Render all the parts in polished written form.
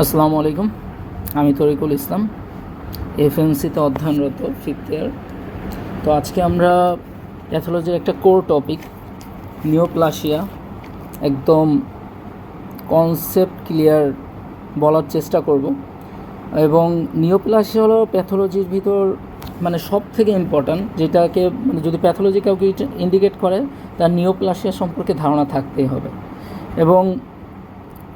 আসসালামু আলাইকুম। আমি তরিকুল ইসলাম, এফএমসিতে অধ্যয়নরত 5th ইয়ার। তো আজকে আমরা প্যাথোলজির একটা কোর টপিক নিওপ্লাসিয়া একদম কনসেপ্ট ক্লিয়ার বলার চেষ্টা করব। এবং নিওপ্লাসিয়া হলো প্যাথোলজির ভিতর মানে সব থেকে ইম্পর্ট্যান্ট, যেটাকে মানে যদি প্যাথোলজি কাউকে ইন্ডিকেট করে তার নিওপ্লাসিয়া সম্পর্কে ধারণা থাকতেই হবে। এবং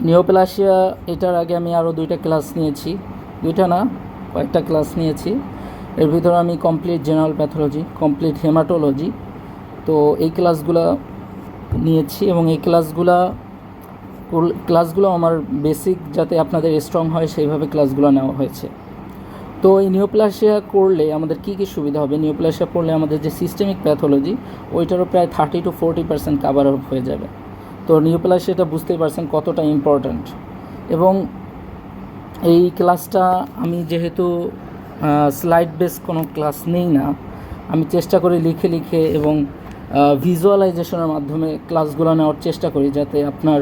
নিওপ্লাসিয়া এটার আগে আমি আরও 2টা ক্লাস নিয়েছি, 2টা না কয়েকটা ক্লাস নিয়েছি। এর ভিতরে আমি complete general pathology, complete haematology, তো এই ক্লাসগুলো নিয়েছি। এবং এই ক্লাসগুলো আমার বেসিক যাতে আপনাদের স্ট্রং হয় সেইভাবে ক্লাসগুলো নেওয়া হয়েছে। তো এই নিওপ্লাসিয়া করলে আমাদের কী কী সুবিধা হবে? নিওপ্লাসিয়া পড়লে আমাদের যে সিস্টেমিক প্যাথোলজি ওইটারও প্রায় 30 to 40% কাভার আপ হয়ে যাবে। তো নিওপ্লাসিয়াটা বুঝতেই পারছেন কতটা ইম্পর্ট্যান্ট। এবং এই ক্লাসটা আমি যেহেতু স্লাইড বেস কোনো ক্লাস নেই না, আমি চেষ্টা করি লিখে লিখে এবং ভিজুয়ালাইজেশনের মাধ্যমে ক্লাসগুলো নেওয়ার চেষ্টা করি, যাতে আপনার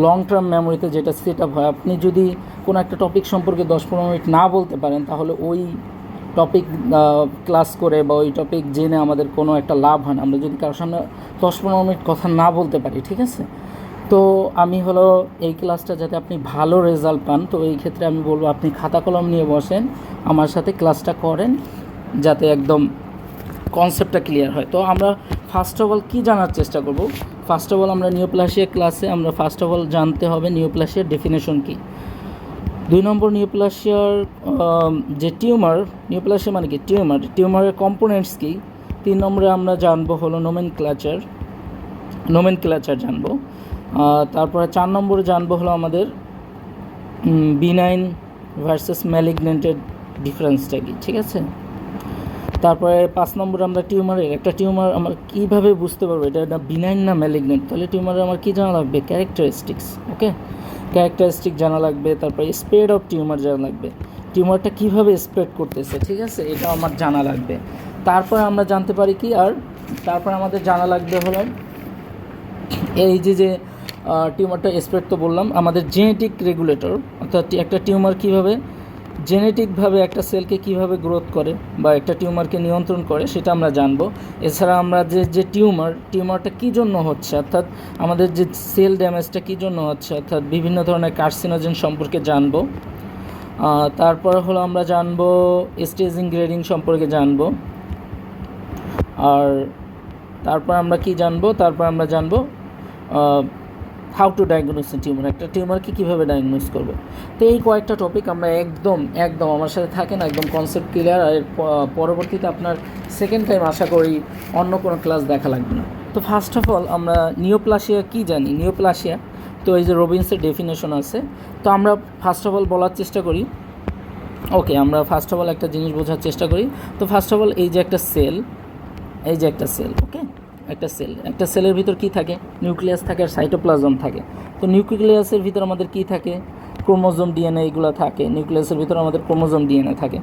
লং টার্ম মেমোরিতে যেটা সেট আপ হয়। আপনি যদি কোনো একটা টপিক সম্পর্কে 10-15 মিনিট না বলতে পারেন, তাহলে ওই টপিক ক্লাস করে বা ওই টপিক জেনে আমাদের কোনো একটা লাভ হয় না, আমরা যদি কারোর সামনে 10-15 মিনিট কথা না বলতে পারি, ঠিক আছে? তো আমি হলো এই ক্লাসটা যাতে আপনি ভালো রেজাল্ট পান, তো এই ক্ষেত্রে আমি বলবো আপনি খাতা কলম নিয়ে বসেন, আমার সাথে ক্লাসটা করেন, যাতে একদম কনসেপ্টটা ক্লিয়ার হয়। তো আমরা ফার্স্ট অফ অল কী জানার চেষ্টা করব? ফার্স্ট অফ অল আমরা নিওপ্লাসিয়া ক্লাসে আমরা ফার্স্ট অফ অল জানতে হবে নিওপ্লাসিয়ার ডেফিনেশন কী। 2 নম্বর নিওপ্লাসিয়ার যে টিউমার, নিওপ্লাসিয়া মানে কি টিউমারের কম্পোনেন্টস কী। 3 নম্বরে আমরা জানবো হলো নোমেনক্লেচার জানবো। তারপরে 4 নম্বরে জানবো হলো আমাদের বিনাইন ভার্সেস ম্যালিগনেন্টের ডিফারেন্সটা কি, ঠিক আছে? তারপরে 5 নম্বরে আমরা একটা টিউমার আমরা কীভাবে বুঝতে পারবো এটা বিনাইন না ম্যালিগনেন্ট, তাহলে টিউমারের আমার কী জানা লাগবে? ক্যারেক্টারিস্টিক্স, ওকে, ক্যারেক্টারিস্টিক জানা লাগবে। তারপরে স্প্রেড অফ টিউমার জানা লাগবে, টিউমারটা কীভাবে স্প্রেড করতেছে, ঠিক আছে, এটা আমার জানা লাগবে। তারপরে আমরা জানতে পারি কি, আর তারপরে আমাদের জানা লাগবে হলো এই যে টিউমারটা স্প্রেড তো বললাম, আমাদের জেনেটিক রেগুলেটর, অর্থাৎ একটা টিউমার কীভাবে জেনেটিকভাবে একটা সেলকে কীভাবে গ্রোথ করে বা একটা টিউমারকে নিয়ন্ত্রণ করে সেটা আমরা জানবো। এছাড়া আমরা যে টিউমারটা কী জন্য হচ্ছে, অর্থাৎ আমাদের যে সেল ড্যামেজটা কী জন্য হচ্ছে, অর্থাৎ বিভিন্ন ধরনের কার্সিনোজেন সম্পর্কে জানবো। তারপর হলো আমরা জানবো স্টেজিং গ্রেডিং সম্পর্কে জানবো। আর তারপর আমরা কি জানবো? তারপর আমরা জানবো how to diagnose A tumour, একটা টিউমারকে কীভাবে ডায়াগনোস করবে। তো এই কয়েকটা টপিক আমরা একদম আমার সাথে থাকেন, একদম কনসেপ্ট ক্লিয়ার। আর পরবর্তীতে আপনার সেকেন্ড টাইম আশা করি অন্য কোনো ক্লাস দেখা লাগবে না। তো ফার্স্ট অফ অল আমরা নিওপ্লাসিয়া কী জানি। নিওপ্লাসিয়া তো এই যে রবিন্সের ডেফিনেশন আছে, তো আমরা ফার্স্ট অফ অল বলার চেষ্টা করি। ওকে, আমরা ফার্স্ট অফ অল একটা জিনিস বোঝার চেষ্টা করি। তো ফার্স্ট অফ অল এই যে একটা সেল, ওকে, একটা সেলের ভিতর কি থাকে? নিউক্লিয়াস থাকে আর সাইটোপ্লাজম থাকে। তো নিউক্লিয়াসের ভিতর আমাদের কি থাকে? ক্রোমোজোম, ডিএনএ এগুলো থাকে। নিউক্লিয়াসের ভিতর আমাদের ক্রোমোজোম, ডিএনএ থাকে।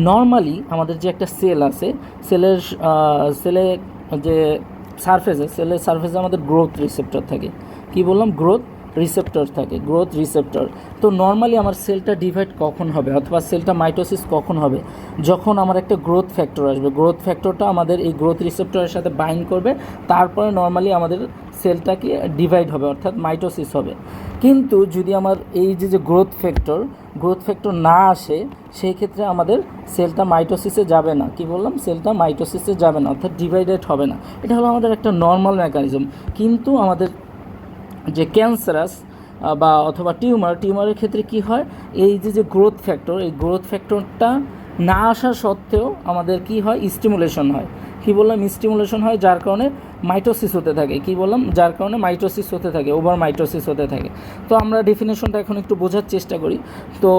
নর্মালি আমাদের যে একটা সেল আছে, সেলে যে সেলের সারফেসে আমাদের গ্রোথ রিসেপ্টর থাকে। কি বললাম? Growth receptor. তো নর্মালি আমার সেলটা ডিভাইড কখন হবে অথবা সেলটা মাইটোসিস কখন হবে? যখন আমার একটা গ্রোথ ফ্যাক্টর আসবে, গ্রোথ ফ্যাক্টরটা আমাদের এই গ্রোথ রিসেপ্টরের সাথে বাইন্ড করবে, তারপরে নর্মালি আমাদের সেলটাকে ডিভাইড হবে অর্থাৎ মাইটোসিস হবে। কিন্তু যদি আমার এই যে গ্রোথ ফ্যাক্টর না আসে, সেই ক্ষেত্রে আমাদের সেলটা মাইটোসিসে যাবে না। কি বললাম? সেলটা মাইটোসিসে যাবে না, অর্থাৎ ডিভাইডেড হবে না। এটা হলো আমাদের একটা নর্মাল মেকানিজম। কিন্তু আমাদের যে ক্যান্সারাস বা অথবা টিউমারের ক্ষেত্রে কি হয়? এই যে গ্রোথ ফ্যাক্টরটা না আসা সত্ত্বেও আমাদের কি হয়? স্টিমুলেশন হয়। কি বললাম? স্টিমুলেশন হয়, যার কারণে মাইটোসিস হতে থাকে। কি বললাম? যার কারণে মাইটোসিস হতে থাকে, ওভার মাইটোসিস হতে থাকে। তো আমরা ডেফিনেশনটা এখন একটু বোঝার চেষ্টা করি। তো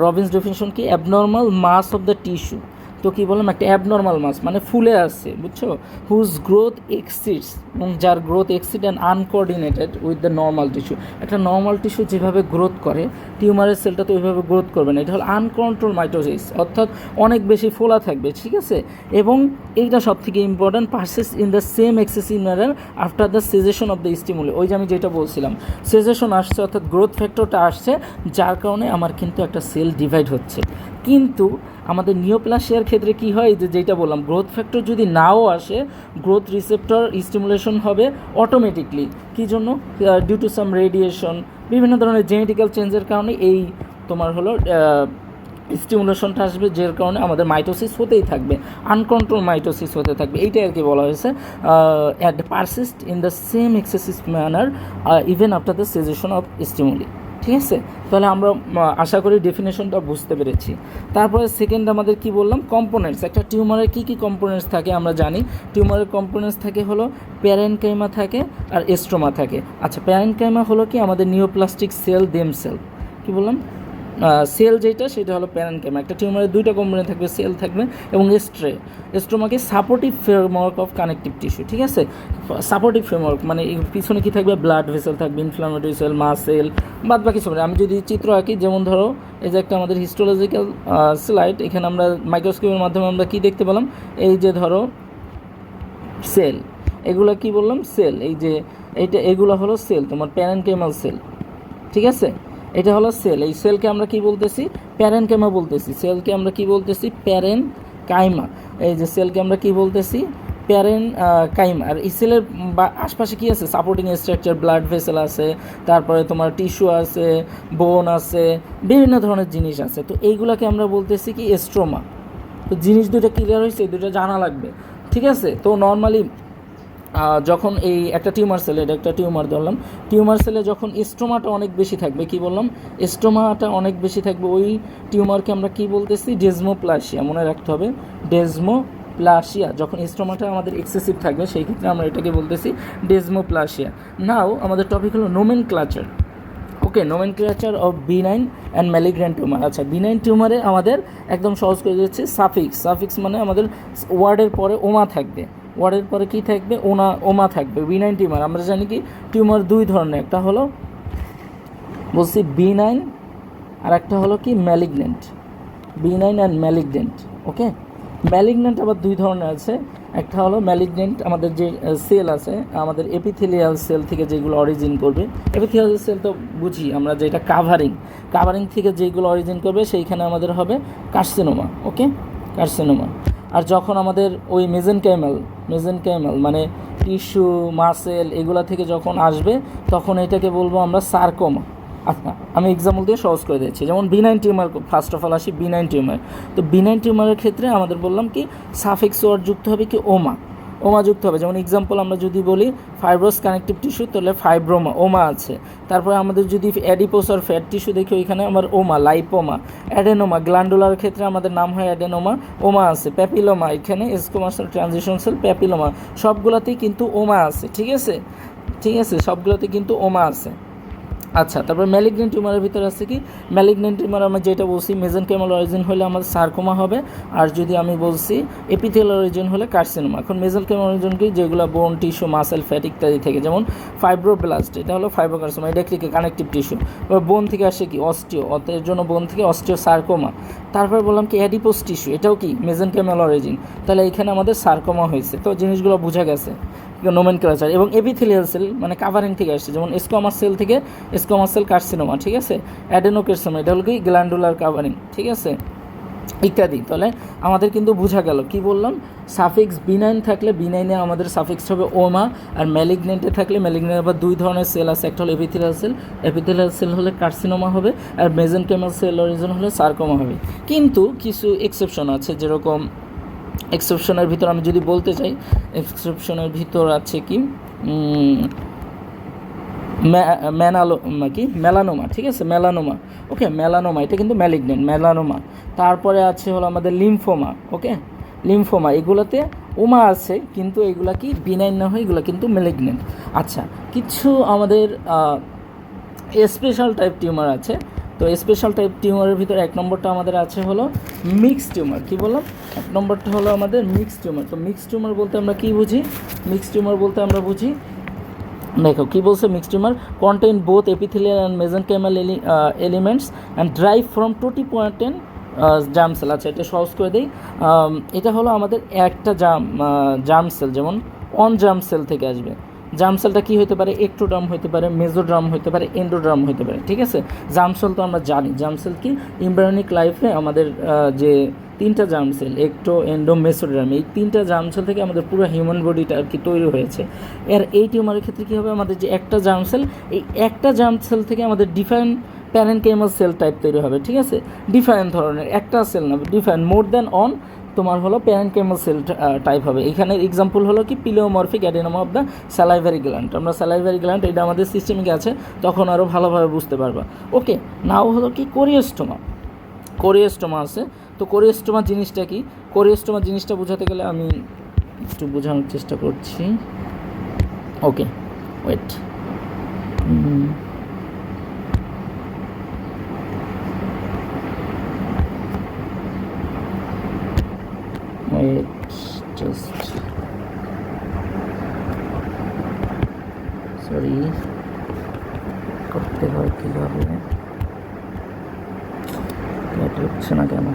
রবিন্স ডেফিনেশন কি? Abnormal mass of the tissue. তো কী বললাম, একটা অ্যাবনর্মাল মাস মানে ফুলে আসছে, বুঝছো, হুজ গ্রোথ এক্সিডস, এবং যার growth exceed and আনকোঅর্ডিনেটেড with the normal tissue. একটা নর্মাল টিস্যু যেভাবে গ্রোথ করে টিউমারের সেলটা তো ওইভাবে গ্রোথ করবে না, এটা হলো আনকন্ট্রোল মাইটোসিস, অর্থাৎ অনেক বেশি ফোলা থাকবে, ঠিক আছে। এবং এইটা সব থেকে important, persist in the same excessive manner after the cessation of the stimuli. ওই যে আমি যেটা বলছিলাম, সেজেশন আসছে অর্থাৎ গ্রোথ ফ্যাক্টরটা আসছে, যার কারণে আমার কিন্তু একটা সেল ডিভাইড হচ্ছে। কিন্তু আমাদের নিওপ্লাসিয়ার ক্ষেত্রে কি হয়, যে যেটা বললাম, গ্রোথ ফ্যাক্টর যদি নাও আসে, গ্রোথ রিসেপ্টর স্টিমুলেশন হবে অটোমেটিকলি। কী জন্য? ডিউ টু সাম রেডিয়েশন, বিভিন্ন ধরনের জেনেটিক্যাল চেঞ্জের কারণে এই তোমার হলো স্টিমুলেশনটা আসবে, যার কারণে আমাদের মাইটোসিস হতেই থাকবে, আনকন্ট্রোল মাইটোসিস হতে থাকবে। এইটাই আর কি বলা হয়েছে, at persist in the same excessive manner even after the cessation of stimuli. ঠিক আছে, তাহলে আমরা আশা করি ডেফিনেশনটা বুঝতে পেরেছি। তারপরে সেকেন্ড আমাদের কি বললাম, কম্পোনেন্টস। একটা টিউমারের কী কী কম্পোনেন্টস থাকে আমরা জানি। টিউমারের কম্পোনেন্টস থাকে হলো প্যারেনকাইমা থাকে আর এস্ট্রোমা থাকে। আচ্ছা, প্যারেনকাইমা হলো কি আমাদের নিওপ্লাস্টিক সেল দেম সেল, কী বললাম, সেল যেটা সেটা হলো প্যারেনকাইমা। একটা টিউমারের দুইটা কম্পোনেন্ট থাকবে, সেল থাকবে এবং এস্ট্রোমাকে supportive framework of connective tissue. ঠিক আছে, সাপোর্টিভ ফ্রেমওয়ার্ক মানে পিছনে কী থাকবে, ব্লাড ভেসেল থাকবে, ইনফ্লামেটরি সেল, মাসেল, বাদ বাকি সব। আমি যদি চিত্র আঁকি, যেমন ধরো এই যে একটা আমাদের হিস্টোলজিক্যাল স্লাইড, এখানে আমরা মাইক্রোস্কোপের মাধ্যমে আমরা কী দেখতে পেলাম, এই যে ধরো সেল, এগুলো কি বললাম, সেল, এই যে এগুলো হলো সেল, তোমার প্যারেনকাইমাল সেল। ঠিক আছে, এটা হলো সেল। এই সেলকে আমরা কি বলতেছি, প্যারেনকাইমা বলতেছি। সেলকে আমরা কি বলতেছি, প্যারেনকাইমা। এই যে সেলকে আমরা কি বলতেছি, প্যারেনকাইমা। আর এই সেলের আশপাশে কি আছে, সাপোর্টিং স্ট্রাকচার, ব্লাড ভেসেল আছে, তারপরে তোমার টিস্যু আছে, বোন আছে, বিভিন্ন ধরনের জিনিস আছে। তো এইগুলাকে আমরা বলতেছি কি, এস্ট্রোমা। তো জিনিস দুটো ক্লিয়ার হয়েছে, দুটো জানা লাগবে। ঠিক আছে, তো নর্মালি যখন এই একটা টিউমার সেল, এটা একটা টিউমার ধরলাম, টিউমার সেলে যখন স্ট্রোমাটা অনেক বেশি থাকবে, কি বললাম, স্ট্রোমাটা অনেক বেশি থাকবে, ওই টিউমারকে আমরা কি বলতেছি, ডেজমোপ্লাসিয়া। মনে রাখতে হবে, ডেজমোপ্লাসিয়া। যখন স্ট্রোমাটা আমাদের এক্সেসিভ থাকবে, সেই ক্ষেত্রে আমরা এটাকে বলতেছি ডেজমোপ্লাসিয়া। নাও আমাদের টপিক হলো নোমেনক্লাচার। ওকে, নোমেনক্লাচার অফ বিনাইন অ্যান্ড ম্যালিগ্ন্যান্ট টিউমার। আচ্ছা, বিনাইন টিউমারে আমাদের একদম সহজ করে দিচ্ছে সাফিক্স। সাফিক্স মানে আমাদের ওয়ার্ডের পরে ওমা থাকবে, ওয়ার্ডের পরে কি থাকবে, ওমা থাকবে। বিনাইন টিউমার আমরা জানি কি, টিউমার দুই ধরনের, একটা হলো বলছি বিনাইন, আর একটা হলো কি malignant. Benign and malignant. Okay, malignant আবার দুই ধরনের আছে। একটা হলো ম্যালিগন্যান্ট, আমাদের যে সেল আছে আমাদের এপিথেলিয়াল সেল থেকে যেগুলো অরিজিন করবে। এপিথেলিয়াল সেল তো বুঝি আমরা, যেটা কাভারিং থেকে যেগুলো অরিজিন করবে, সেইখানে আমাদের হবে কার্সিনোমা। ওকে, কার্সিনোমা। আর যখন আমাদের ওই মেজেনকাইমাল মানে টিস্যু, মাসেল, এগুলা থেকে যখন আসবে, তখন এটাকে বলবো আমরা সার্কোমা। আচ্ছা, আমি এক্সাম্পল দিয়ে সহজ করে দিচ্ছি। যেমন benign tumour, first of all আসি বিনাইন টিউমার। তো বিনাইন টিউমারের ক্ষেত্রে আমাদের বললাম কি, সাফিক্স ওয়ার্ড যুক্ত হবে কি, ওমা যুক্ত হবে। যেমন এক্সাম্পল আমরা যদি বলি ফাইব্রোস কানেকটিভ টিস্যু, তাহলে ফাইব্রোমা, ওমা আছে। তারপরে আমাদের যদি অ্যাডিপোস আর ফ্যাট টিস্যু দেখি, ওইখানে আমার ওমা, লাইপোমা। অ্যাডেনোমা, গ্ল্যান্ডুলার ক্ষেত্রে আমাদের নাম হয় অ্যাডেনোমা, ওমা আছে। প্যাপিলোমা, এখানে স্কোমাসাল ট্রানজিশন সেল, প্যাপিলোমা, সবগুলোতেই কিন্তু ওমা আছে। ঠিক আছে, সবগুলোতে কিন্তু ওমা আছে। আচ্ছা, তারপর ম্যালিগন্যান্ট টিউমারের ভিতরে আছে কি, ম্যালিগন্যান্ট টিউমার আমরা যেটা বলছি, মেজেনকাইমাল অরিজিন হলে আমাদের সার্কোমা হবে, আর যদি আমি বলছি এপিথেলিয়াল অরিজিন হলে কার্সিনোমা। এখন মেজেনকাইমাল অরিজিন কি, যেগুলো বোন, টিস্যু, মাসেল, ফ্যাট ইত্যাদি থেকে, যেমন ফাইব্রোব্লাস্ট, এটা হলো ফাইব্রোকার্সিনোমা, এটা কি কানেকটিভ টিস্যু। এবার বোন থেকে আসে কি, অস্টিও, এর জন্য বোন থেকে অস্টিও সার্কোমা। তারপরে বললাম কি অ্যাডিপোস টিস্যু, এটাও কি মেজেনকাইমাল অরিজিন, তাহলে এখানে আমাদের সার্কোমা হয়েছে। তো জিনিসগুলো বোঝা গেছে, নোমেনক্লাচার। এবং এপিথেলিয়াল সেল মানে কাভারিং থেকে আসছে, যেমন স্কোমাস সেল কার্সিনোমা। ঠিক আছে, অ্যাডেনোকার্সিনোমা, এটা হলো কি গ্ল্যান্ডুলার কাভারিং। ঠিক আছে, ইত্যাদি। তাহলে আমাদের কিন্তু বোঝা গেল, কি বললাম, সাফিক্স বিনাইন থাকলে বিনাইনে আমাদের সাফিক্স হবে ওমা, আর ম্যালিগন্যান্টে থাকলে ম্যালিগন্যান্ট আবার দুই ধরনের সেল আছে, একটা হলো এপিথেলিয়াল সেল হলে কার্সিনোমা হবে, আর মেজেনকাইমাল সেল অরিজিন হলে সার্কোমা হবে। কিন্তু কিছু এক্সেপশন আছে, যেরকম এক্সেপশনের ভিতর আমি যদি বলতে চাই, এক্সেপশনের ভিতর আছে কি, মেলানোমা। ঠিক আছে, মেলানোমা। ওকে, মেলানোমা, এটা কিন্তু ম্যালিগন্যান্ট, মেলানোমা। তারপরে আছে হলো আমাদের লিম্ফোমা। ওকে, লিম্ফোমা, এগুলোতে ওমা আছে, কিন্তু এগুলা কি বিনাইন না হয়, এগুলো কিন্তু ম্যালিগন্যান্ট। আচ্ছা, কিছু আমাদের স্পেশাল টাইপ টিউমার আছে। তো তো স্পেশাল টাইপ টিউমারের ভিতরে 1 নম্বরটা আমাদের আছে হলো মিক্সড টিউমার। কী বললাম? 1 নম্বরটা হলো আমাদের মিক্সড টিউমার। তো মিক্সড টিউমার বলতে আমরা কী বুঝি? মিক্সড টিউমার বলতে আমরা বুঝি, দেখো কী বলছে, mixed tumour contain both epithelial and mesenchymal elements and drive from totipotent germ cell. আচ্ছা, এটা সহজ করে দিই। এটা হলো আমাদের একটা জার্ম সেল, যেমন অন জার্ম সেল থেকে আসবে। জার্ম সেলটা কী হতে পারে? এক্টোডার্ম হতে পারে, মেজোডার্ম হতে পারে, এন্ডোডার্ম হতে পারে, ঠিক আছে? জার্ম সেল তো আমরা জানি, জার্ম সেল কি এমব্রায়োনিক লাইফে আমাদের যে 3টা জার্ম সেল, একটো, এন্ডো, মেসোডার্ম, এই 3টা জার্ম সেল থেকে আমাদের পুরো হিউম্যান বডিটা আর কি তৈরি হয়েছে। এই টিউমারের ক্ষেত্রে কী হবে? আমাদের যে একটা জার্ম সেল, এই একটা জার্ম সেল থেকে আমাদের ডিফারেন্ট প্যারেনকাইমাল সেল টাইপ তৈরি হবে, ঠিক আছে? ডিফারেন্ট ধরনের, একটা সেল না, ডিফারেন্ট, মোর দ্যান অন তোমার হলো প্যারেনকাইমাল সেল টাইপ হবে। এখানে এক্সাম্পল হলো কি pleomorphic adenoma of the salivary gland. আমরা স্যালাইভারি গ্ল্যান্ড, এটা আমাদের সিস্টেমিক আছে, তখন আরও ভালোভাবে বুঝতে পারবা। ওকে, নাও হলো কি কোরিওস্টোমা। কোরিওস্টোমা আছে। তো কোরিওস্টোমা জিনিসটা কি? কোরিওস্টোমা জিনিসটা বোঝাতে গেলে আমি একটু বোঝানোর চেষ্টা করছি। ওকে, ওয়েট, জাস্ট সরি, করতে হয় কীভাবে, নেট হচ্ছে না কেন?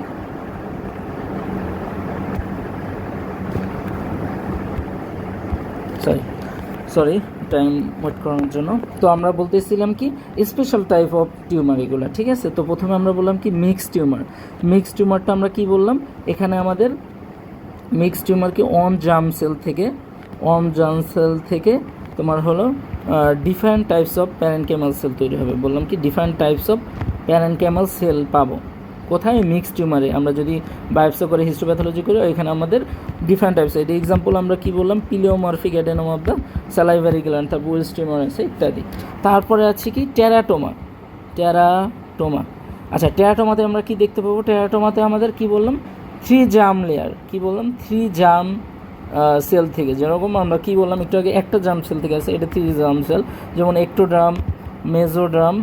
সরি টাইম ওয়েট করানোর জন্য। তো আমরা বলতেছিলাম কি স্পেশাল টাইপ অফ টিউমার এগুলো, ঠিক আছে? তো প্রথমে আমরা বললাম কি মিক্সড টিউমার। মিক্সড টিউমারটা আমরা কি বললাম? এখানে আমাদের মিক্সড টিউমার কি অন জার্ম সেল থেকে তোমার হলো different types of parenchymal cell তৈরি হবে। বললাম কি different types of parenchymal cell পাবো কোথায়? মিক্সড টিউমারে। আমরা যদি বায়োপসি করে হিস্টোপ্যাথোলজি করি, এখানে আমাদের ডিফারেন্ট টাইপস, এটা এক্সাম্পল আমরা কি বললাম? Pleomorphic adenoma of the salivary gland, তারপর উইলস টিউমার আছে ইত্যাদি। তারপরে আছে কি টেরাটোমা। আচ্ছা, টেরাটোমাতে আমরা কি দেখতে পাবো? টেরাটোমাতে আমাদের কি বললাম? 3 জার্ম লেয়ার। কি বললাম? 3 জার্ম সেল থেকে, যেরকম আমরা কি বললাম একটু আগে, একটা জার্ম সেল থেকে আছে, এটা 3 জার্ম সেল, যেমন একটোডার্ম, মেজোডার্ম,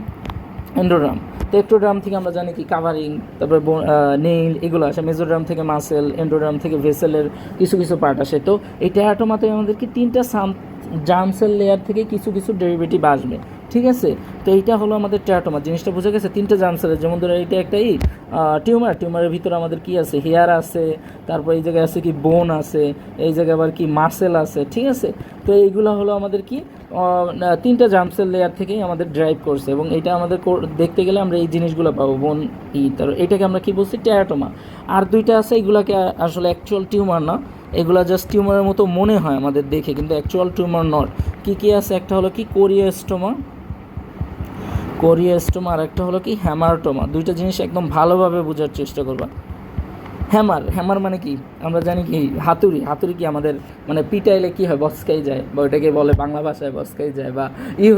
এন্ডোডার্ম। তো একটোডার্ম থেকে আমরা জানি কি কাভারিং, তারপরে নেইল, এগুলো আসে। মেজোডার্ম থেকে মাসেল, এন্ডোডার্ম থেকে ভেসেলের কিছু পার্ট আসে। তো এই টেরাটোমাতে আমাদের কি 3টা জার্ম সেল লেয়ার থেকে কিছু ডেরিভেটিভ আসবে, ঠিক আছে? তো এইটা হলো আমাদের টেরাটোমা। জিনিসটা বোঝা গেছে? 3টা জার্ম সেলের, যেমন ধরো এটা একটা টিউমারের ভিতরে আমাদের কি আছে? হেয়ার আছে, তারপর এই জায়গায় আছে কি বোন আছে, এই জায়গায় আবার কি মাসেল আছে, ঠিক আছে? তো এইগুলো হলো আমাদের কি 3টা জার্ম সেল লেয়ার থেকেই আমাদের ড্রাইভ করছে, এবং এটা আমাদের দেখতে গেলে আমরা এই জিনিসগুলো পাবো, বোন তারপর এটাকে আমরা কি বলছি? টেরাটোমা। আর 2টা আছে, এগুলাকে আসলে অ্যাকচুয়াল টিউমার না, এগুলা জাস্ট টিউমারের মতো মনে হয় আমাদের দেখে, কিন্তু অ্যাকচুয়াল টিউমার নট। কি আছে? একটা হলো কি কোরিওস্টোমা, আর একটা হলো কি হ্যামারটোমা। 2টা জিনিস একদম ভালোভাবে বোঝার চেষ্টা করবা। হ্যামার মানে কি? আমরা জানি কি হাতুড়ি কি আমাদের মানে পিটাইলে কি হয়? বসকাই যায়, বা ওইটাকে বলে বাংলা ভাষায় বসকাই যায়, বা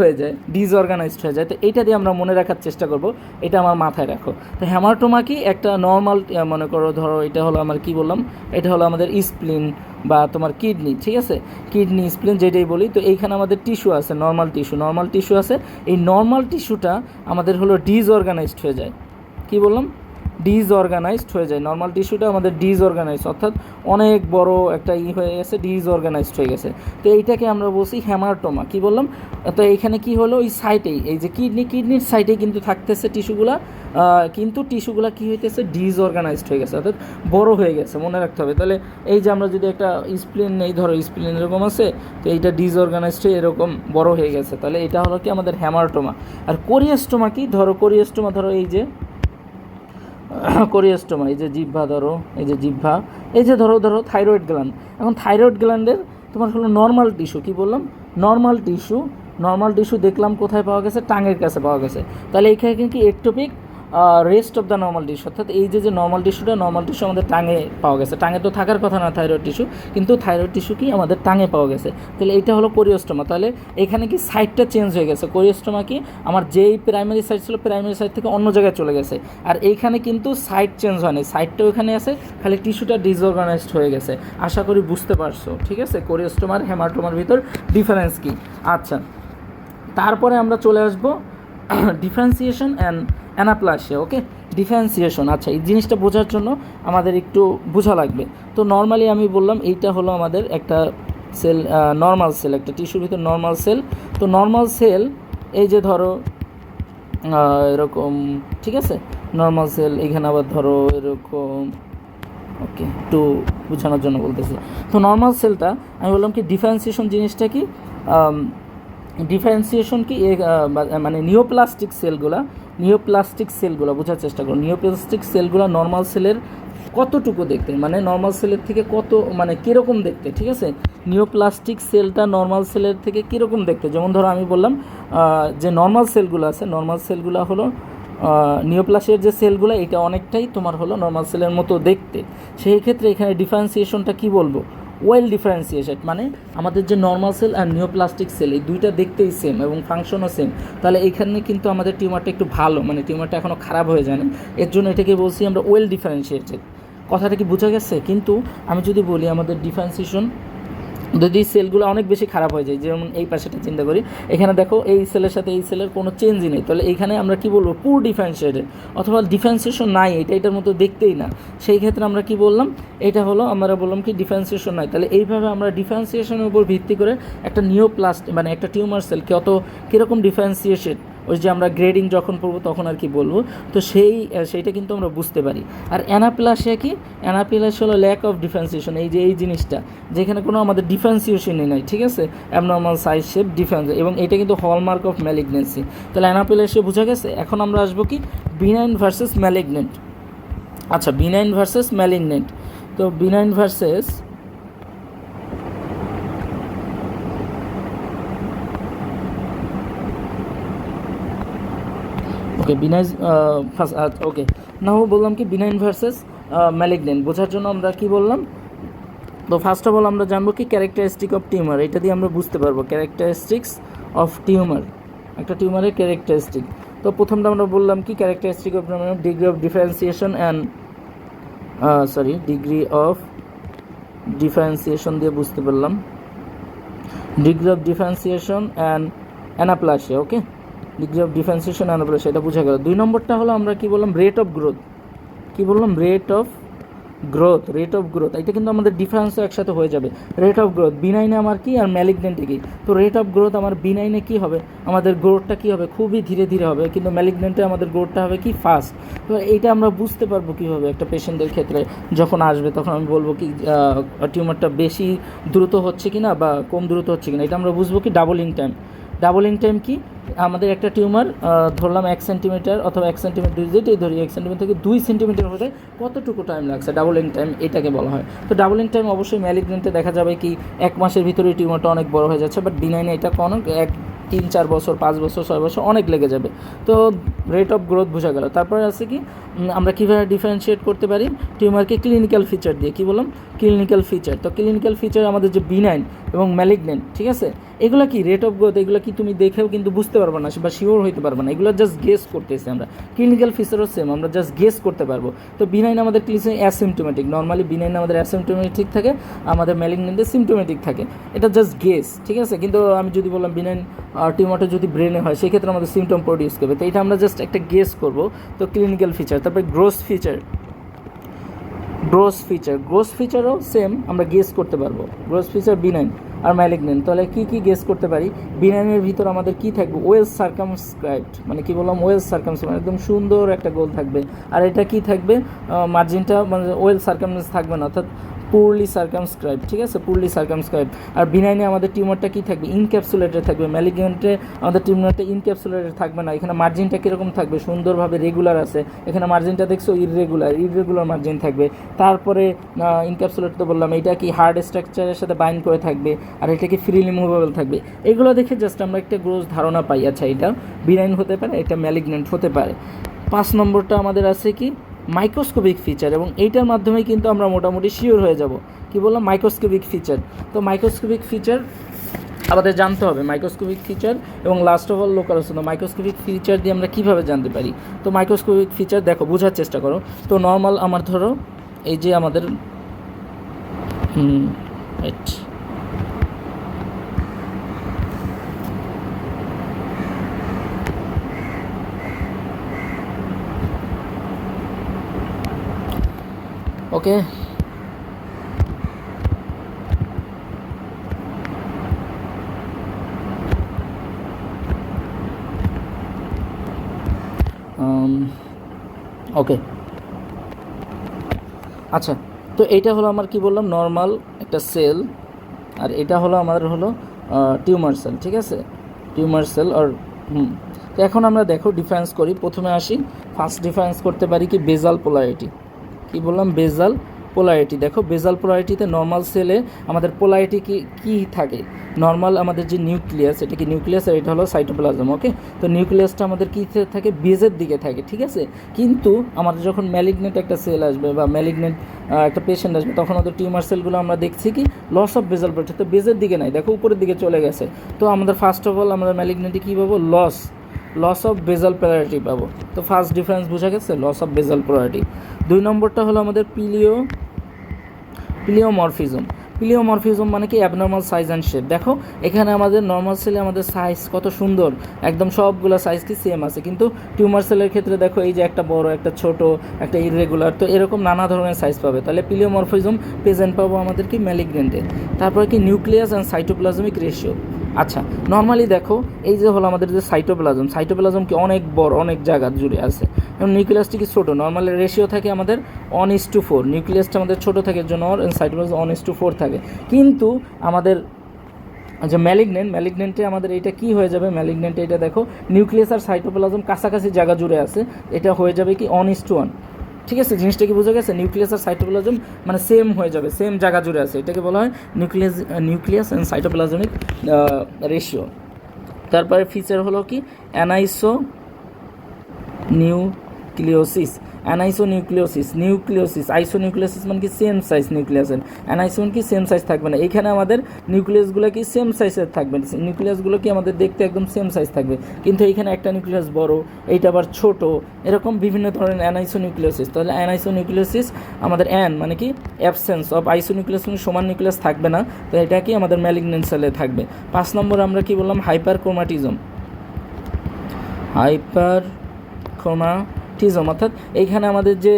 হয়ে যায়, ডিসঅর্গানাইজড হয়ে যায়। তো এইটা দিয়ে আমরা মনে রাখার চেষ্টা করব, এটা আমার মাথায় রাখো। তো হ্যামারটোমা কি? একটা নর্মাল, মনে করো ধরো এটা হলো আমার কি বললাম, এটা হলো আমাদের স্প্লিন বা তোমার কিডনি, ঠিক আছে? কিডনি, স্প্লিন যেটাই বলি। তো এইখানে আমাদের টিস্যু আছে, নর্মাল টিস্যু আছে। এই নর্মাল টিস্যুটা আমাদের হলো ডিসঅর্গানাইজড হয়ে যায়। কি বললাম? ডিসঅর্গানাইজড হয়ে যায়। নর্মাল টিস্যুটা আমাদের ডিসঅর্গানাইজড, অর্থাৎ অনেক বড় একটা হয়ে গেছে, ডিসঅর্গানাইজড হয়ে গেছে। তো এইটাকে আমরা বলছি হ্যামারটোমা। কি বললাম? তো এইখানে কি হলো? ওই সাইটেই, এই যে কিডনির সাইটেই কিন্তু থাকতেছে টিস্যুগুলা, কিন্তু টিস্যুগুলা কী হইতেছে? ডিসঅর্গানাইজড হয়ে গেছে, অর্থাৎ বড় হয়ে গেছে, মনে রাখতে হবে। তাহলে এই যে আমরা যদি একটা স্প্লিন নেই, ধরো স্প্লিন এরকম আছে, তো এইটা ডিসঅর্গানাইজড হয়ে এরকম বড় হয়ে গেছে, তাহলে এটা হলো কি আমাদের হ্যামারটোমা। আর কোরিওস্টোমা কি? ধরো এই যে কোরিওস্টোমা, এই যে জিহ্বা, ধরো এই যে জিহ্বা, এই যে ধরো থাইরয়েড গ্ল্যান্ড। এখন থাইরয়েড গ্ল্যান্ডের তোমার হলো নর্মাল টিস্যু, কি বললাম? নর্মাল টিস্যু দেখলাম কোথায় পাওয়া গেছে? টাঙের কাছে পাওয়া গেছে। তাহলে এইখানে কি ectopic rest of the normal tissue, অর্থাৎ এই যে নর্মাল টিস্যু আমাদের টাঙে পাওয়া গেছে। টাঙে তো থাকার কথা না থাইরয়েড টিস্যু, কিন্তু থাইরয়েড টিস্যু কি আমাদের টাঙে পাওয়া গেছে। তাহলে এইটা হলো কোরিওস্টোমা। তাহলে এখানে কি সাইডটা চেঞ্জ হয়ে গেছে? কোরিওস্টোমা কি আমার যেই প্রাইমারি সাইড ছিল, প্রাইমারি সাইড থেকে অন্য জায়গায় চলে গেছে। আর এইখানে কিন্তু সাইড চেঞ্জ হয়নি, সাইডটাও এখানে আছে, খালি টিস্যুটা ডিসঅর্গানাইজড হয়ে গেছে। আশা করি বুঝতে পারছো, ঠিক আছে? কোরিওস্টোমার হ্যামারটোমার ভিতর ডিফারেন্স কি? আচ্ছা, তারপরে আমরা চলে আসবো differentiation and anaplasia. Okay, differentiation, আচ্ছা এই জিনিসটা বোঝার জন্য আমাদের একটু বোঝা লাগবে। তো নর্মালি আমি বললাম এইটা হলো আমাদের একটা সেল, নর্মাল সেল, একটা টিস্যুর ভিতর নর্মাল সেল। তো নর্মাল সেল এই যে ধরো এরকম, ঠিক আছে, নর্মাল সেল এখানে আবার ধরো এরকম, ওকে একটু বোঝানোর জন্য বলতেছি। তো নর্মাল সেলটা আমি বললাম কি ডিফারেন্সিয়েশন জিনিসটা কি, ডিফারেন্সিয়েশন কি মানে নিওপ্লাস্টিক সেলগুলো বোঝার চেষ্টা করো। নিওপ্লাস্টিক সেলগুলো নর্মাল সেলের কতটুকু দেখতে, মানে নর্মাল সেলের থেকে কত, মানে কীরকম দেখতে, ঠিক আছে, নিওপ্লাস্টিক সেলটা নর্মাল সেলের থেকে কীরকম দেখতে। যেমন ধরো আমি বললাম যে নর্মাল সেলগুলো আছে, নর্মাল সেলগুলো হলো নিওপ্লাসের যে সেলগুলো, এটা অনেকটাই তোমার হলো নর্মাল সেলের মতো দেখতে। সেই ক্ষেত্রে এখানে ডিফারেন্সিয়েশনটা কী বলবো, ওয়েল ডিফারেন্সিয়েটেড, মানে আমাদের যে নর্মাল সেল আর নিওপ্লাস্টিক সেল এই দুইটা দেখতেই সেম এবং ফাংশনও সেম, তাহলে এখানে কিন্তু আমাদের টিউমারটা একটু ভালো, মানে টিউমারটা এখনও খারাপ হয়ে যায় না, এর জন্য এটাকে বলছি আমরা ওয়েল ডিফারেন্সিয়েটেড। কথাটা কি বোঝা গেছে? কিন্তু আমি যদি বলি আমাদের ডিফারেন্সিয়েশন যদি সেলগুলো অনেক বেশি খারাপ হয়ে যায়, যেমন এই পাশেটা চিন্তা করি, এখানে দেখো এই সেলের সাথে এই সেলের কোনো চেঞ্জই নেই, তাহলে এইখানে আমরা কি বলবো, পুর ডিফারেন্সিয়েটেড, অথবা ডিফারেন্সিয়েশন নাই, এটার মতো দেখতেই না। সেই ক্ষেত্রে আমরা কি বললাম, এটা হলো আমরা বললাম কি ডিফারেন্সিয়েশন নাই। তাহলে এইভাবে আমরা ডিফারেন্সিয়েশনের উপর ভিত্তি করে একটা মানে একটা টিউমার সেল কীরকম ডিফারেন্সিয়েটেড, ওই যে আমরা গ্রেডিং যখন পড়বো তখন আর কি বলবো, তো সেইটা কিন্তু আমরা বুঝতে পারি। আর অ্যানাপ্লাসিয়া কি, অ্যানাপ্লাসিয়া হলো ল্যাক অফ ডিফারেন্সিয়েশন, এই যে এই জিনিসটা যেখানে কোনো আমাদের ডিফারেন্সিয়েশনই নাই, ঠিক আছে, অ্যাবনর্মাল সাইজ শেপ ডিফারেন্স, এবং এটা কিন্তু হলমার্ক অফ ম্যালিগনেন্সি। তাহলে অ্যানাপ্লাসিয়া বোঝা গেছে। এখন আমরা আসবো কি বিনাইন ভার্সেস ম্যালিগনেন্ট। আচ্ছা, বিনাইন ভার্সেস ম্যালিগনেন্ট। তো বিনাইন ভার্সেস ওকে ওকে নাও বললাম কি বিনাইন ভার্সেস ম্যালিগনেন্ট বোঝার জন্য আমরা কি বললাম। তো ফার্স্ট অফ অল আমরা জানবো কি ক্যারেক্টারিস্টিক অফ টিউমার, এটা দিয়ে আমরা বুঝতে পারবো ক্যারেক্টারিস্টিক্স অফ টিউমার, একটা টিউমারের ক্যারেক্টারিস্টিক। তো প্রথমটা আমরা বললাম কি characteristic of degree of differentiation and degree of differentiation দিয়ে বুঝতে পারলাম, degree of differentiation and anaplasia. Okay, degree of differentiation anaplasia, এটা বোঝা গেল। 2 নম্বরটা হলো আমরা কি বললাম, রেট অফ গ্রোথ। কি বললাম, রেট অফ গ্রোথ, এটা কিন্তু আমাদের ডিফারেন্সও একসাথে হয়ে যাবে। রেট অফ গ্রোথ বিনাইনে আমার কি আর ম্যালিগনেন্টে কি, তো রেট অফ গ্রোথ আমার বিনাইনে কি হবে, আমাদের গ্রোথটা কি হবে, খুবই ধীরে ধীরে হবে, কিন্তু ম্যালিগনেন্টে আমাদের গ্রোথটা হবে কি ফাস্ট। তো এইটা আমরা বুঝতে পারবো কীভাবে, একটা পেশেন্টের ক্ষেত্রে যখন আসবে তখন আমি বলবো কি টিউমারটা বেশি দ্রুত হচ্ছে কিনা বা কম দ্রুত হচ্ছে কিনা, এটা আমরা বুঝবো কি ডাবলিং টাইম কি, আমাদের একটা টিউমার ধরলাম 1 সেন্টিমিটার অথবা 1 সেন্টিমিটার, যেটাই ধরি 1 সেন্টিমিটার থেকে 2 সেন্টিমিটার হতে কতটুকু টাইম লাগছে, ডাবলিং টাইম এটাকে বলা হয়। তো ডাবলিং টাইম অবশ্যই ম্যালিগনেন্টে দেখা যাবে কি 1 মাসের ভিতরে টিউমারটা অনেক বড় হয়ে যাচ্ছে, বাট বিনাইনে এটা অনেক 3-4 বছর, 5 বছর, 6 বছর অনেক লেগে যাবে। তো রেট অফ গ্রোথ বোঝা গেল। তারপরে আছে কি আমরা কীভাবে ডিফারেন্সিয়েট করতে পারি টিউমারকে, ক্লিনিক্যাল ফিচার দিয়ে। কি বললাম, ক্লিনিক্যাল ফিচার। তো ক্লিনিক্যাল ফিচার আমাদের যে বিনাইন এবং ম্যালিগনেন্ট, ঠিক আছে, এগুলো কি রেট অফ গ্রোথ, এগুলো কি তুমি দেখেও কিন্তু বুঝতে পারবে না বা শিওর হইতে পারবে না, এগুলো জাস্ট গেস করতেছি আমরা। ক্লিনিক্যাল ফিচারও সেম, আমরা জাস্ট গেস করতে পারবো। তো বিনাইন আমাদের অ্যাসিমটোমেটিক, নর্মালি বিনাইন আমাদের অ্যাসিমটোমেটিক থাকে, আমাদের ম্যালিগনেন্টে সিমটোমেটিক থাকে, এটা জাস্ট গেস, ঠিক আছে। কিন্তু আমি যদি বললাম বিনাইন টিউমারটা যদি ব্রেনে হয় সেক্ষেত্রে আমাদের সিমটম প্রডিউস করবে, তো এটা আমরা জাস্ট একটা গেস করবো। তো ক্লিনিক্যাল ফিচার। তারপরে গ্রোস ফিচারও সেম, আমরা গেস করতে পারবো। গ্রোস ফিচার বিনাইন আর ম্যালিগনেন্ট, তাহলে কি গেস করতে পারি, বিনাইনের ভিতর আমাদের কি থাকবে, ওয়েল সার্কামস্ক্রাইবড, মানে কি বললাম, ওয়েল সার্কামস্ক্রাইবড, একদম সুন্দর একটা গোল থাকবে। আর এটা কি থাকবে, মার্জিনটা মানে ওয়েল সার্কামস্ক্রাইবড থাকবে না, অর্থাৎ পুরলি সার্কামস্ক্রাইব, ঠিক আছে, পুরলি সার্কামস্ক্রাইব। আর বিনাইনে আমাদের টিউমারটা কি থাকবে, ইনক্যাপসুলেটেড থাকবে। ম্যালিগনেন্টে আমাদের টিউমারটা ইনক্যাপসুলেটেড থাকবে না, এখানে মার্জিনটা কীরকম থাকবে, সুন্দরভাবে রেগুলার আছে, এখানে মার্জিনটা দেখছো ইররেগুলার মার্জিন থাকবে। তারপরে ইনক্যাপসুলেট তো বললাম, এটা কি হার্ড স্ট্রাকচারের সাথে বাইন্ড করে থাকবে, আর এটা কি ফ্রিলি মুভেবল থাকবে। এগুলো দেখে জাস্ট আমরা একটা গ্রোস ধারণা পাই, আচ্ছা এটা বিনাইন হতে পারে, এটা ম্যালিগনেন্ট হতে পারে। 5 নম্বরটা আমাদের আছে কি মাইক্রোস্কোপিক ফিচার, এবং এইটার মাধ্যমেই কিন্তু আমরা মোটামুটি শিওর হয়ে যাব। কি বললাম, মাইক্রোস্কোপিক ফিচার। তো মাইক্রোস্কোপিক ফিচার আমাদের জানতে হবে, মাইক্রোস্কোপিক ফিচার, এবং last of all locals. Microscopic feature দিয়ে আমরা কীভাবে জানতে পারি, তো মাইক্রোস্কোপিক ফিচার দেখো, বোঝার চেষ্টা করো। তো নর্মাল আমার ধরো এই যে আমাদের ওকে। ওকে, আচ্ছা, তো এইটা হলো আমার কি বললাম নর্মাল একটা সেল, আর এটা হলো আমাদের হলো টিউমার সেল, ঠিক আছে, টিউমার সেল। আর তো এখন আমরা দেখো ডিফারেন্স করি। প্রথমে আসি, ফার্স্ট ডিফারেন্স করতে পারি কি বেজাল পোলারিটি। কি বললাম? বেজাল পোলারিটি। দেখো বেজাল পোলারিটিতে নর্মাল সেলে আমাদের পোলারিটি কি থাকে? নর্মাল আমাদের যে নিউক্লিয়াস, এটা কি নিউক্লিয়াস, আর এটা হলো সাইটোপ্লাজম। ওকে, তো নিউক্লিয়াসটা আমাদের কী থাকে? বেজের দিকে থাকে, ঠিক আছে। কিন্তু আমাদের যখন ম্যালিগনেন্ট একটা সেল আসবে বা ম্যালিগনেন্ট একটা পেশেন্ট আসবে, তখন ওদের টিউমার সেলগুলো আমরা দেখছি কি লস অফ বেজাল পোলারিটি, তো বেজের দিকে নাই, দেখো উপরের দিকে চলে গেছে। তো আমাদের ফার্স্ট অফ অল আমরা ম্যালিগনেন্টে কী পাবো? লস অফ বেজাল পোলারিটি পাবো। তো ফার্স্ট ডিফারেন্স বোঝা গেছে, লস অফ বেজাল পোলারিটি। 2 নম্বরটা হলো আমাদের প্লিওমরফিজম। প্লিওমরফিজম মানে কি? Abnormal size and shape. দেখো এখানে আমাদের নর্মাল সেলে আমাদের সাইজ কত সুন্দর, একদম সবগুলো সাইজ কি সেম আছে, কিন্তু টিউমার সেলের ক্ষেত্রে দেখো এই যে একটা বড়, একটা ছোট, একটা ইররেগুলার, তো এরকম নানা ধরনের সাইজ পাবে। তাহলে প্লিওমরফিজম প্রেজেন্ট পাবো আমাদের কি ম্যালিগনেন্টে। তারপরে কি নিউক্লিয়াস অ্যান্ড সাইটোপ্লাজমিক রেশিও। আচ্ছা, নর্মালি দেখো এই যে হলো আমাদের যে সাইটোপ্লাজম কি অনেক বড়, অনেক জায়গা জুড়ে আছে, এবং নিউক্লিয়াসটি কি ছোটো। নর্মালি রেশিও থাকে আমাদের 1:4, নিউক্লিয়াসটা আমাদের ছোটো থাকে জন্য সাইটোপ্লাজম 1:4 থাকে। কিন্তু আমাদের যে ম্যালিগনেন্টে আমাদের এটা কি হয়ে যাবে? ম্যালিগনেন্টে এটা দেখো নিউক্লিয়াস আর সাইটোপ্লাজম কাছাকাছি জায়গা জুড়ে আছে, এটা হয়ে যাবে কি 1:1। ঠিক আছে, জিনিসটা কি বোঝা গেছে? নিউক্লিয়াস আর সাইটোপ্লাজম মানে সেম হয়ে যাবে, সেম জায়গা জুড়ে আছে, এটাকে বলা হয় নিউক্লিয়াস অ্যান্ড সাইটোপ্লাজমিক রেশিও। তারপরে ফিচার হলো কি নিউক্লিওসিস আইসোনিউক্লিওসিস মানে কি সেম সাইজ নিউক্লিয়াসের, অ্যানাইসো কি সেম সাইজ থাকবে না। এখানে আমাদের নিউক্লিয়াসগুলো কি সেম সাইজের থাকবে, নিউক্লিয়াসগুলো কি আমাদের দেখতে একদম সেম সাইজ থাকবে, কিন্তু এখানে একটা নিউক্লিয়াস বড়, এইটা আবার ছোট, এরকম বিভিন্ন ধরনের অ্যানাইসোনিউক্লিওসিস। তাহলে অ্যানাইসোনিউক্লিওসিস আমাদের মানে কি অ্যাবসেন্স অফ আইসোনিউক্লিয়াস, সমান নিউক্লিয়াস থাকবে না, তো এটা কি আমাদের ম্যালিগনেন্ট সেলে থাকবে। 5 নম্বর আমরা কি বললাম? হাইপারক্রোমাটিজম, অর্থাৎ এইখানে আমাদের যে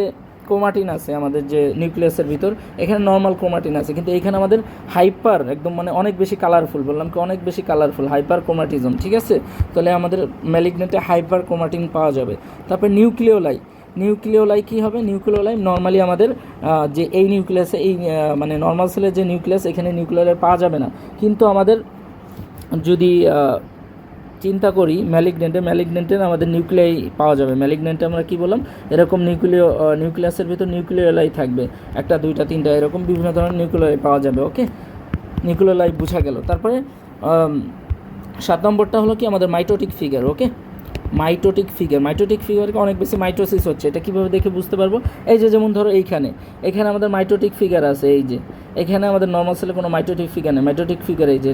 ক্রোমাটিন আছে আমাদের যে নিউক্লিয়াসের ভিতর, এখানে নর্মাল ক্রোমাটিন আছে, কিন্তু এইখানে আমাদের হাইপার একদম মানে অনেক বেশি কালারফুল, বললাম কি অনেক বেশি কালারফুল, হাইপার ক্রোমাটিজম, ঠিক আছে। তাহলে আমাদের ম্যালিগনেন্টে হাইপার ক্রোমাটিন পাওয়া যাবে। তারপর নিউক্লিওলাই কী হবে? নিউক্লিওলাই নর্মালি আমাদের যে এই নিউক্লিয়াসে এই মানে নর্মাল সেলের যে নিউক্লিয়াস, এখানে নিউক্লিওলাই পাওয়া যাবে না, কিন্তু আমাদের যদি চিন্তা করি ম্যালিগনেন্টের আমাদের নিউক্লিয়াই পাওয়া যাবে। ম্যালিগনেন্টে আমরা কি বললাম? এরকম নিউক্লিয়াসের ভিতর নিউক্লিওলাই থাকবে, 1, 2, 3 এরকম বিভিন্ন ধরনের নিউক্লিওলাই পাওয়া যাবে। ওকে, নিউক্লিওলাই বোঝা গেল। তারপরে 7 নম্বরটা হলো কি আমাদের মাইটোটিক ফিগার। ওকে, মাইটোটিক ফিগারকে অনেক বেশি মাইটোসিস হচ্ছে, এটা কীভাবে দেখে বুঝতে পারবো? এই যে যেমন ধরো এখানে আমাদের মাইটোটিক ফিগার আছে, এই যে এখানে আমাদের নর্মাল সেলে কোনো মাইটোটিক ফিগার নেই, মাইটোটিক ফিগার এই যে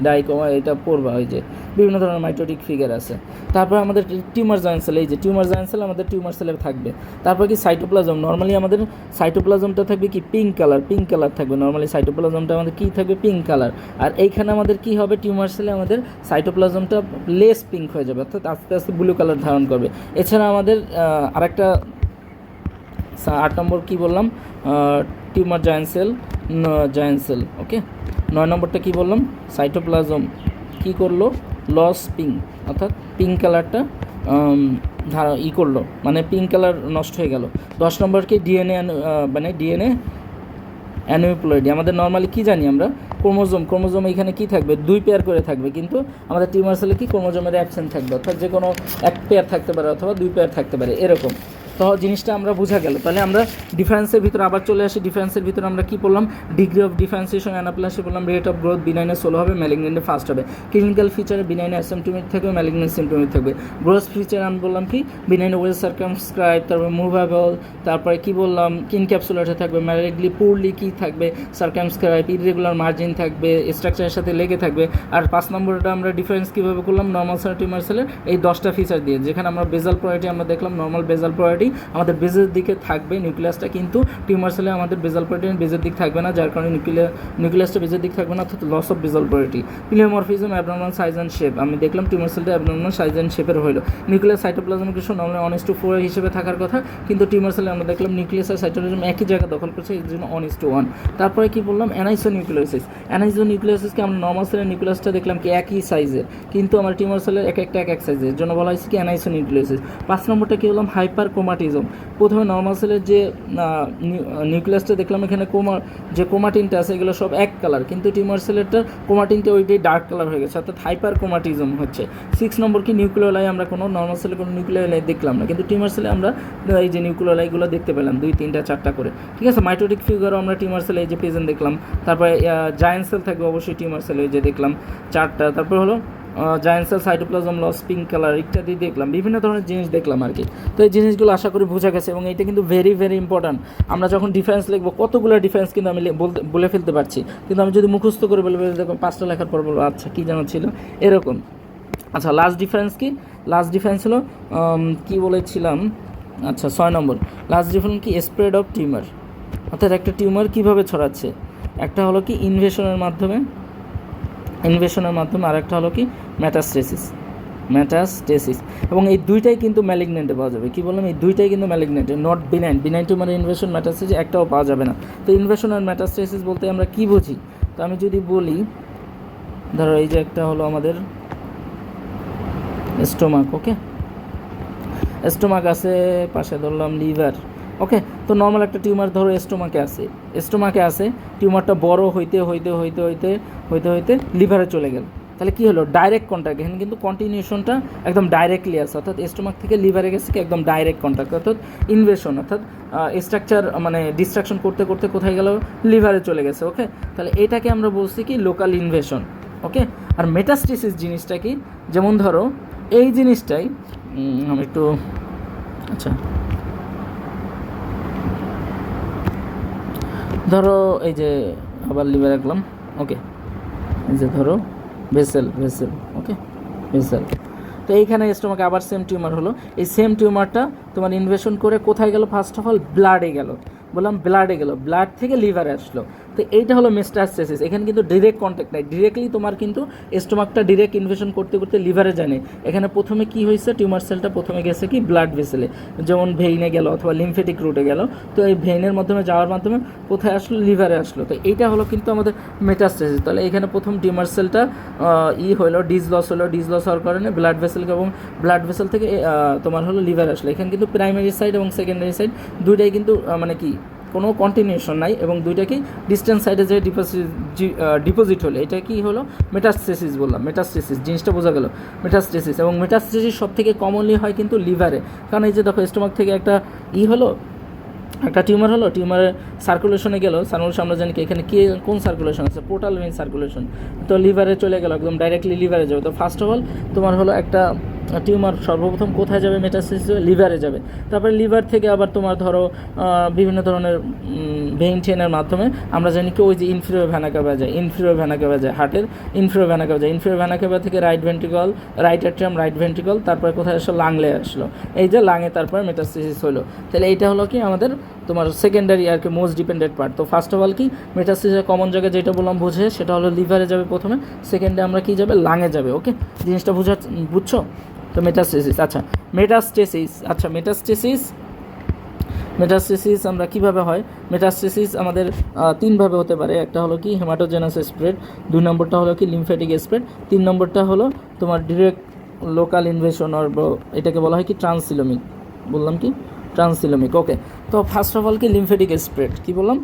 এটা পড়বা, এই যে বিভিন্ন ধরনের মাইটোটিক ফিগার আছে। তারপর আমাদের টিউমার জয়েন্ট সেল, এই যে টিউমার জয়েন্ট সেল আমাদের টিউমার সেলে থাকবে। তারপর কি সাইটোপ্লাজম, নর্মালি আমাদের সাইটোপ্লাজমটা থাকবে কি পিঙ্ক কালার থাকবে, নর্মালি সাইটোপ্লাজমটা আমাদের কি থাকবে? Pink colour. আর এইখানে আমাদের কি হবে? টিউমার সেলে আমাদের সাইটোপ্লাজমটা লেস পিঙ্ক হয়ে যাবে, অর্থাৎ আস্তে আস্তে ব্লু কালার ধারণ করবে। এছাড়া আমাদের আরেকটা 8 নম্বর কি বললাম? Tumour joint sell. ওকে, 9 নম্বরটা কি বললাম? সাইটোপ্লাজম কি করলো? লস পিঙ্ক, অর্থাৎ পিঙ্ক কালারটা করলো, মানে পিঙ্ক কালার নষ্ট হয়ে গেল। 10 নম্বর কি? ডিএনএ অ্যানিউপ্লয়েডি। আমাদের নর্মালি কি জানি আমরা? ক্রোমোজোম এখানে কি থাকবে? 2 পেয়ার করে থাকবে, কিন্তু আমাদের টিউমার সেলে কি ক্রোমোজোমের অ্যাবসেন্ট থাকবে, অর্থাৎ যে কোনো 1 পেয়ার থাকতে পারে অথবা 2 পেয়ার থাকতে পারে, এরকম। তো জিনিসটা আমরা বোঝা গেল। তাহলে আমরা ডিফারেন্সের ভিতরে আবার চলে আসি। ডিফারেন্সের ভিতরে আমরা কি বললাম? ডিগ্রি অফ ডিফারেন্সিয়েশন অ্যানাপ্লাসে বললাম রেট অফ গ্রোথ বিনাইনে 16 হবে, ম্যালিগনেন্টে ফার্স্ট হবে। ক্লিনিক্যাল ফিচারে বিনাইনে অ্যাসিম্পটোমেটিক থাকবে, ম্যালিগনেন্ট সিম্পটোমেটিক থাকবে। গ্রোথ ফিচার আমি বললাম কি? বিনাইনে ওয়েল সার্কামস্ক্রাইব, তারপর মুভেবল, তারপরে কি বললাম? ইনক্যাপসুলেটে থাকবে, ম্যালিগলি পুরলি কি থাকবে? সার্কামস্ক্রাইব, ইররেগুলার মার্জিন থাকবে, স্ট্রাকচারের সাথে লেগে থাকবে। আর 5 নম্বরটা আমরা ডিফারেন্স কীভাবে করলাম? নর্মাল সেল টিউমার সেলের এই 10টা ফিচার দিয়ে, যেখানে আমরা বেজাল পোলারিটি আমরা দেখলাম, নর্মাল বেজাল পোলারিটি, পোর্টেই আমাদের বেজের দিকে থাকবে নিউক্লিয়াসটা, কিন্তু টিউমার সেলে আমাদের বেজাল পোর্টের বেজের দিক থাকবে না, যার কারণে নিউক্লিয়াসটা বেজের দিক থাকবে না, অর্থাৎ লস অফ বেজাল পোর্টি। প্লিওমরফিজম অ্যাবনর্মাল সাইজ অ্যান্ড শেপ, আমি দেখলাম টিউমার সেলটা অ্যাবনর্মাল সাইজ অ্যান্ড শেপের হলো। নিউক্লিয়াস সাইটোপ্লাজমিক রেশিও নর্মালি 1:4 হিসেবে থাকার কথা, কিন্তু টিউমার সেলে আমরা দেখলাম নিউক্লিয়াস আর সাইটোপ্লাজম একই জায়গা দখল করছে, এই জন্য 1:1। তারপরে কি বললাম, অ্যানাইসোনিউক্লিওসিস। অ্যানাইসোনিউক্লিওসিসকে আমরা নর্মাল সেলের নিউক্লিয়াসটা দেখলাম কি একই সাইজের, কিন্তু আমার টিউমার সেলের এক সাইজের, জন্য বলা হয়েছে কি অ্যানাইসোনিউক্লিওসিস। 5 নম্বরটা কি বললাম, হাইপারক্রোমাটিজম। প্রথমে নর্মাল সেলের যে নিউক্লিয়াসটা দেখলাম এখানে যে ক্রোমাটিনটা আছে এগুলো সব এক কালার, কিন্তু টিউমার সেলেরটা ক্রোমাটিনটা ওইটাই ডার্ক কালার হয়ে গেছে, অর্থাৎ হাইপারক্রোমাটিজম হচ্ছে। 6 নম্বর কি নিউক্লিওলাই, আমরা কোনো নর্মাল সেলে কোনো নিউক্লিওলাই দেখলাম না, কিন্তু টিউমার সেলে আমরা এই যে নিউক্লিওলাইগুলো দেখতে পেলাম 2, 3, 4টা করে, ঠিক আছে। মাইটোটিক ফিগারও আমরা টিউমার সেলে এই যে প্রেজেন্ট দেখলাম। তারপরে জায়ান্ট সেল থাকবে অবশ্যই টিউমার সেলে, এই যে দেখলাম 4টা। তারপর হলো giant cell, cytoplasm, loss, pink colour ইত্যাদি দেখলাম, বিভিন্ন ধরনের জিনিস দেখলাম আর কি। তো এই জিনিসগুলো আশা করি বোঝা গেছে, এবং এটা কিন্তু ভেরি ভেরি ইম্পর্ট্যান্ট। আমরা যখন ডিফারেন্স লিখবো কতগুলো ডিফারেন্স কিন্তু আমি বলে ফেলতে পারছি, কিন্তু আমি যদি মুখস্থ করে বলে দেখো 5টা লেখার পর বলবো আচ্ছা কী যেন ছিল এরকম। আচ্ছা, লাস্ট ডিফারেন্স কি? লাস্ট ডিফারেন্স হলো কি বলেছিলাম, আচ্ছা 6 নম্বর লাস্ট ডিফারেন্স কি, স্প্রেড অফ টিউমার, অর্থাৎ একটা টিউমার কীভাবে ছড়াচ্ছে। একটা হলো কি ইনভেশনের মাধ্যমে, আর একটা হলো কি মেটাস্টেসিস। এবং এই দুইটাই কিন্তু ম্যালিগনেন্টে পাওয়া যাবে। কি বললাম, এই দুইটাই কিন্তু ম্যালিগনেন্টে, not benign tumour invasion, metastasis একটাও পাওয়া যাবে না। তো ইনভেশন আর মেটাস্টেসিস বলতে আমরা কি বুঝি? তো আমি যদি বলি, ধরো এই যে একটা হলো আমাদের স্টোমাক, ওকে, স্টোমাক আছে, পাশে ধরলাম লিভার, ওকে। তো নর্মাল একটা টিউমার ধরো স্টোমাকে আছে, টিউমারটা বড় হইতে লিভারে চলে গেল, তাহলে কি হলো, ডাইরেক্ট কন্ট্যাক্ট। এখানে কিন্তু কন্টিনিউশনটা একদম ডাইরেক্টলি আছে, অর্থাৎ স্টোমাক থেকে লিভারে গেছে কি একদম ডাইরেক্ট কন্ট্যাক্ট, অর্থাৎ ইনভেশন, অর্থাৎ স্ট্রাকচার মানে ডিস্ট্রাকশন করতে কোথায় গেল, লিভারে চলে গেছে, ওকে। তাহলে এটাকে আমরা বলছি কি লোকাল ইনভেশন, ওকে। আর মেটাস্টেসিস জিনিসটা কি, যেমন ধরো এই জিনিসটাই আমি একটু, আচ্ছা ধরো এই যে আবার লিভার রাখলাম, ওকে, এই যে ধরো ভেসেল, ওকে, ভেসেল। তো এইখানে স্টোমাকে আবার সেম টিউমার হলো, এই সেম টিউমারটা তোমার ইনভেশন করে কোথায় গেল, ফার্স্ট অফ অল ব্লাডে গেল, বললাম ব্লাডে গেল, ব্লাড থেকে লিভারে আসলো। তো এইটা হলো মেটাস্টেসিস। এখানে কিন্তু ডিরেক্ট কন্ট্যাক্ট নাই, ডিরেক্টলি তোমার কিন্তু স্টোমাকটা ডিরেক্ট ইনভেশন করতে লিভারে যায়নি। এখানে প্রথমে কি হয়েছে, টিউমার সেলটা প্রথমে গেছে কি ব্লাড ভেসেলে, যেমন ভেইনে গেল অথবা লিমফেটিক রুটে গেল। তো এই ভেইনের মাধ্যমে যাওয়ার মাধ্যমে কোথায় আসলো, লিভারে আসলো। তো এইটা হলো কিন্তু আমাদের মেটাস্টেসিস। তাহলে এখানে প্রথম টিউমার সেলটা ডিজ লস হওয়ার কারণে ব্লাড ভেসেলকে, এবং ব্লাড ভেসেল থেকে তোমার হলো লিভার আসলো। এখানে কিন্তু প্রাইমারি সাইড এবং সেকেন্ডারি সাইড দুইটাই কিন্তু মানে কি কোনো কন্টিনিউশন নাই, এবং দুইটাকেই ডিস্টেন্স সাইডে যে ডিপোজিট হলে এটা কি হলো, মেটাস্টেসিস বললাম। মেটাস্টেসিস জিনিসটা বোঝা গেল, মেটাস্টেসিস। এবং মেটাস্টেসিস সব থেকে কমনলি হয় কিন্তু লিভারে, কারণ এই যে দেখো স্টোমাক থেকে একটা হলো, একটা টিউমার হলো, টিউমারের সার্কুলেশনে গেল, সার্কুলেশন আমরা জানি কি এখানে কোন সার্কুলেশন আছে, পোর্টাল ভেইন সার্কুলেশন। তো লিভারে চলে গেল, একদম ডাইরেক্টলি লিভারে যাবে। তো ফার্স্ট অফ অল তোমার হলো একটা টিউমার সর্বপ্রথম কোথায় যাবে, মেটাস্টেসিস লিভারে যাবে। তারপরে লিভার থেকে আবার তোমার ধরো বিভিন্ন ধরনের ভেইন চেনের মাধ্যমে আমরা জানি কি ওই যে ইনফিরিয়র ভেনা ক্যাভা যায়, হার্টের ইনফিরিয়র ভেনা ক্যাভা যায়। ইনফিরিয়র ভেনা ক্যাভা থেকে রাইট অ্যাট্রিয়াম, রাইট ভেন্ট্রিকল, তারপরে কোথায় আসলো, লাংলে আসলো। এই যে লাঙে তারপরে মেটাস্টেসিস হলো। তাহলে এইটা হলো কি আমাদের তোমার সেকেন্ডারি আর কি মোস্ট ডিপেন্ডেন্ট পার্ট। তো ফার্স্ট অফ অল কি মেটাস্টেসিসের কমন জায়গায় যেটা বললাম বোঝে, সেটা হলো লিভারে যাবে প্রথমে, সেকেন্ডে আমরা কি যাবে, লাঙে যাবে, ওকে। জিনিসটা বুঝছো? তো মেটাস্টেসিস, মেটাস্টেসিস আমরা কীভাবে হয়, মেটাস্টেসিস আমাদের 3ভাবে হতে পারে। একটা হলো কি হেমাটোজেনাস স্প্রেড, 2 নম্বরটা হলো কি লিমফ্যাটিক স্প্রেড, 3 নম্বরটা হলো তোমার ডিরেক্ট লোকাল ইনভেশন, এটাকে বলা হয় কি ট্রান্সিলোমিক, বললাম কি ট্রান্সিলোমিক, ওকে। তো ফার্স্ট অফ অল কি লিমফ্যাটিক স্প্রেড, কি বললাম,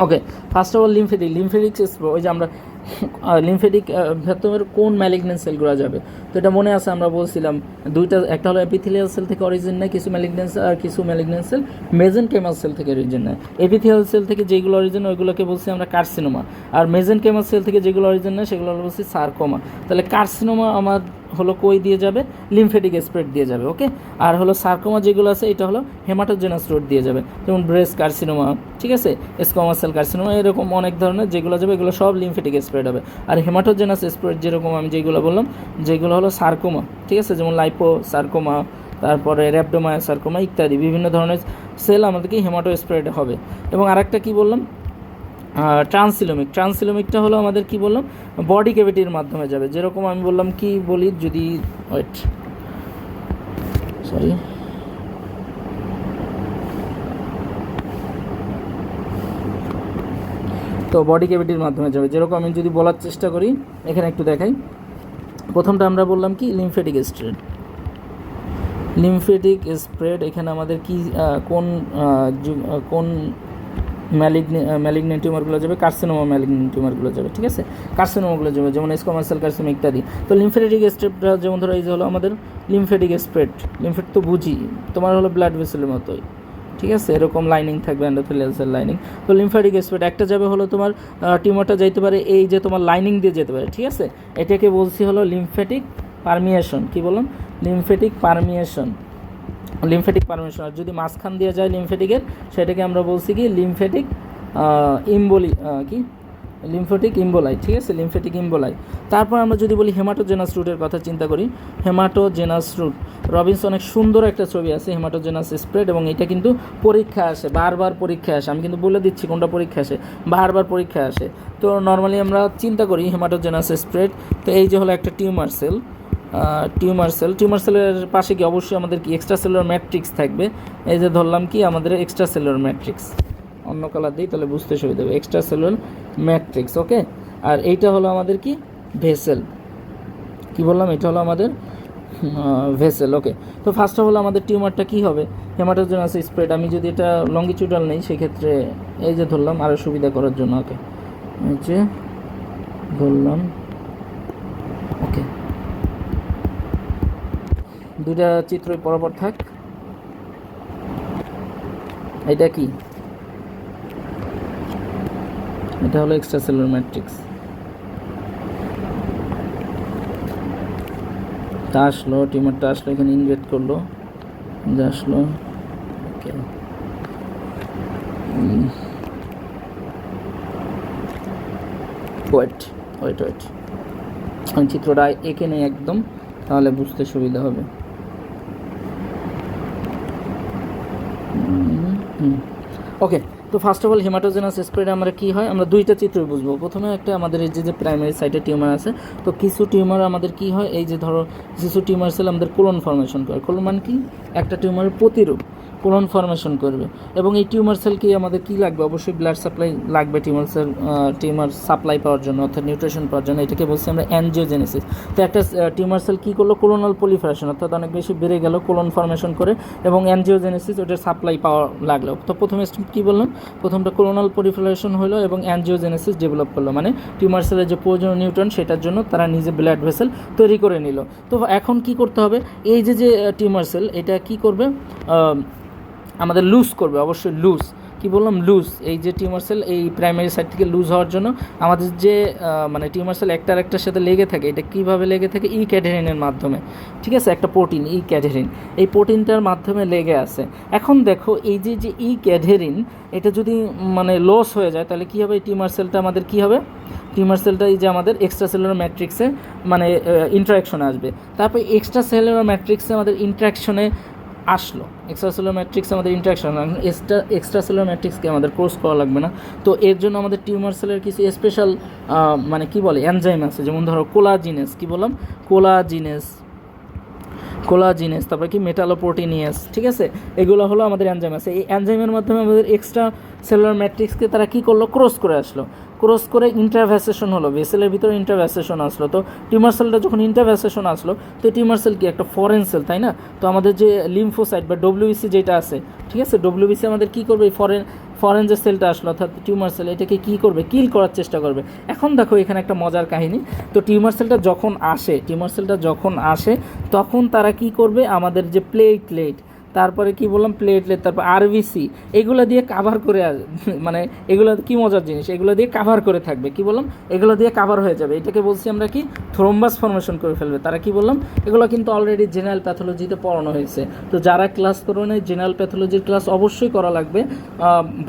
okay. First of all lymphatic spread, ওই যে আমরা লিমফ্যাটিক ভেতরের কোন ম্যালিগনেন্ট সেলগুলো যাবে। তো এটা মনে আছে আমরা বলছিলাম দুইটা, একটা হলো এপিথেলিয়াল সেল থেকে অরিজিন নেয় কিছু ম্যালিগনেন্ট সেল, আর কিছু ম্যালিগনেন্ট সেল মেজেনকেমাল সেল থেকে অরিজিন নেয়। এপিথেলিয়াল সেল থেকে যেগুলো অরিজিন ওইগুলোকে বলছি আমরা কার্সিনোমা, আর মেজেনকেমাল সেল থেকে যেগুলো অরিজিন নেয় সেগুলো বলছি সার্কোমা। তাহলে কার্সিনোমা আমার হলো কই দিয়ে যাবে, লিমফ্যাটিক স্প্রেড দিয়ে যাবে, ওকে। আর হলো সার্কোমা যেগুলো আছে এটা হলো হেমাটোজেনাস রুট দিয়ে যাবে, যেমন ব্রেস্ট কার্সিনোমা, ঠিক আছে, স্কোমাস সেল কার্সিনোমা, এরকম অনেক ধরনের যেগুলো যাবে এগুলো সব লিমফ্যাটিক স্প্রেড হবে। আর হেমাটোজেনাস স্প্রেড যেরকম আমি যেগুলো বললাম যেগুলো হলো সার্কোমা, ঠিক আছে, যেমন লাইপোসার্কোমা, তারপরে র্যাপডোমায়োসার্কোমা ইত্যাদি বিভিন্ন ধরনের সেল আমাদেরকে হেমাটোস্প্রেড হবে। এবং আরেকটা কি বললাম, ট্রান্সিলোমিকটা হলো আমাদের কি বললাম, বডি ক্যাভিটির মাধ্যমে যাবে। যেরকম আমি বললাম কি বলি, যদি তো বডি ক্যাভিটির মাধ্যমে যাবে। যেরকম আমি যদি বলার চেষ্টা করি, এখানে একটু দেখাই। প্রথমটা আমরা বললাম কি লিমফেটিক স্প্রেড। এখানে আমাদের কি কোন ম্যালিগনেন্ট টিউমারগুলো যাবে, কার্সিনোমা ম্যালিগনেন্ট টিউমারগুলো যাবে, ঠিক আছে, কার্সিনোমাগুলো যাবে, যেমন স্কোমাস সেল কার্সিনোমা ইত্যাদি। তো লিমফেটিক স্প্রেডটা যেমন ধরো এই যে হলো আমাদের লিমফেটিক স্প্রেড। লিমফেট তো বুঝি, তোমার হলো ব্লাড ভেসেলের মতোই, ঠিক আছে, এরকম লাইনিং থাকবে, এন্ডোথেলিয়াল সেল লাইনিং। তো লিমফেটিক স্প্রেড একটা যাবে হলো তোমার টিউমারটা যাইতে পারে এই যে তোমার লাইনিং দিয়ে যেতে পারে, ঠিক আছে, এটাকে বলছি হলো লিমফেটিক পারমিয়েশন। কি বললাম, লিমফেটিক পারমিয়েশন। আর যদি মাঝখান দিয়ে যায় লিমফেটিকের, সেটাকে আমরা বলছি কি লিমফেটিক ইম্বোলাই, ঠিক আছে, লিমফেটিক ইম্বোলাই। তারপর আমরা যদি বলি হেমাটোজেনাস রুটের কথা চিন্তা করি, হেমাটোজেনাস রুট, রবিনসন অনেক সুন্দর একটা ছবি আছে হেমাটোজেনাস স্প্রেড, এবং এটা কিন্তু পরীক্ষা আসে, বারবার পরীক্ষা আসে, আমি কিন্তু বলে দিচ্ছি কোনটা পরীক্ষা আসে, বারবার পরীক্ষা আসে। তো নর্মালি আমরা চিন্তা করি হেমাটোজেনাস স্প্রেড, তো এই যে হলো একটা টিউমার সেলের পাশে কি অবশ্যই আমাদের কি এক্সট্রা সেলুলার ম্যাট্রিক্স থাকবে। এই যে ধরলাম কি আমাদের এক্সট্রা সেলুলার ম্যাট্রিক্স, অন্য কালার দিই তাহলে বুঝতে সুবিধা হবে, এক্সট্রা সেলুলার ম্যাট্রিক্স, ওকে। আর এইটা হলো আমাদের কি ভেসেল, কি বললাম, এটা হলো আমাদের ভেসেল, ওকে। তো ফার্স্ট অফ অল আমাদের টিউমারটা কি হবে, হেমাটোজেনাস স্প্রেড। আমি যদি এটা লঙ্গিচুডাল নেই, সেক্ষেত্রে এই যে ধরলাম আরও সুবিধা করার জন্য, ওকে, এই যে ধরলাম, ওকে, দুইটা চিত্রই পরপর থাক। এটা কি, এটা হলো এক্সট্রা সেলুলার ম্যাট্রিক্স। তা আসলো, টিউমারটা আসলো, এখানে ইনভেট করলো, আসলো, ওকে। ওয়েট, আমি চিত্রটা এঁকে নেই একদম, তাহলে বুঝতে সুবিধা হবে। ওকে, তো first of all haematogenous spread আমরা কী হয়, আমরা দুইটা চিত্রই বুঝবো। প্রথমে একটা আমাদের এই যে প্রাইমারি সাইটে টিউমার আছে, তো কিছু টিউমার আমাদের কি হয়, এই যে ধরো কিছু টিউমার সেল আমাদের কোলন ফর্মেশন করে। কোলন মানে কি, একটা টিউমারের প্রতিরূপ, কোলন ফর্মেশন করবে। এবং এই টিউমার সেলকে আমাদের কি লাগবে, অবশ্যই ব্লাড সাপ্লাই লাগবে টিউমার সাপ্লাই পাওয়ার জন্য, অর্থাৎ নিউট্রিশন পাওয়ার জন্য। এটাকে বলছি আমরা অ্যানজিওজেনেসিস। তো একটা টিউমার সেল কী করলো, কোলোনাল পলিফারেশন, অর্থাৎ অনেক বেশি বেড়ে গেল, কোলন ফর্মেশন করে, এবং অ্যানজিওজেনেসিস, ওটার সাপ্লাই পাওয়া লাগলো। তো প্রথমে কী বললাম, প্রথমটা কোলোনাল পলিফারেশন হলো এবং অ্যানজিওজেনেসিস ডেভেলপ করলো, মানে টিউমার সেলের যে প্রয়োজনীয় নিউট্রন সেটার জন্য তারা নিজে ব্লাড ভেসেল তৈরি করে নিল। তো এখন কি করতে হবে, এই যে টিউমার সেল এটা কি করবে, আমাদের লুজ করবে, অবশ্যই লুজ। কি বললাম, লুজ। এই যে টিউমার সেল এই প্রাইমারি সাইড থেকে লুজ হওয়ার জন্য আমাদের যে মানে টিউমার সেল একটা আরেকটার সাথে লেগে থাকে, এটা কীভাবে লেগে থাকে, ই ক্যাডেরিনের মাধ্যমে, ঠিক আছে, একটা প্রোটিন ই ক্যাডেরিন, এই প্রোটিনটার মাধ্যমে লেগে আছে। এখন দেখো এই যে ই ক্যাডেরিন, এটা যদি মানে লস হয়ে যায়, তাহলে কী হবে, এই টিউমার সেলটা আমাদের কী হবে, টিউমার সেলটা এই যে আমাদের এক্সট্রা সেলুলার ম্যাট্রিক্সে মানে ইন্টারাকশনে আসবে। তারপর এক্সট্রা সেলুলার ম্যাট্রিক্সে আমাদের ইন্টারাকশনে আসলো, এক্সট্রা সেলুলার ম্যাট্রিক্স আমাদের ইন্টারাকশন, এক্সট্রা সেলুলার ম্যাট্রিক্সকে আমাদের কোর্স করা লাগবে না। তো এর জন্য আমাদের টিউমার সেলের কিছু স্পেশাল মানে কি বলে এনজাইম আছে, যেমন ধরো কোলাজিনেস, কি বললাম, কোলাজিনেস, তারপরে কি মেটালোপ্রোটিনিয়াস, ঠিক আছে, এগুলো হলো আমাদের এনজাইম আছে। এই এনজাইমের মাধ্যমে আমাদের এক্সট্রা সেলুলার ম্যাট্রিক্সকে তারা কী করলো, ক্রস করে ইন্টারভ্যাসেশন হলো, ভেসেলের ভিতরে ইন্টারভ্যাসেশন আসলো। তো টিউমার সেলটা যখন ইন্টারভ্যাসেশন আসলো, তো টিউমার সেল কি একটা ফরেন সেল, তাই না? তো আমাদের যে লিম্ফোসাইট বা ডব্লিউবিসি যেটা আছে, ঠিক আছে, ডব্লিউবিসি আমাদের কী করবে, এই ফরেন যে সেলটা আসলো অর্থাৎ টিউমার সেল, এটাকে কী করবে, কিল করার চেষ্টা করবে। এখন দেখো এখানে একটা মজার কাহিনী। তো টিউমার সেলটা যখন আসে তখন তারা কি করবে, আমাদের যে প্লেটলেট, তারপরে কি বললাম প্লেটলেট, তারপর আরবিসি, এগুলো দিয়ে কাভার করে মানে এগুলো কি মজার জিনিস, এগুলো দিয়ে কাভার করে থাকবে, কি বললাম এগুলো দিয়ে কাভার হয়ে যাবে, এটাকে বলছি আমরা কি থ্রোম্বাস ফর্মেশন করে ফেলবে তারা, কি বললাম এগুলো কিন্তু অলরেডি জেনারেল প্যাথোলজিতে পড়ানো হয়েছে। তো যারা ক্লাস করো না জেনারেল প্যাথোলজির ক্লাস অবশ্যই করা লাগবে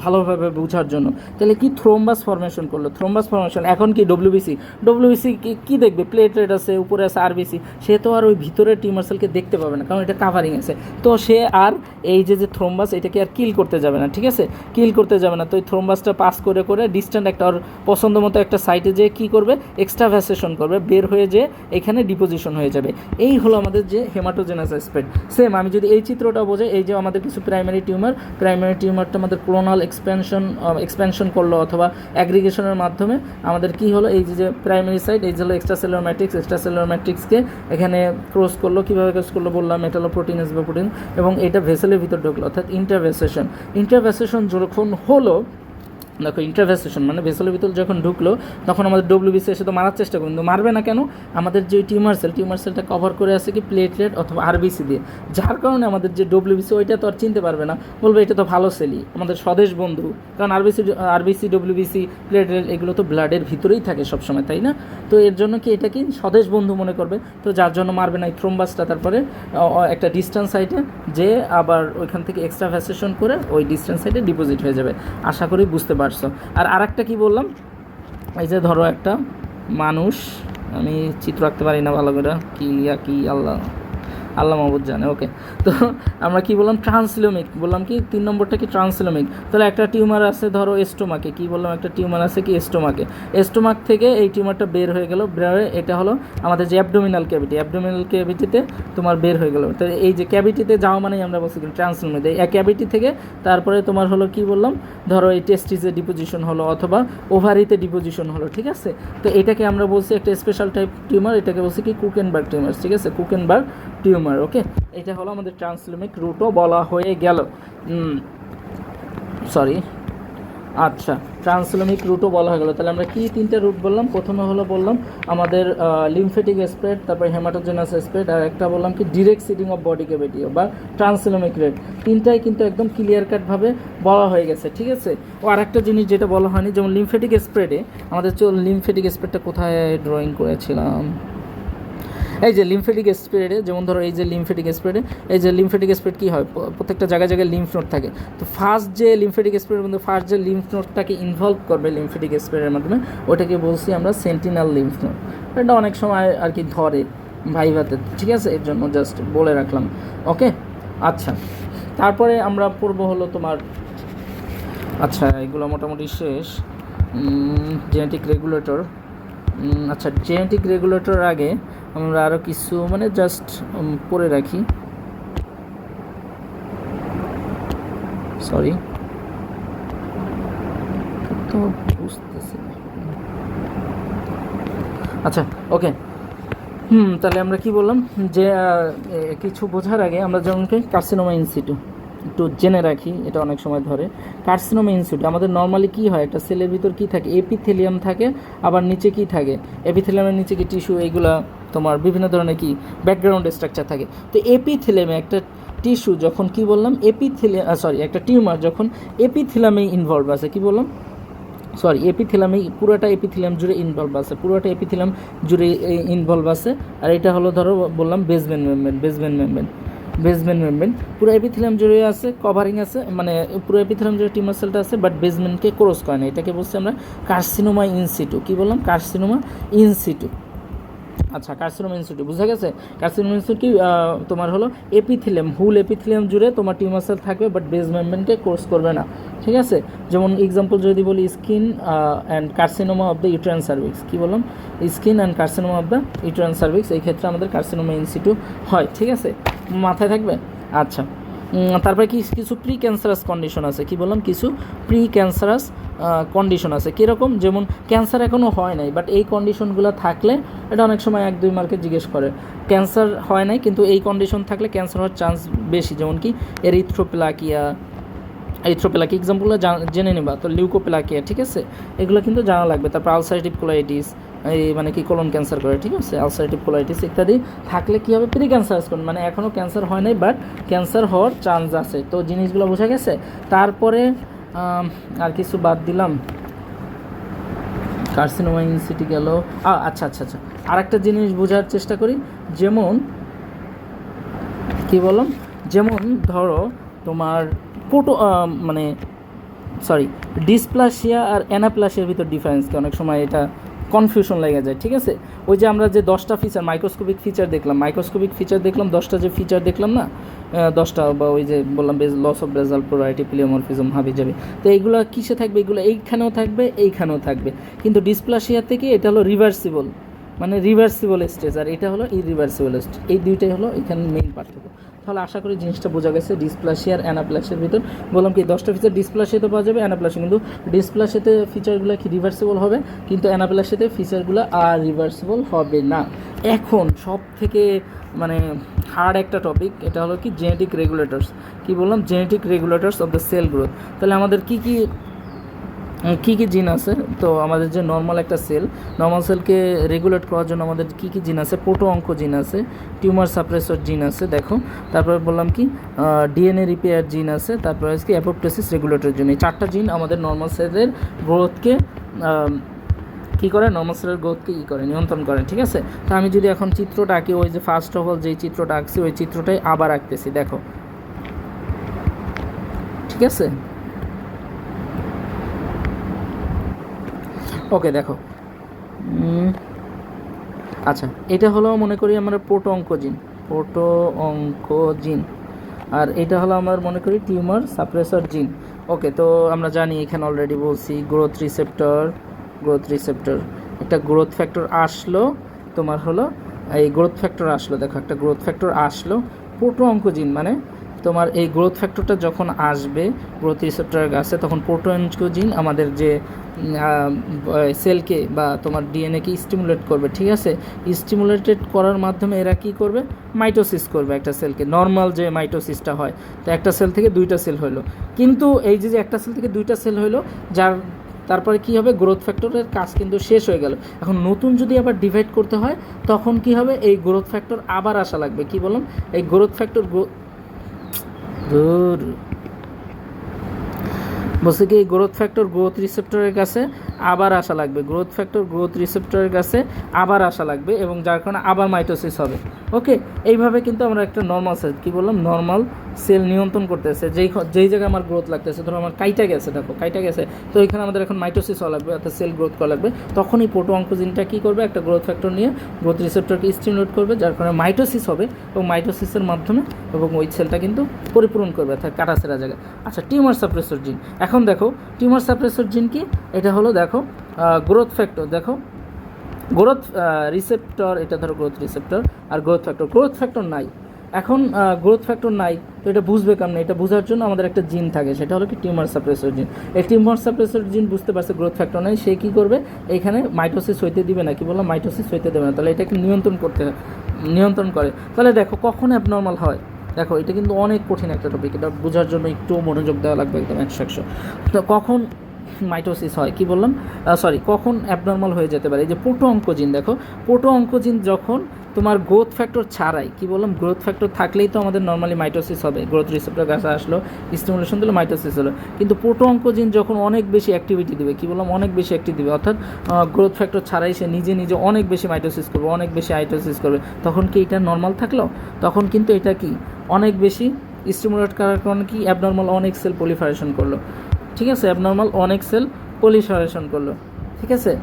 ভালোভাবে বোঝার জন্য। তাহলে কি থ্রোম্বাস ফর্মেশন করলো, থ্রোম্বাস ফর্মেশন, এখন কি ডব্লিউবিসি, ডব্লিউবিসি কি দেখবে, প্লেটলেট আছে উপরে আছে আরবিসি, সে তো আর ওই ভিতরের টিউমার সেলকে দেখতে পাবে না কারণ এটা কাভারিং আছে, তো সে আর এই যে থ্রোম্বাস এটাকে আর কিল করতে যাবে না, ঠিক আছে, কিল করতে যাবে না। তো ওই থ্রোম্বাসটা পাস করে করে ডিস্ট্যান্ট একটা ওর পছন্দ মতো একটা সাইটে যেয়ে কী করবে এক্সট্রাভ্যাসেশন করবে, বের হয়ে যেয়ে এখানে ডিপোজিশন হয়ে যাবে। এই হলো আমাদের যে হেমাটোজেনাস স্প্রেড। সেম আমি যদি এই চিত্রটা বোঝাই, এই যে আমাদের কিছু প্রাইমারি টিউমারটা আমাদের ক্লোনাল এক্সপ্যানশন করলো অথবা অ্যাগ্রিগেশনের মাধ্যমে আমাদের কি হলো, এই যে প্রাইমারি সাইট, এই যে হলো এক্সট্রাসেলুলার ম্যাট্রিক্সকে এখানে ক্রস করলো, কীভাবে ক্রস করলো বললাম, এটা হলো প্রোটিন এবং এটা ভেসেলের ভিতর ঢুকলো, অর্থাৎ ইন্টারভ্যাসেশন যখন হলো, দেখো ইন্টারভ্যাসেশন মানে ভেসেলের ভিতর যখন ঢুকলো তখন আমাদের ডব্লিউবিসি এসে তো মারার চেষ্টা করবে, কিন্তু মারবে না কেন, আমাদের যে টিউমার সেলটা কভার করে আছে কি প্লেটলেট অথবা আরবিসি দিয়ে, যার কারণে আমাদের যে ডব্লিউবিসি ওইটা তো আর চিনতে পারবে না, বলবে এটা তো ভালো সেলই, আমাদের স্বদেশ বন্ধু, কারণ আরবিসি ডব্লিউবিসি প্লেটলেট এগুলো তো ব্লাডের ভিতরেই থাকে সবসময়, তাই না? তো এর জন্য কি এটা কি স্বদেশ বন্ধু মনে করবে, তো যার জন্য মারবে না এই থ্রোম্বাসটা, তারপরে একটা ডিস্টেন্স সাইটে যে আবার ওইখান থেকে এক্সট্রাভ্যাসেশন করে ওই ডিস্টেন্স সাইটে ডিপোজিট হয়ে যাবে। আশা করি বুঝতে পারছো। আর আরেকটা কি বললাম, এই যে ধরো একটা মানুষ, আমি চিত্র আঁকতে পারি না ভালো করে, কি আল্লাহ মাহবুদ জানে, ওকে। তো আমরা কি বললাম ট্রান্সলোমিক, বললাম কি 3 নম্বরটা কি ট্রান্সলোমিক। তাহলে একটা টিউমার আছে ধরো এস্টোমাকে, কি বললাম একটা টিউমার আছে কি এস্টোমাক থেকে এই টিউমারটা বের হয়ে গেল, এটা হলো আমাদের যে অ্যাবডোমিনাল ক্যাভিটিতে তোমার বের হয়ে গেল। তো এই যে ক্যাভিটিতে যাওয়া মানেই আমরা বলছি ট্রান্সলোমিক, এই ক্যাভিটি থেকে তারপরে তোমার হলো কি বললাম, ধরো এই টেস্টিসে ডিপোজিশন হলো অথবা ওভারিতে ডিপোজিশন হলো, ঠিক আছে। তো এটাকে আমরা বলছি একটা স্পেশাল টাইপ টিউমার, এটাকে বলছি কি কুকেনবার্গ টিউমার, ঠিক আছে, কুকেনবার্গ টিউমার, ওকে। এটা হলো আমাদের ট্রান্সলোমিক রুটও বলা হয়ে গেল, আচ্ছা ট্রান্সলোমিক রুটও বলা হয়ে গেল। তাহলে আমরা কি 3টা রুট বললাম, প্রথমে হলো বললাম আমাদের লিমফেটিক স্প্রেড, তারপর হেমাটোজেনাস স্প্রেড, আর একটা বললাম কি direct seeding of body cavity বা ট্রান্সলোমিক রেট। 3টাই কিন্তু একদম ক্লিয়ার কাটভাবে বলা হয়ে গেছে, ঠিক আছে। ও আরেকটা জিনিস যেটা বলা হয়নি, যেমন লিমফেটিক স্প্রেডে আমাদের লিমফেটিক স্প্রেডটা কোথায় ড্রয়িং করেছিলাম, এই যে লিমফেটিক স্প্রেডে, যেমন ধরো এই যে লিমফেটিক স্প্রেড কী হয়, প্রত্যেকটা জায়গায় লিম্ফ নোড থাকে। তো ফার্স্ট যে লিমফেটিক স্প্রেডের মধ্যে ফার্স্ট যে লিম্ফ নোডটাকে ইনভলভ করবে লিমফেটিক স্প্রেডের মাধ্যমে, ওটাকে বলছি আমরা সেন্টিনাল লিম্ফ নোড। এটা অনেক সময় আর কি ধরে ভাইভাতে, ঠিক আছে, এর জন্য জাস্ট বলে রাখলাম, ওকে। আচ্ছা তারপরে আমরা পড়বো হলো তোমার, আচ্ছা এগুলো মোটামুটি শেষ, জেনেটিক রেগুলেটর। আচ্ছা জেনেটিক রেগুলেটর আগে আমরা আরও কিছু মানে জাস্ট পড়ে রাখি, সরি তো বুঝতেছি না, আচ্ছা ওকে। তাহলে আমরা কি বললাম যে কিছু বোঝার আগে আমরা যেমন কার্সিনোমা ইনসিটু একটু জেনে রাখি, এটা অনেক সময় ধরে। কার্সিনোমা ইনসিটু আমাদের নর্মালি কী হয়, একটা সেলের ভিতর কী থাকে, এপিথেলিয়াম থাকে, আবার নিচে কী থাকে, এপিথেলিয়ামের নিচে কি টিস্যু, এইগুলা তোমার বিভিন্ন ধরনের কি ব্যাকগ্রাউন্ড স্ট্রাকচার থাকে। তো এপিথেলিয়ামে একটা টিস্যু যখন কি বললাম একটা টিউমার যখন এপিথেলিয়ামে ইনভলভ আছে, কি বললাম এপিথেলিয়ামে পুরোটা এপিথেলিয়াম জুড়ে ইনভলভ আছে, আর এটা হলো ধরো বললাম বেসমেন্ট মেমব্রেন পুরো এপিথেলিয়াম জুড়ে আছে, কভারিং আছে, মানে পুরো এপিথেলিয়াম জুড়ে টিউমার সেলটা আছে, বাট বেসমেন্টকে ক্রস করে না, এটাকে বলছি আমরা কার্সিনোমা ইনসিটু। কি বললাম, কার্সিনোমা ইনসিটু। আচ্ছা কার্সিনোমা ইনসিটু বুঝা গেছে। কার্সিনোমা ইনসিটু কি তোমার হলো হুল এপিথেলিয়াম জুড়ে তোমার টিউমার সেল থাকবে, বাট বেস মেমব্রেনকে ক্রস করবে না, ঠিক আছে। যেমন এক্সাম্পল যদি বলি skin and carcinoma of the uterine cervix, কি বললাম, skin and carcinoma of the uterine cervix, এই ক্ষেত্রে আমাদের কার্সিনোমা ইনসিটু হয়, ঠিক আছে, মাথায় থাকবে। আচ্ছা তারপরে কিছু প্রি ক্যান্সারাস কন্ডিশন আছে, কি বললাম, কিছু প্রি ক্যান্সারাস কন্ডিশন আছে, কীরকম, যেমন ক্যান্সার এখনও হয় নাই, বাট এই কন্ডিশনগুলো থাকলে, এটা অনেক সময় 1-2 মার্কে জিজ্ঞেস করে, ক্যান্সার হয় নাই কিন্তু এই কন্ডিশন থাকলে ক্যান্সার হওয়ার চান্স বেশি, যেমন কি এরিথ্রোপ্লাকিয়া এক্সাম্পলগুলো জেনে নেবা। তো লিউকোপ্লাকিয়া, ঠিক আছে, এগুলো কিন্তু জানা লাগবে। তারপর আলসারেটিভ কোলাইটিস, এই মানে কি কোলন ক্যান্সার করে, ঠিক আছে, আলসারেটিভ কোলাইটিস ইত্যাদি থাকলে কী হবে, প্রি ক্যান্সারাস কোলন, মানে এখনও ক্যান্সার হয় নাই বাট ক্যান্সার হওয়ার চান্স আছে। তো জিনিসগুলো বোঝা গেছে। তারপরে আর কিছু বাদ দিলাম, কার্সিনোমা ইন সিটি গেল। আচ্ছা আচ্ছা আচ্ছা, আর একটা জিনিস বোঝার চেষ্টা করি, যেমন কি বললাম, যেমন ধরো তোমার মানে ডিসপ্লাসিয়া আর অ্যানাপ্লাসিয়ার ভিতর ডিফারেন্স, অনেক সময় এটা কনফিউশন লেগে যায়, ঠিক আছে। ওই যে আমরা যে 10টা ফিচার মাইক্রোস্কোপিক ফিচার দেখলাম 10টা যে ফিচার দেখলাম না, 10টা, বা ওই যে বললাম লস অফ বেসাল পোলারিটি, প্লিওমরফিজম, হাবিজাবি, তো এইগুলো কিসে থাকবে, এগুলো এইখানেও থাকবে এইখানেও থাকবে, কিন্তু ডিসপ্লাসিয়া থেকে এটা হলো রিভার্সিবল, মানে রিভার্সিবল স্টেজ, আর এটা হলো ইরিভার্সিবল স্টেজ, এই দুইটাই হলো এখানে মেইন পার্থক্য। তাহলে আশা করি জিনিসটা বোঝা গেছে। ডিসপ্লাসিয়া আর অ্যানাপ্লাসিয়ার ভিতর বললাম কি 10টা ফিচার ডিসপ্লাসিয়াতে পাওয়া যাবে, অ্যানাপ্লাসিয়া, কিন্তু ডিসপ্লাসিয়াতে ফিচারগুলো কি রিভার্সিবল হবে, কিন্তু অ্যানাপ্লাসিয়াতে ফিচারগুলো আর রিভার্সিবল হবে না। এখন সব থেকে মানে হার্ড একটা টপিক, এটা হলো কি জেনেটিক রেগুলেটরস। কি বললাম, genetic regulators of the cell growth. তাহলে আমাদের কী কী জিন আছে, তো আমাদের যে নর্মাল একটা নর্মাল সেলকে রেগুলেট করার জন্য আমাদের কী জিন আছে, প্রোটো অঙ্ক জিন আছে, টিউমার সাপ্রেসর জিন আছে, দেখো, তারপরে বললাম কি ডিএনএ রিপেয়ার জিন আছে, তারপরে কি অ্যাপোপ্টোসিস রেগুলেটর জিন। এই 4টা জিন আমাদের নর্মাল সেলের গ্রোথকে কী করে, নর্মাল সেলের গ্রোথকে নিয়ন্ত্রণ করে, ঠিক আছে। তো আমি যদি এখন চিত্রটা আঁকি, ওই যে ফার্স্ট অফ অল যেই চিত্রটা আঁকছি ওই চিত্রটাই আবার আঁকতেছি, দেখো, ঠিক আছে। ওকে, দেখো, আচ্ছা, এটা হলো মনে করি আমরা প্রোটো অঙ্কোজিন, আর এটা হলো আমার মনে করি টিউমার সাপ্রেসর জিন। ওকে, তো আমরা জানি এখানে অলরেডি বলছি গ্রোথ রিসেপ্টর, একটা গ্রোথ ফ্যাক্টর আসলো, তোমার হলো এই গ্রোথ ফ্যাক্টর আসলো, দেখো একটা গ্রোথ ফ্যাক্টর আসলো, প্রোটো অঙ্কোজিন মানে তোমার এই গ্রোথ ফ্যাক্টরটা যখন আসবে গ্রোথ রিসেপ্টরের কাছে, তখন প্রোটো অঙ্কোজিন আমাদের যে সেলকে বা তোমার ডিএনএকে স্টিমুলেট করবে, ঠিক আছে। স্টিমুলেটেড করার মাধ্যমে এরা কি করবে, মাইটোসিস করবে একটা সেলকে, নর্মাল যে মাইটোসিসটা হয়, তো একটা সেল থেকে 2টা সেল হলো, কিন্তু এই যে একটা সেল থেকে 2টা সেল হলো, তারপরে কি হবে, গ্রোথ ফ্যাক্টরের কাজ কিন্তু শেষ হয়ে গেল। এখন নতুন যদি আবার ডিভাইড করতে হয় তখন কি হবে, এই গ্রোথ ফ্যাক্টর আবার আসা লাগবে। কি বললাম, এই গ্রোথ ফ্যাক্টর বলছে কি গ্রোথ ফ্যাক্টর গ্রোথ রিসেপ্টরের কাছে আবার আসা লাগবে, এবং যার কারণে আবার মাইটোসিস হবে। ওকে, এইভাবে কিন্তু আমরা একটা নর্মাল সেল, কি বললাম, নর্মাল সেল নিয়ন্ত্রণ করতেছে। যেই জায়গায় আমার গ্রোথ লাগতেছে, ধরো আমার কাইটা গেছে, তো এখানে আমাদের এখন মাইটোসিস হওয়া লাগবে, অর্থাৎ সেল গ্রোথ করা লাগবে। তখনই প্রোটো অঙ্কোজিনটা কী করবে, একটা গ্রোথ ফ্যাক্টর নিয়ে গ্রোথ রিসেপ্টরকে স্টিমুলেট করবে, যার কারণে মাইটোসিস হবে, এবং মাইটোসিসের মাধ্যমে এবং ওই সেলটা কিন্তু পরিপূরণ করবে, অর্থাৎ কাটাছেঁড়া জায়গায়। আচ্ছা, টিউমার সাপ্রেসর জিন। এখন দেখো টিউমার সাপ্রেসর জিন কি, এটা হলো দেখো গ্রোথ ফ্যাক্টর, দেখো গ্রোথ রিসেপ্টর, এটা ধরো গ্রোথ রিসেপ্টর আর গ্রোথ ফ্যাক্টর নাই। এখন গ্রোথ ফ্যাক্টর নাই, তো এটা বুঝবে কেমন, এটা বোঝার জন্য আমাদের একটা জিন থাকে, সেটা হলো কি টিউমার সাপ্রেসর জিন। এই টিউমার সাপ্রেসর জিন বুঝতে পারছে গ্রোথ ফ্যাক্টর নাই, সে কী করবে, এখানে মাইটোসিস হইতে দিবে না, কি বললাম, মাইটোসিস হইতে দেবে না, তাহলে এটাকে নিয়ন্ত্রণ করে। তাহলে দেখো কখন অ্যাবনর্মাল হয়, দেখো এটা কিন্তু অনেক কঠিন একটা টপিক, এটা বোঝার জন্য একটু মনোযোগ দেওয়া লাগবে একদম 100। তো কখন মাইটোসিস হয়, কি বললাম, কখন অ্যাবনর্মাল হয়ে যেতে পারে, এই যে প্রোটো অঙ্কোজিন, দেখো প্রোটো অঙ্কোজিন যখন তোমার গ্রোথ ফ্যাক্টর ছাড়াই, কি বললাম, গ্রোথ ফ্যাক্টর থাকলেই তো আমাদের নর্মালি মাইটোসিস হবে, গ্রোথ রিসেপ্টর কাছে আসলো, স্টিমুলেশন দিলে মাইটোসিস হলো। কিন্তু প্রোটো অঙ্কোজিন যখন অনেক বেশি অ্যাক্টিভিটি দেবে, কি বললাম, অনেক বেশি অ্যাক্টিভ দেবে, অর্থাৎ গ্রোথ ফ্যাক্টর ছাড়াই সে নিজে অনেক বেশি মাইটোসিস করবে, অনেক বেশি আইটোসিস করবে, তখন কি এটা নর্মাল থাকলো, তখন কিন্তু এটা কি অনেক বেশি স্টিমুলেট করার কারণে কি অ্যাবনর্মাল অনেক সেল পলিফারেশন করলো, ঠিক আছে, অ্যাবনর্মাল অনেক সেল পলিফারেশন করলো, ঠিক আছে।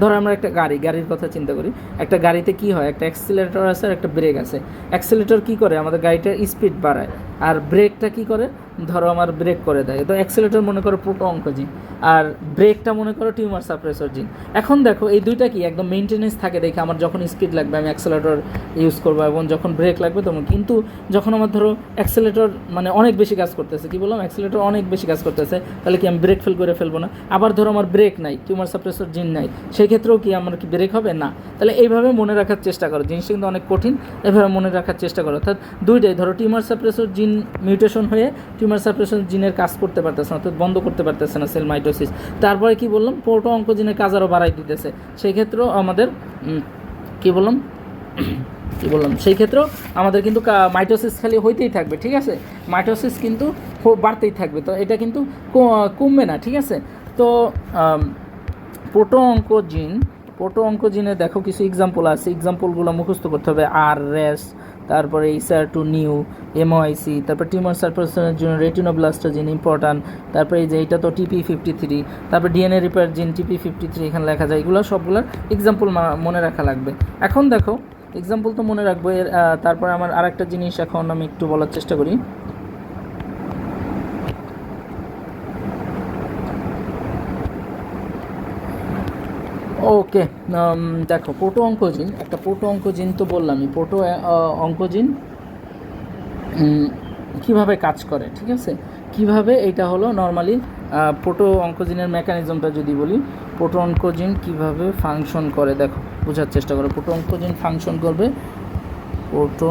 ধরো আমরা একটা গাড়ির কথা চিন্তা করি, একটা গাড়িতে কি হয়, একটা অ্যাক্সিলারেটর আছে আর একটা ব্রেক আছে। অ্যাক্সিলারেটর কি করে, আমাদের গাড়িটার স্পিড বাড়ায়, আর ব্রেকটা কি করে, ধরো আমার ব্রেক করে দেয়। তো অ্যাক্সিলারেটর মনে করো প্রোটো অঙ্কোজিন, আর ব্রেকটা মনে করো টিউমার সাপ্রেসর জিন। এখন দেখো এই দুইটা কি একদম মেইনটেনেন্স থাকে, দেখে আমার যখন স্পিড লাগবে আমি অ্যাক্সিলারেটর ইউজ করবো, এবং যখন ব্রেক লাগবে তখন। কিন্তু যখন আমার ধরো অ্যাক্সিলারেটর মানে অনেক বেশি কাজ করতেছে, কি বললাম, অ্যাক্সিলারেটর অনেক বেশি কাজ করতেছে, তাহলে কি আমি ব্রেক ফেল করে ফেলবো না। আবার ধরো আমার ব্রেক নাই, টিউমার সাপ্রেসর জিন নাই, সেই ক্ষেত্রেও কি আমার কি ব্রেক হবে না। তাহলে এইভাবে মনে রাখার চেষ্টা করো, জিনিসটা কিন্তু অনেক কঠিন, এভাবে মনে রাখার চেষ্টা করো। অর্থাৎ দুইটাই ধরো টিউমার সাপ্রেসর জিন মিউটেশন হয়ে টিউমার টিউমার সাপ্রেশন জিনের কাজ করতে পারতেছে না, অর্থাৎ বন্ধ করতে পারতেছে না সেল মাইটোসিস। তারপরে কি বললাম, প্রোটো অঙ্কোজিনের কাজ আরও বাড়াই দিতেছে। সেই ক্ষেত্রেও আমাদের কি বললাম সেই ক্ষেত্রেও আমাদের কিন্তু মাইটোসিস খালি হইতেই থাকবে, ঠিক আছে, মাইটোসিস কিন্তু বাড়তেই থাকবে, তো এটা কিন্তু কমবে না, ঠিক আছে। তো প্রোটো অঙ্কোজিনে দেখো কিছু এক্সাম্পল আছে, এক্সাম্পলগুলো মুখস্থ করতে হবে। আর রেস, তারপরে ইসার2 নিউ, এমওআইসি, তারপর টিউমার সাপ্রেশনের জন্য রেটিনোব্লাস্ট জিন ইম্পর্ট্যান্ট, তারপরে এই যে এটা তো TP53, তারপর ডিএনএ রিপেয়ার জিন TP53 এখানে লেখা যায়। এগুলো সবগুলোর এক্সাম্পল মনে রাখা লাগবে। এখন দেখো এক্সাম্পল তো মনে রাখবো, তারপরে আমার আরেকটা জিনিস এখন আমি একটু বলার চেষ্টা করি। ওকে, দেখো প্রোটো অঙ্কোজিন তো বললামই, প্রোটো অঙ্কোজিন কীভাবে কাজ করে, ঠিক আছে, কিভাবে এটা হলো নর্মালি প্রোটো অঙ্কোজিনের মেকানিজমটা যদি বলি, প্রোটো অঙ্কোজিন কীভাবে ফাংশন করে দেখো বোঝার চেষ্টা করো। প্রোটো অঙ্কোজিন ফাংশন করবে, প্রোটো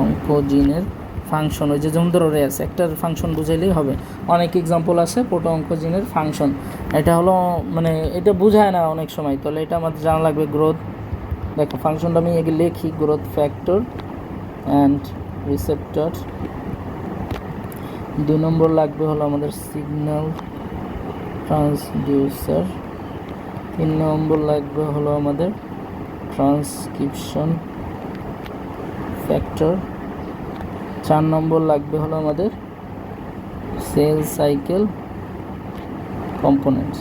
অঙ্কোজিনের ফাংশন ওই যে যেমন ধরো রেস একটার ফাংশন বুঝাইলেই হবে, অনেক এক্সাম্পল আছে প্রোটো অঙ্কোজিনের ফাংশন। এটা হলো মানে এটা বোঝায় না অনেক সময়, তাহলে এটা আমাদের জানা লাগবে। গ্রোথ, দেখো ফাংশনটা আমি আগে লিখি, গ্রোথ ফ্যাক্টর অ্যান্ড রিসেপ্টর। 2 নম্বর লাগবে হলো আমাদের সিগন্যাল ট্রান্সডিউসার। 3 নম্বর লাগবে হলো আমাদের ট্রান্সক্রিপশন ফ্যাক্টর। 4 নম্বর লাগবে হলো আমাদের সেল সাইকেল কম্পোনেন্টস।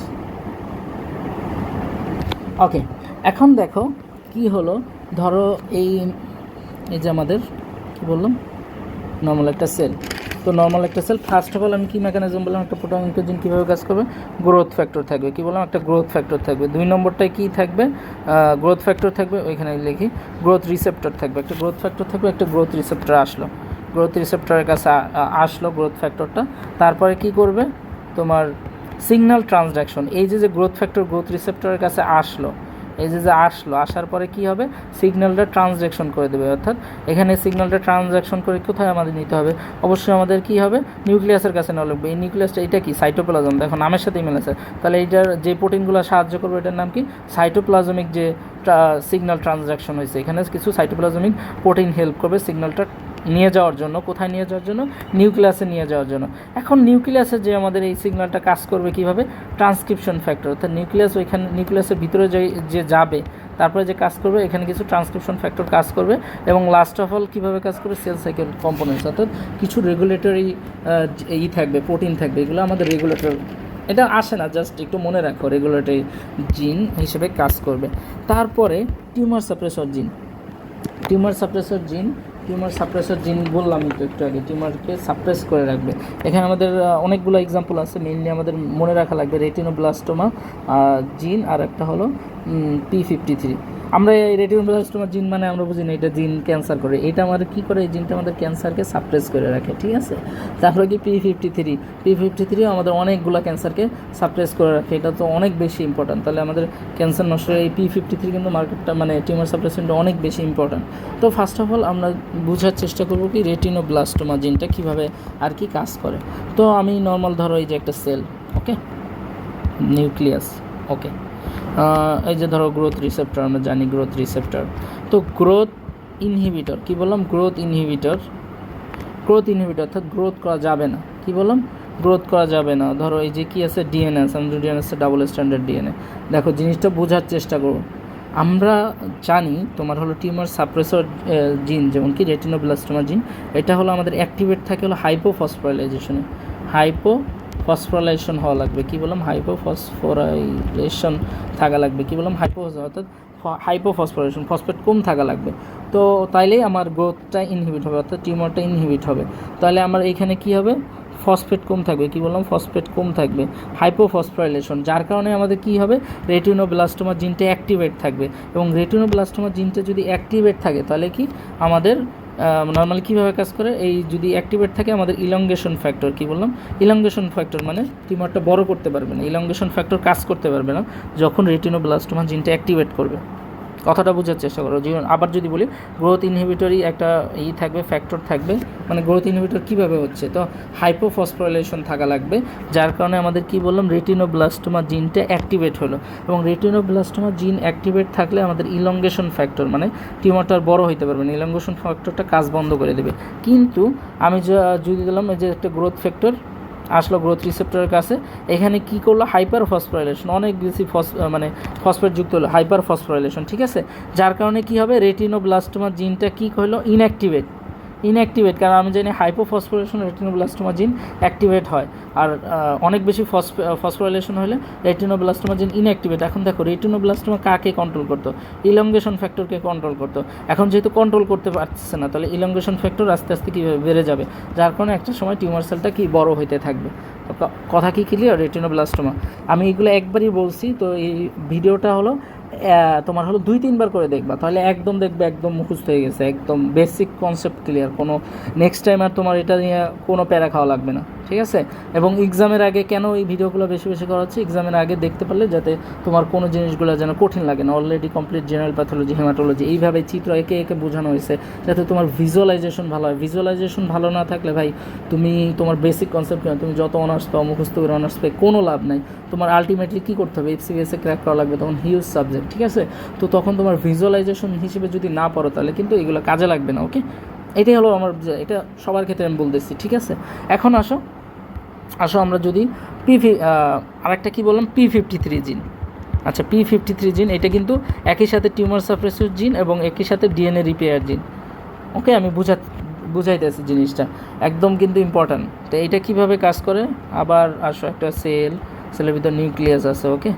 ওকে, এখন দেখো কি হলো, ধরো এই যে আমাদের কি বললাম নর্মাল একটা সেল, তো নর্মাল একটা সেল ফার্স্ট অফ অল আমি কী মেকানিজম বললাম, একটা প্রোটো অঙ্কোজিন কীভাবে কাজ করবে, গ্রোথ ফ্যাক্টর থাকবে, কী বললাম একটা গ্রোথ ফ্যাক্টর থাকবে। 2 নম্বরটায় কী থাকবে, গ্রোথ ফ্যাক্টর থাকবে, ওইখানে লিখি গ্রোথ রিসেপ্টর থাকবে, একটা গ্রোথ ফ্যাক্টর থাকবে, একটা গ্রোথ রিসেপ্টর আসলো, গ্রোথ রিসেপ্টরের কাছে আসলো গ্রোথ ফ্যাক্টরটা। তারপরে কি করবে তোমার সিগন্যাল ট্রান্সডাকশন, এই যে গ্রোথ ফ্যাক্টর গ্রোথ রিসেপ্টরের কাছে আসলো, এই যে আসার পরে কি হবে, সিগন্যালটা ট্রান্সডাকশন করে দেবে, অর্থাৎ এখানে সিগন্যালটা ট্রান্সডাকশন করে কোথায় আমাদের নিতে হবে, অবশ্যই আমাদের কি হবে নিউক্লিয়াসের কাছে নেওয়া লাগবে। এই নিউক্লিয়াসটা এটা কি সাইটোপ্লাজম, দেখো নামের সাথে মিল আছে, তাহলে এইটার যে প্রোটিনগুলো সাহায্য করবে এটার নাম কি সাইটোপ্লাজমিক। যে সিগন্যাল ট্রান্সডাকশন হয়েছে এখানে কিছু সাইটোপ্লাজমিক প্রোটিন হেল্প করবে সিগন্যালটা নিয়ে যাওয়ার জন্য, কোথায় নিয়ে যাওয়ার জন্য, নিউক্লিয়াসে নিয়ে যাওয়ার জন্য। এখন নিউক্লিয়াসে যে আমাদের এই সিগন্যালটা কাজ করবে কীভাবে, ট্রান্সক্রিপশন ফ্যাক্টর, অর্থাৎ ওইখানে নিউক্লিয়াসের ভিতরে যে যাবে তারপরে যে কাজ করবে এখানে কিছু ট্রান্সক্রিপশন ফ্যাক্টর কাজ করবে, এবং লাস্ট অফ অল কীভাবে কাজ করবে, সেল সাইকেল কম্পোনেন্টস, অর্থাৎ কিছু রেগুলেটরি থাকবে, প্রোটিন থাকবে, এগুলো আমাদের রেগুলেটর, এটা আসে না, জাস্ট একটু মনে রাখো, রেগুলেটরি জিন হিসেবে কাজ করবে। তারপরে টিউমার সাপ্রেসর জিন বললাম তো একটু আগে, টিউমারকে সাপ্রেস করে রাখবে। এখানে আমাদের অনেকগুলো এক্সাম্পল আছে, মেইনলি আমাদের মনে রাখা লাগবে রেটিনোব্লাস্টোমা জিন, আর একটা হলো P53। আমরা এই রেটিনোব্লাস্টোমা জিন মানে আমরা বুঝি না এটা জিন ক্যান্সার করে, এটা আমাদের কী করে, এই জিনটা আমাদের ক্যান্সারকে সাপ্রেস করে রাখে, ঠিক আছে। তারপরে কি P53 আমাদের অনেকগুলো ক্যান্সারকে সাপ্রেস করে রাখে, এটা তো অনেক বেশি ইম্পর্ট্যান্ট, তাহলে আমাদের ক্যান্সার নষ্ট এই P53 কিন্তু মার্কেটটা মানে টিউমার সাপ্রেশনটা অনেক বেশি ইম্পর্ট্যান্ট। তো ফার্স্ট অফ অল আমরা বোঝার চেষ্টা করবো কি রেটিনোব্লাস্টোমা জিনটা কীভাবে আর কি কাজ করে। তো আমি নর্মাল ধরো এই যে একটা সেল, ওকে, নিউক্লিয়াস, ওকে, এই যে ধরো গ্রোথ রিসেপ্টর, আমরা জানি গ্রোথ রিসেপ্টর, তো গ্রোথ ইনহিবিটর, কী বললাম, গ্রোথ ইনহিবিটর অর্থাৎ গ্রোথ করা যাবে না, কী বললাম, গ্রোথ করা যাবে না। ধরো এই যে কী আছে, ডিএনএস, আমাদের ডিএনএসে ডাবল স্ট্যান্ডার্ড ডিএনএ। দেখো জিনিসটা বোঝার চেষ্টা করো, আমরা জানি তোমার হলো টিউমার সাপ্রেসর জিন যেমন কি রেটিনোব্লাস্টোমা জিন, এটা হলো আমাদের অ্যাক্টিভেট থাকে হলো হাইপোফসফোরাইলেশন হওয়া লাগবে, কী বললাম, হাইপোফসফোরাইলেশন থাকা লাগবে, কী বললাম, অর্থাৎ হাইপোফসফোরাইলেশন, ফসফেট কম থাকা লাগবে। তো তাইলেই আমার গ্রোথটা ইনহিবিট হবে, অর্থাৎ টিউমারটা ইনহিবিট হবে। তাহলে আমার এখানে কী হবে, ফসফেট কম থাকবে, কী বললাম, ফসফেট কম থাকবে, হাইপোফসফোরাইলেশন, যার কারণে আমাদের কী হবে, রেটিনোব্লাস্টোমা জিনটা অ্যাক্টিভেট থাকবে, এবং রেটিনোব্লাস্টোমা জিনটা যদি অ্যাক্টিভেট থাকে তাহলে কি আমাদের নর্মালি কীভাবে কাজ করে, এই যদি অ্যাক্টিভেট থাকে আমাদের ইলংগেশন ফ্যাক্টর, কী বললাম, ইলংগেশন ফ্যাক্টর মানে টিউমারটা বড় করতে পারবে না, ইলংগেশন ফ্যাক্টর কাজ করতে পারবে না যখন রেটিনোব্লাস্টোমা জিনটা অ্যাক্টিভেট করবে। কথাটা বোঝার চেষ্টা করো। আবার যদি বলি গ্রোথ ইনহিবিটরই একটা থাকবে, ফ্যাক্টর থাকবে, মানে গ্রোথ ইনহিবিটর কীভাবে হচ্ছে, তো হাইপোফসফোরাইলেশন থাকা লাগবে, যার কারণে আমাদের কি বললাম রেটিনোব্লাস্টোমা জিনটা অ্যাক্টিভেট হলো, এবং রেটিনোব্লাস্টোমা জিন অ্যাক্টিভেট থাকলে আমাদের ইলংগেশন ফ্যাক্টর, মানে টিউমারটা আর বড় হইতে পারবে না, ইলংগেশন ফ্যাক্টরটা কাজ বন্ধ করে দেবে। কিন্তু আমি যদি দিলাম এই যে একটা গ্রোথ ফ্যাক্টর আসলো গ্রোথ রিসেপ্টরের কাছে, এখানে কি করলো হাইপার ফসফোরাইলেশন, অনেক বেশি মানে ফসফেট যুক্ত হলো, হাইপার ফসফোরাইলেশন, ঠিক আছে, যার কারণে কি হবে রেটিনোব্লাস্টোমা জিনটা কী হলো ইনঅ্যাক্টিভেট, কারণ আমি জানি হাইপোফসফোরেশন রেটিনোব্লাস্টোমা জিন অ্যাক্টিভেট হয়, আর অনেক বেশি ফসফোরাইলেশন হলে রেটিনোব্লাস্টোমা জিন ইনঅ্যাক্টিভেট। এখন দেখো রেটিনোব্লাস্টোমা কাকে কন্ট্রোল করতো, ইলংগেশন ফ্যাক্টরকে কন্ট্রোল করতো, এখন যেহেতু কন্ট্রোল করতে পারছে না, তাহলে ইলংগেশন ফ্যাক্টর আস্তে আস্তে কীভাবে বেড়ে যাবে, যার কারণে একটা সময় টিউমার সেলটা কি বড় হইতে থাকবে। কথা কি ক্লিয়ার? রেটিনোব্লাস্টোমা আমি এগুলো একবারই বলছি, তো এই ভিডিওটা হলো তোমার হলো 2-3 বার করে দেখবা, তাহলে একদম দেখবে একদম মুখস্থ হয়ে গেছে, একদম বেসিক কনসেপ্ট ক্লিয়ার, কোনো নেক্সট টাইম আর তোমার এটা নিয়ে কোনো প্যারা খাওয়া লাগবে না, ঠিক আছে। এবং এক্সামের আগে কেন এই ভিডিওগুলো বেশি বেশি করা হচ্ছে, এক্সামের আগে দেখতে পারলে যাতে তোমার কোনো জিনিসগুলো যেন কঠিন লাগে না, already complete general pathology, haematology এইভাবে চিত্র একে একে বোঝানো হয়েছে, যাতে তোমার ভিজুয়ালাইজেশন ভালো হয়। ভিজুয়ালাইজেশন ভালো না থাকলে ভাই তুমি তোমার বেসিক কনসেপ্ট তুমি যত অনার্স পাও, মুখস্থ করে অনার্স পেয়ে কোনো লাভ নাই, তোমার আলটিমেটলি কী করতে হবে, এফসিবিএসে ক্র্যাক করা লাগবে, তখন হিউজ সাবজেক্ট, ঠিক আছে। তো তখন তোমার ভিজুয়ালাইজেশন হিসেবে যদি না পড়ো তাহলে কিন্তু এগুলো কাজে লাগবে না, ওকে। এটাই হলো আমার, এটা সবার ক্ষেত্রে আমি বলতেছি, ঠিক আছে। এখন আসো আমরা যদি আরেকটা কী বললাম P53 জিন, আচ্ছা P53 জিন এটা কিন্তু একই সাথে টিউমার সাপ্রেসর জিন এবং একই সাথে ডিএনএ রিপেয়ার জিন, ওকে। আমি বুঝাইতেছি জিনিসটা একদম কিন্তু ইম্পর্ট্যান্ট। তো এইটা কীভাবে কাজ করে, আবার আসো একটা সেলের ভিতর নিউক্লিয়াস আছে, ওকে।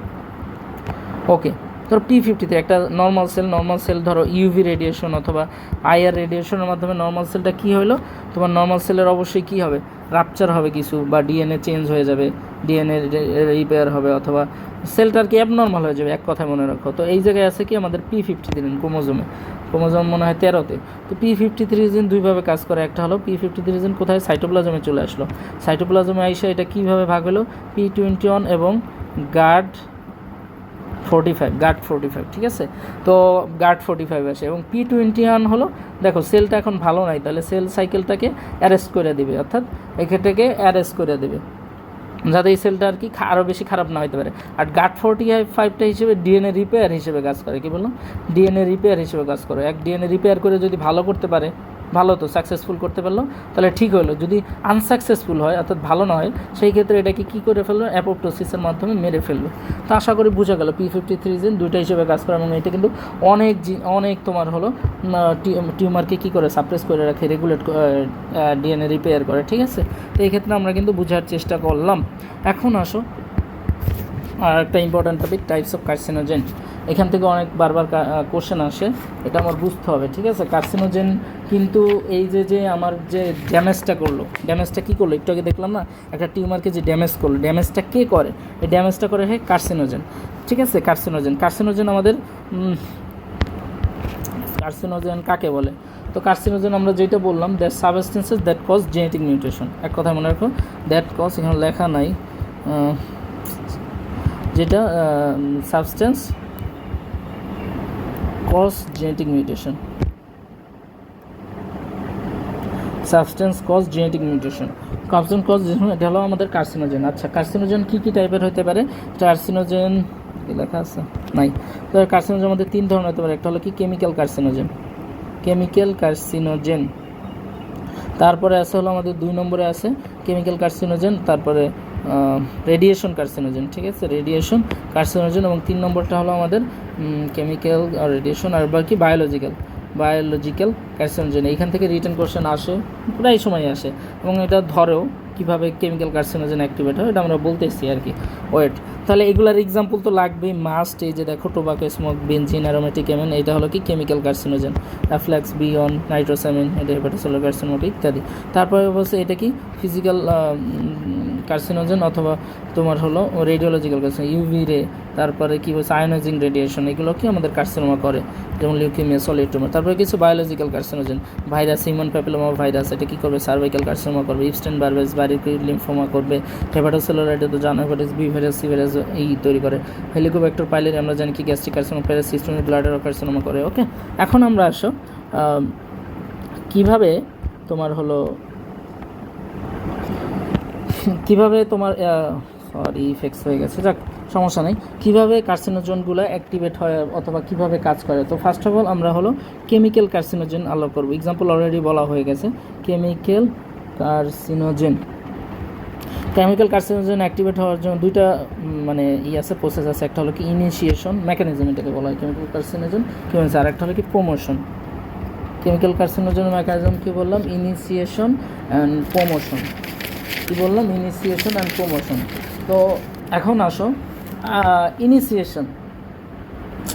ধরো P53 একটা নর্মাল সেল ধরো ইউভি রেডিয়েশন অথবা আইআর রেডিয়েশনের মাধ্যমে নর্মাল সেলটা কী হলো, তোমার নর্মাল সেলের অবশ্যই কী হবে, রাপচার হবে কিছু, বা ডিএনএ চেঞ্জ হয়ে যাবে, ডিএনএ রিপেয়ার হবে, অথবা সেলটা আর কি অ্যাবনর্মাল হয়ে যাবে, এক কথায় মনে রাখো। তো এই জায়গায় আছে কি আমাদের P53 ক্রোমোজোম মনে হয় 13তে। তো P53 জিন দুইভাবে কাজ করে, একটা হলো P53 জিন কোথায় সাইটোপ্লাজমে চলে আসলো, সাইটোপ্লাজমে আইসা এটা কীভাবে ভাগ হলো, P21 এবং গার্ড 45, ঠিক আছে। তো গার্ড 45 আসে, এবং P21 হলো দেখো সেলটা এখন ভালো নাই, তাহলে সেল সাইকেলটাকে অ্যারেস্ট করে দেবে, অর্থাৎ এক্ষেত্রে অ্যারেস্ট করে দেবে, যাতে এই সেলটা আর কি আরও বেশি খারাপ না হতে পারে। আর গার্ড 45টা হিসেবে ডিএনএ রিপেয়ার হিসেবে কাজ করে, কী বললাম, ডিএনএ রিপেয়ার হিসেবে কাজ করে। এক ডিএনএ রিপেয়ার করে যদি ভালো করতে পারে, ভালো তো সাকসেসফুল করতে পারলো তাহলে ঠিক হলো, যদি আনসাকসেসফুল হয় অর্থাৎ ভালো না হয় সেই ক্ষেত্রে এটাকে কী করে ফেললো, অ্যাপোপ্টোসিসের মাধ্যমে মেরে ফেললো। তো আশা করি বোঝা গেল P53 জিন দুইটা হিসেবে কাজ করে, এবং এটা কিন্তু অনেক তোমার হলো টিউমারকে কী করে সাপ্রেস করে রাখে, রেগুলেট ডিএনএ রিপেয়ার করে, ঠিক আছে। তো এই ক্ষেত্রে আমরা কিন্তু বোঝার চেষ্টা করলাম। এখন আসো আর একটা important topic, types of carcinogen. এখান থেকে অনেক বারবার কোশ্চেন আসে, এটা আমার বুঝতে হবে, ঠিক আছে। কার্সিনোজেন কিন্তু এই যে আমার যে ড্যামেজটা কী করলো একটু আগে দেখলাম না, একটা টিউমারকে যে ড্যামেজ করলো, ড্যামেজটা কে করে, এই ড্যামেজটা করে কার্সিনোজেন, ঠিক আছে। কার্সিনোজেন আমাদের কার্সিনোজেন কাকে বলে, তো কার্সিনোজেন আমরা যেটা বললাম, that substances that cause genetic mutation, এক কথায় মনে রাখো দ্যাট কজ, এখানে লেখা নাই, যেটা সাবস্টেন্স কজ জেনেটিক মিউটেশন, এটা হলো আমাদের কার্সিনোজেন। আচ্ছা কার্সিনোজেন কী টাইপের হতে পারে, কার্সিনোজেন লেখা আছে নাই, তো কার্সিনোজেন আমাদের 3 ধরনের হতে পারে, একটা হলো কি কেমিক্যাল কার্সিনোজেন, তারপরে আছে হলো আমাদের 2 নম্বরে আছে কেমিক্যাল কার্সিনোজেন, তারপরে রেডিয়েশন কার্সিনোজেন, ঠিক আছে, রেডিয়েশন কার্সিনোজেন, এবং 3 নম্বরটা হলো আমাদের কেমিক্যাল আর রেডিয়েশন, আর বাকি বায়োলজিক্যাল কার্সিনোজেন। এইখান থেকে রিটেন কোশ্চেন আসে, প্রায় সময় আসে, এবং এটা ধরেও কীভাবে কেমিক্যাল কার্সিনোজেন অ্যাক্টিভেট হয় এটা আমরা বলতেছি আর কি। তাহলে এগুলার এক্সাম্পল তো লাগবেই মাস্ট, এই যে দেখো tobacco smoke, benzene, aromatic amine, এটা হলো কি কেমিক্যাল কার্সিনোজেন, অ্যাফ্লাক্স, বিয়ন, নাইট্রোসামিন, এটা হেপাটোসেলুলার কার্সিনোমা ইত্যাদি। তারপরে বলছে এটা কি ফিজিক্যাল কার্সিনোজেন অথবা তোমার হলো রেডিওলজিক্যাল কার্সিনোজেন, ইউভি রে, তারপরে কী বলছে আয়োনাইজিং রেডিয়েশন, এগুলো কি আমাদের কার্সিনোমা করে, যেমন লিউকেমিয়া, সলিড টিউমার। তারপরে কিছু biological carcinogen, virus, human papilloma virus, এটা কী করবে, সার্ভাইকাল কার্সিনোমা করবে, ইপস্টেন বারবেস বারিক লিম্ফোমা করবে, হেপাটোসেলুলার, এটা তো জানো, hepatitis B virus, C virus এই তৈরি করে, হেলিকোব্যাক্টার পাইলেরি আমরা জানি কি gastric carcinoma, parasystemic bladder carcinoma করে। ওকে, এখন আমরা আসো কীভাবে তোমার হলো কীভাবে তোমার সরি ইফেক্টস হয়ে গেছে, যাক সমস্যা নেই, কীভাবে কার্সিনোজেনগুলো অ্যাক্টিভেট হয় অথবা কীভাবে কাজ করে। তো ফার্স্ট অফ অল আমরা হলো কেমিক্যাল কার্সিনোজেন আলাপ করবো। এক্সাম্পল অলরেডি বলা হয়ে গেছে, chemical carcinogen. Chemical carcinogen activate হওয়ার জন্য দুইটা মানে আছে, প্রসেস আছে। একটা হলো কি ইনিশিয়েশন মেকানিজম, এটাকে বলা হয় কেমিক্যাল কার্সিনোজেন কি বলছে, আর একটা হলো কি প্রমোশন। কেমিক্যাল কার্সিনোজেন মেকানিজম কি বললাম, ইনিশিয়েশন অ্যান্ড প্রমোশন। কি বললাম, ইনিশিয়েশন অ্যান্ড প্রমোশন। তো এখন আসো ইনিশিয়েশন।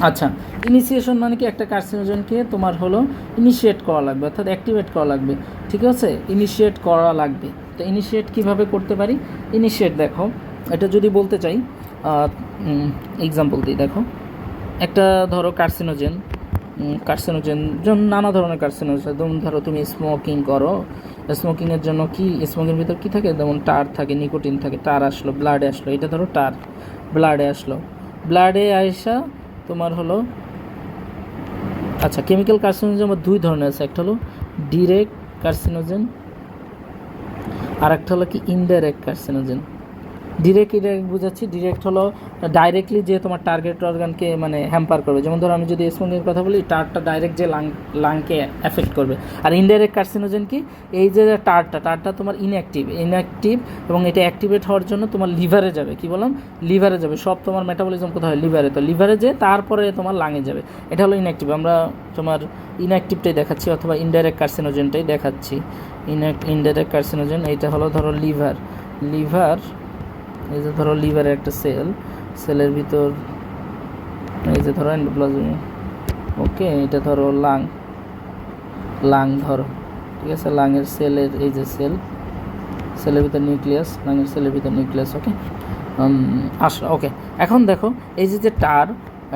আচ্ছা, ইনিশিয়েশন মানে কি, একটা কার্সিনোজেনকে তোমার হলো ইনিশিয়েট করা লাগবে, অর্থাৎ অ্যাক্টিভেট করা লাগবে, ঠিক আছে, ইনিশিয়েট করা লাগবে। তো ইনিশিয়েট কীভাবে করতে পারি, ইনিশিয়েট দেখো, এটা যদি বলতে চাই এক্সাম্পল দিই, দেখো একটা ধরো কার্সিনোজেন যেমন নানা ধরনের কার্সিনোজেন, যেমন ধরো তুমি স্মোকিং করো, স্মোকিংয়ের জন্য কি, স্মোকিংয়ের ভিতর কী থাকে, যেমন টার থাকে, নিকোটিন থাকে, টার আসলো ব্লাডে আসলো, এটা ধরো টার ব্লাডে আসলো, ব্লাডে আইসা তোমার হলো, আচ্ছা কেমিক্যাল কার্সিনোজেন আমার দুই ধরনের আছে, একটা হলো ডিরেক্ট কার্সিনোজেন আর একটা হলো কি ইনডাইরেক্ট কার্সিনোজেন। ডিরেক্ট বুঝাচ্ছি, ডিরেক্ট হলো ডাইরেক্টলি যে তোমার টার্গেট অর্গানকে মানে হ্যাম্পার করবে, যেমন ধরো আমি যদি স্মোকিংয়ের কথা বলি, টারটা ডাইরেক্ট যে লাংকে এফেক্ট করবে। আর ইনডাইরেক্ট কার্সিনোজেন কি, এই যে টারটা তোমার ইনঅ্যাক্টিভ এবং এটা অ্যাক্টিভেট হওয়ার জন্য তোমার লিভারে যাবে, কি বললাম, লিভারে যাবে, সব তোমার মেটাবলিজম কোথায় হয়, লিভারে, তো লিভারে যে তারপরে তোমার লাঙে যাবে, এটা হলো ইনঅ্যাক্টিভ। আমরা তোমার ইনঅ্যাক্টিভটাই দেখাচ্ছি অথবা ইনডাইরেক্ট কার্সিনোজেনটাই দেখাচ্ছি। ইনডাইরেক্ট কার্সিনোজেন এইটা হলো ধরো লিভার, এই যে ধরো লিভারের একটা সেলের ভিতর, এই যে ধরো এন্ডোপ্লাজম, ওকে, এটা ধরো লাং ধরো, ঠিক আছে, লাঙের সেলের এই যে সেলের ভিতর নিউক্লিয়াস, লাঙের সেলের ভিতর নিউক্লিয়াস, ওকে আসলো। ওকে, এখন দেখো এই যে টার,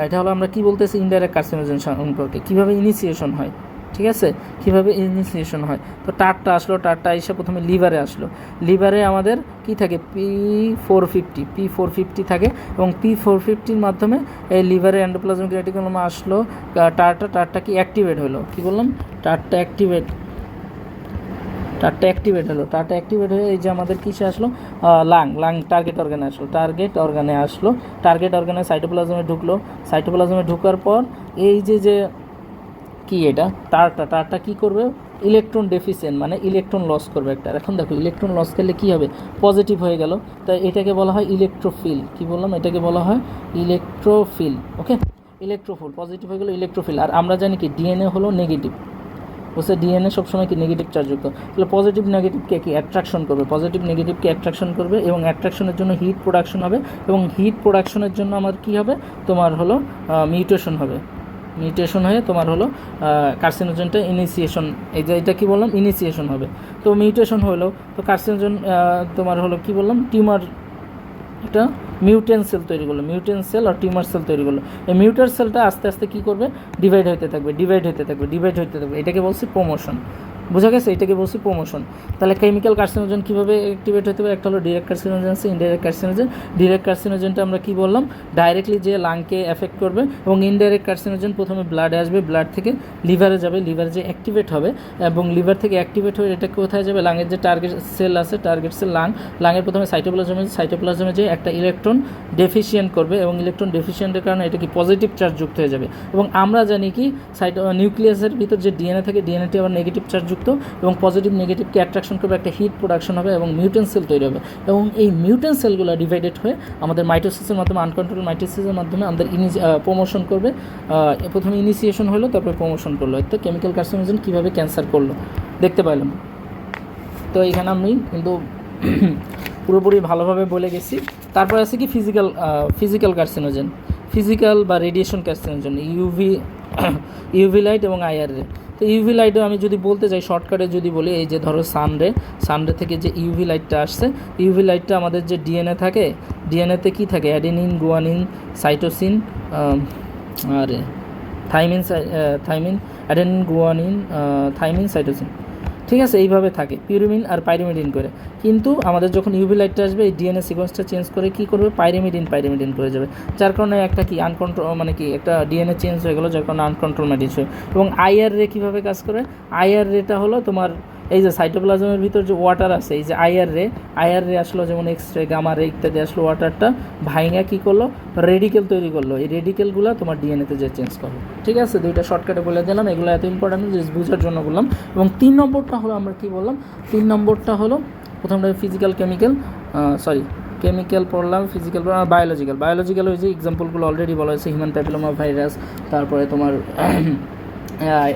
এটা হলো আমরা কি বলতেছি, ইনডাইরেক্ট কার্সিনোজেন সম্পর্কে, কীভাবে ইনিশিয়েশন হয়, ঠিক আছে, কীভাবে ইনিশিয়েশন হয়। তো টারটা এসে প্রথমে লিভারে আসলো, লিভারে আমাদের কি থাকে, P450 থাকে, এবং P450-র মাধ্যমে এই লিভারে এন্ডোপ্লাজমিক রেটিকুলামে আসলো, টারটা কি অ্যাক্টিভেট হলো, কি বললাম, টারটা অ্যাক্টিভেট হলো, টারটা অ্যাক্টিভেট হয়ে এই যে আমাদের কিসে আসলো, লাং টার্গেট অর্গানে আসলো, টার্গেট অর্গানে সাইটোপ্লাজমে ঢুকার পর এই যে কি, এটা টারটা কি করবে, ইলেকট্রন ডেফিসিয়েন্ট মানে ইলেকট্রন লস করবে একটা। এখন দেখো ইলেকট্রন লস করলে কী হবে, পজিটিভ হয়ে গেল, তাই এটাকে বলা হয় ইলেকট্রোফিল, কি বললাম, এটাকে বলা হয় ইলেকট্রোফিল। ওকে, ইলেকট্রোফিল, পজিটিভ হয়ে গেলো ইলেকট্রোফিল। আর আমরা জানি কি ডিএনএ হলো নেগেটিভ, বুঝছে, ডিএনএ সবসময় কি নেগেটিভ চার্জযুক্ত, তাহলে পজিটিভ নেগেটিভকে কি অ্যাট্রাকশন করবে, এবং অ্যাট্রাকশনের জন্য হিট প্রোডাকশন হবে, এবং হিট প্রোডাকশনের জন্য আমার কি হবে, তোমার হলো মিউটেশন হয়ে তোমার হলো কার্সিনোজেনটা ইনিশিয়েশন, এই যে এটা কী বললাম, ইনিশিয়েশন হবে। তো মিউটেশন হলো, তো কার্সিনোজেন তোমার হলো কি বললাম, টিউমার, এটা মিউটেন্ট সেল তৈরি করলো, মিউটেন্ট সেল আর টিউমার সেল তৈরি করলো। এই মিউটার সেলটা আস্তে আস্তে কী করবে, ডিভাইড হতে থাকবে, এটাকে বলছি প্রমোশন। বোঝা গেছে, এটাকে বলছি প্রমোশন। তাহলে কেমিক্যাল কার্সিনোজেন কীভাবে অ্যাক্টিভেট হতে পারে, একটা হলো ডিরেক্ট কার্সিনোজেন আছে, ইনডাইরেক্ট কার্সিনোজেন। ডিরেক্ট কার্সিনোজেনটা আমরা কী বললাম, ডাইরেক্টলি যে লাংকে এফেক্ট করবে, এবং ইনডাইরেক্ট কার্সিনোজেন প্রথমে ব্লাডে আসবে, ব্লাড থেকে লিভারে যাবে, লিভার যে অ্যাক্টিভেট হবে, এবং লিভার থেকে অ্যাক্টিভেট হয়ে এটা কোথায় যাবে, লাঙের যে টার্গেট সেল আছে, লাঙের প্রথমে সাইটোপ্লাজমে যে একটা ইলেকট্রন ডেফিসিয়েন্ট করবে, এবং ইলেকট্রন ডেফিসিয়েন্টের কারণে এটা কি পজিটিভ চার্জ যুক্ত হয়ে যাবে। এবং আমরা জানি কি নিউক্লিয়াসের ভিতর যে ডিএনএ থাকে, ডিএনএটি আবার নেগেটিভ চার্জ যুক্ত, এবং পজিটিভ নেগেটিভকে অ্যাট্রাকশন করবে, একটা হিট প্রোডাকশন হবে, এবং মিউটেন্ট সেল তৈরি হবে, এবং এই মিউটেন্ট সেলগুলো ডিভাইডেড হয়ে আমাদের মাইটোসিসের মাধ্যমে, আনকন্ট্রোল মাইটোসিসের মাধ্যমে আমাদের প্রমোশন করবে। প্রথমে ইনিশিয়েশন হলো, তারপরে প্রমোশন করলো। তো কেমিক্যাল কার্সিনোজেন কীভাবে ক্যান্সার করলো দেখতে পাইলাম। তো এখানে আমি কিন্তু পুরোপুরি ভালোভাবে বলে গেছি। তারপর আছে কি ফিজিক্যাল কার্সিনোজেন, ফিজিক্যাল বা রেডিয়েশন কার্সিনোজেন, ইউভি লাইট এবং আইআর রে। তো ইউভি লাইটও আমি যদি বলতে চাই শর্টকাটে যদি বলি, এই যে ধরো সানরে থেকে যে ইউভি লাইটটা আসছে, ইউভি লাইটটা আমাদের যে ডিএনএ থাকে, ডিএনএতে কী থাকে, অ্যাডেনিন, গুয়ানিন, সাইটোসিন, আর thymine, adenine, guanine, thymine, cytosine, ঠিক আছে, এইভাবে থাকে পিউরিমিন আর পাইরিমিডিন করে। কিন্তু আমাদের যখন ইউভি লাইটটা আসবে, এই ডিএনএ সিকোয়েন্সটা চেঞ্জ করে কী করবে, পাইরিমিডিন করে যাবে, যার কারণে একটা কি আনকন্ট্রোল, মানে কি একটা ডিএনএ চেঞ্জ হয়ে গেলো, যার কারণে আনকন্ট্রোল ম্যাটিস হয়। এবং আইআর রে কীভাবে কাজ করে, আইআর রেটা হলো তোমার এই যে সাইটোপ্লাজমের ভিতর যে ওয়াটার আছে, এই যে আইআর রে আসলো, যেমন এক্স রে, গামা রে ইত্যাদি আসলো, ওয়াটারটা ভাইঙা কী করলো, রেডিকেল তৈরি করলো, এই রেডিকেলগুলো তোমার ডিএনএতে যে চেঞ্জ করলো। ঠিক আছে, দুইটা শর্টকাটে বলে দিলাম, এগুলো এত ইম্পর্টেন্ট যে বোঝার জন্য বললাম। এবং 3 নম্বরটা হলো, আমরা কী বললাম, 3 নম্বরটা হলো প্রথমটা কেমিক্যাল পড়লাম, ফিজিক্যাল পড়লাম, বায়োলজিক্যাল ওই যে এক্সাম্পলগুলো অলরেডি বলা হয়েছে, হিউম্যান প্যাপিলোমা ভাইরাস, তারপরে তোমার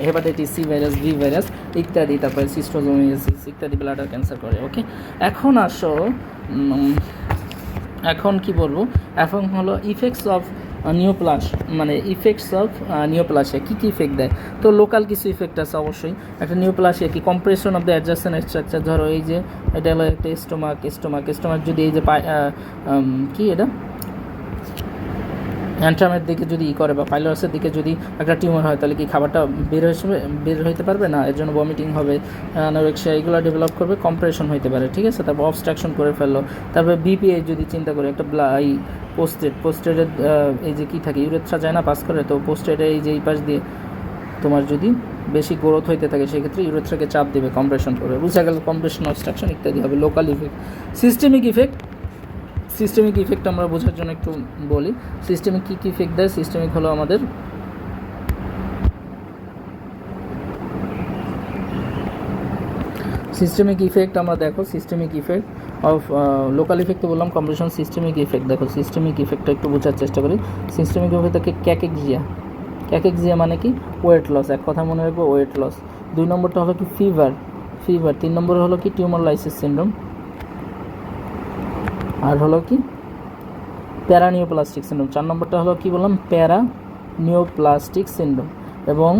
hepatitis C virus, B virus ইত্যাদি, তারপরে সিস্টোজোমিয়াসিস ইত্যাদি ব্লাডার ক্যান্সার করে। ওকে, এখন আসো, এখন কি বলবো, এখন হলো ইফেক্টস অফ নিওপ্লাসিয়া কী কী ইফেক্ট দেয়। তো লোকাল কিছু ইফেক্ট আছে অবশ্যই। একটা নিওপ্লাসিয়া কি, compression of the adjacent structure, ধরো এই যে এটা হলো একটা স্টোমাক যদি এই যে কি এটা অ্যান্ট্রামের দিকে যদি করে বা পাইলোরাসের দিকে যদি একটা টিউমার হয়, তাহলে কি খাবারটা বের হইতে পারবে না, এর জন্য ভমিটিং হবে, অ্যানোরেক্সিয়া এগুলো ডেভেলপ করবে, কম্প্রেশন হইতে পারে। ঠিক আছে, তারপর অবস্ট্রাকশন করে ফেললো। তারপরে বিপিএ যদি চিন্তা করি, একটা পোস্টেডের এই যে কী থাকে, ইউরেথ্রা যায় না পাস করে, তো পোস্টেডে এই যে এই পাশ দিয়ে তোমার যদি বেশি গ্রোথ হইতে থাকে, সেক্ষেত্রে ইউরেথ্রাকে চাপ দেবে, কম্প্রেশন করবে, বুঝা গেল, কম্প্রেশন, অবস্ট্রাকশন ইত্যাদি হবে। Local effect. সিস্টেমিক ইফেক্ট আমরা বোঝার জন্য একটু বলি, সিস্টেমিক কী কী ইফেক্ট দেয়। সিস্টেমিক হলো আমাদের সিস্টেমিক ইফেক্ট, আমরা দেখো systemic effect of local effect তো বললাম, কম্প্রেশন, সিস্টেমিক ইফেক্ট দেখো, সিস্টেমিক ইফেক্টটা একটু বোঝার চেষ্টা করি। সিস্টেমিক ইফেক্ট থাকে ক্যাকেক্সিয়া মানে কি, ওয়েট লস, এক কথা মনে রাখবো, ওয়েট লস। 2 নম্বরটা হলো কি, ফিভার। 3 নম্বরে হলো কি, টিউমার লাইসিস সিনড্রোম, আর হলো কি, প্যারানিওপ্লাস্টিক সিনড্রোম। 4 নম্বরটা হলো কি বললাম, প্যারানিওপ্লাস্টিক সিনড্রোম। এবং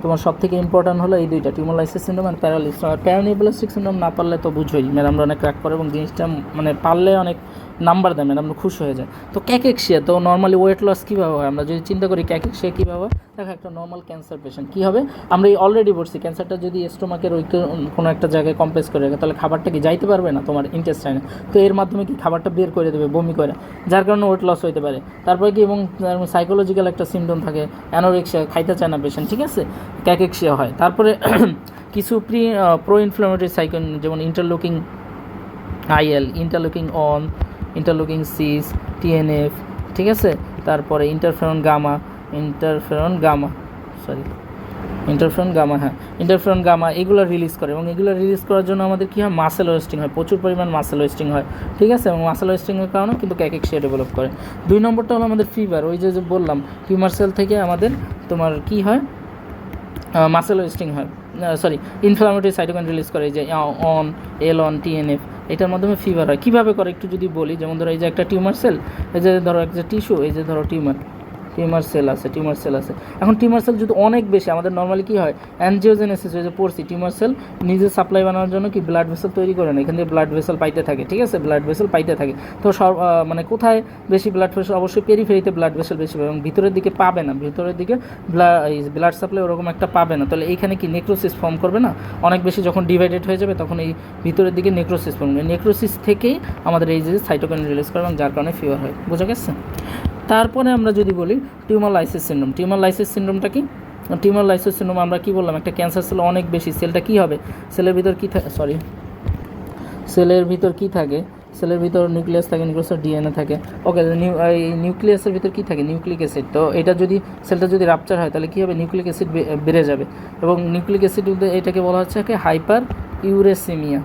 তোমার সব থেকে ইম্পর্ট্যান্ট হলো এই দুইটা, টিউমার লাইসিস সিনড্রোম আর প্যারালিসিস। আর প্যারানিওপ্লাস্টিক সিনড্রোম না পারলে তো বুঝোই, ম্যাডামরা অনেক ক্র্যাক করে এবং জিনিসটা মানে পারলে অনেক নাম্বার দেয়, ম্যাডাম খুশি হয়ে যায়। তো ক্যাকেক্সিয়া, তো নর্মালি ওয়েট লস কীভাবে হয়, আমরা যদি চিন্তা করি ক্যাকেক্সিয়া কীভাবে হয়, দেখো একটা নর্মাল ক্যান্সার পেশেন্ট কী হবে, আমরা অলরেডি বলছি ক্যান্সারটা যদি স্টোমাকের ওই কোনো একটা জায়গায় কমপ্রেস করে রাখে, তাহলে খাবারটা কি যাইতে পারবে না তোমার ইন্টেস্টাইনে, তো এর মাধ্যমে কি খাবারটা বের করে দেবে বমি করে, যার কারণে ওয়েট লস হইতে পারে। তারপরে কি, এবং সাইকোলজিক্যাল একটা সিমটম থাকে, অ্যানোরেক্সিয়া, খাইতে চায় না পেশেন্ট, ঠিক আছে, ক্যাকেক্সিয়া হয়। তারপরে কিছু প্রো ইনফ্লামেটরি সাইকেল, যেমন ইন্টারলুকিং IL, ইন্টারলুকিং সিস, TNF, ঠিক আছে, তারপরে ইন্টারফেরন গামা, ইন্টারফেরন গামা এগুলো রিলিজ করে, এবং এগুলো রিলিজ করার জন্য আমাদের কী হয়, মাসেল ওয়েস্টিং হয়, প্রচুর পরিমাণ মাসেল ওয়েস্টিং হয়। ঠিক আছে, এবং মাসেল ওয়েস্টিংয়ের কারণে কিন্তু ক্যাকেক্সিয়া ডেভেলপ করে। 2 নম্বরটা হলো আমাদের ফিভার, ওই যে বললাম টিউমার সেল থেকে আমাদের তোমার কী হয়, মাসেল ওয়েস্টিং হয়, ইনফ্লামেটরি সাইটোকাইন রিলিজ করে, এই যে L1 TNF, এটার মাধ্যমে ফিভার হয়। কীভাবে করে একটু যদি বলি, যেমন ধরো এই যে একটা টিউমার সেল, এই যে ধরো একটা টিস্যু, এই যে ধরো টিউমার সেল আছে। এখন টিউমার সেল যদি অনেক বেশি, আমাদের নর্মালি কী হয়, অ্যানজিওজেনেসিস, ওই যে পড়ছি, টিউমার সেল নিজে সাপ্লাই বানানোর জন্য কি ব্লাড ভেসেল তৈরি করে না, এখান থেকে ব্লাড ভেসেল পাইতে থাকে। ঠিক আছে, ব্লাড ভেসেল পাইতে থাকে। তো মানে কোথায় বেশি ব্লাড ভেসেল, অবশ্যই পেরিফেরিতে ব্লাড ভেসেল বেশি পাবে, এবং ভিতরের দিকে পাবে না, ভিতরের দিকে ব্লাড সাপ্লাই ওরকম একটা পাবে না। তাহলে এইখানে কি নেক্রোসিস ফর্ম করবে না, অনেক বেশি যখন ডিভাইডেড হয়ে যাবে, তখন এই ভিতরের দিকে নেক্রোসিস ফর্ম করবে, নেক্রোসিস থেকেই আমাদের এই যে সাইটোকাইন রিলিজ করে, এবং যার কারণে ফিভার হয়। বোঝা গেছে? তারপরে আমরা যদি বলি টিউমার লাইসিস সিনড্রোমটা কি, টিউমার লাইসিস সিনড্রোম আমরা কি বললাম, একটা ক্যান্সার সেল অনেক বেশি, সেলটা কি হবে, সেলের ভিতর কি থাকে, সেলের ভিতর নিউক্লিয়াস থাকে, নিউক্লিয়াসের ডিএনএ থাকে। ওকে, এই নিউক্লিয়াসের ভিতর কি থাকে, নিউক্লিক অ্যাসিড। তো এটা যদি সেলটা যদি রাপচার হয়, তাহলে কী হবে, নিউক্লিক অ্যাসিড বেড়ে যাবে, এবং নিউক্লিক অ্যাসিড এটাকে বলা হচ্ছে হাইপার ইউরেসিমিয়া।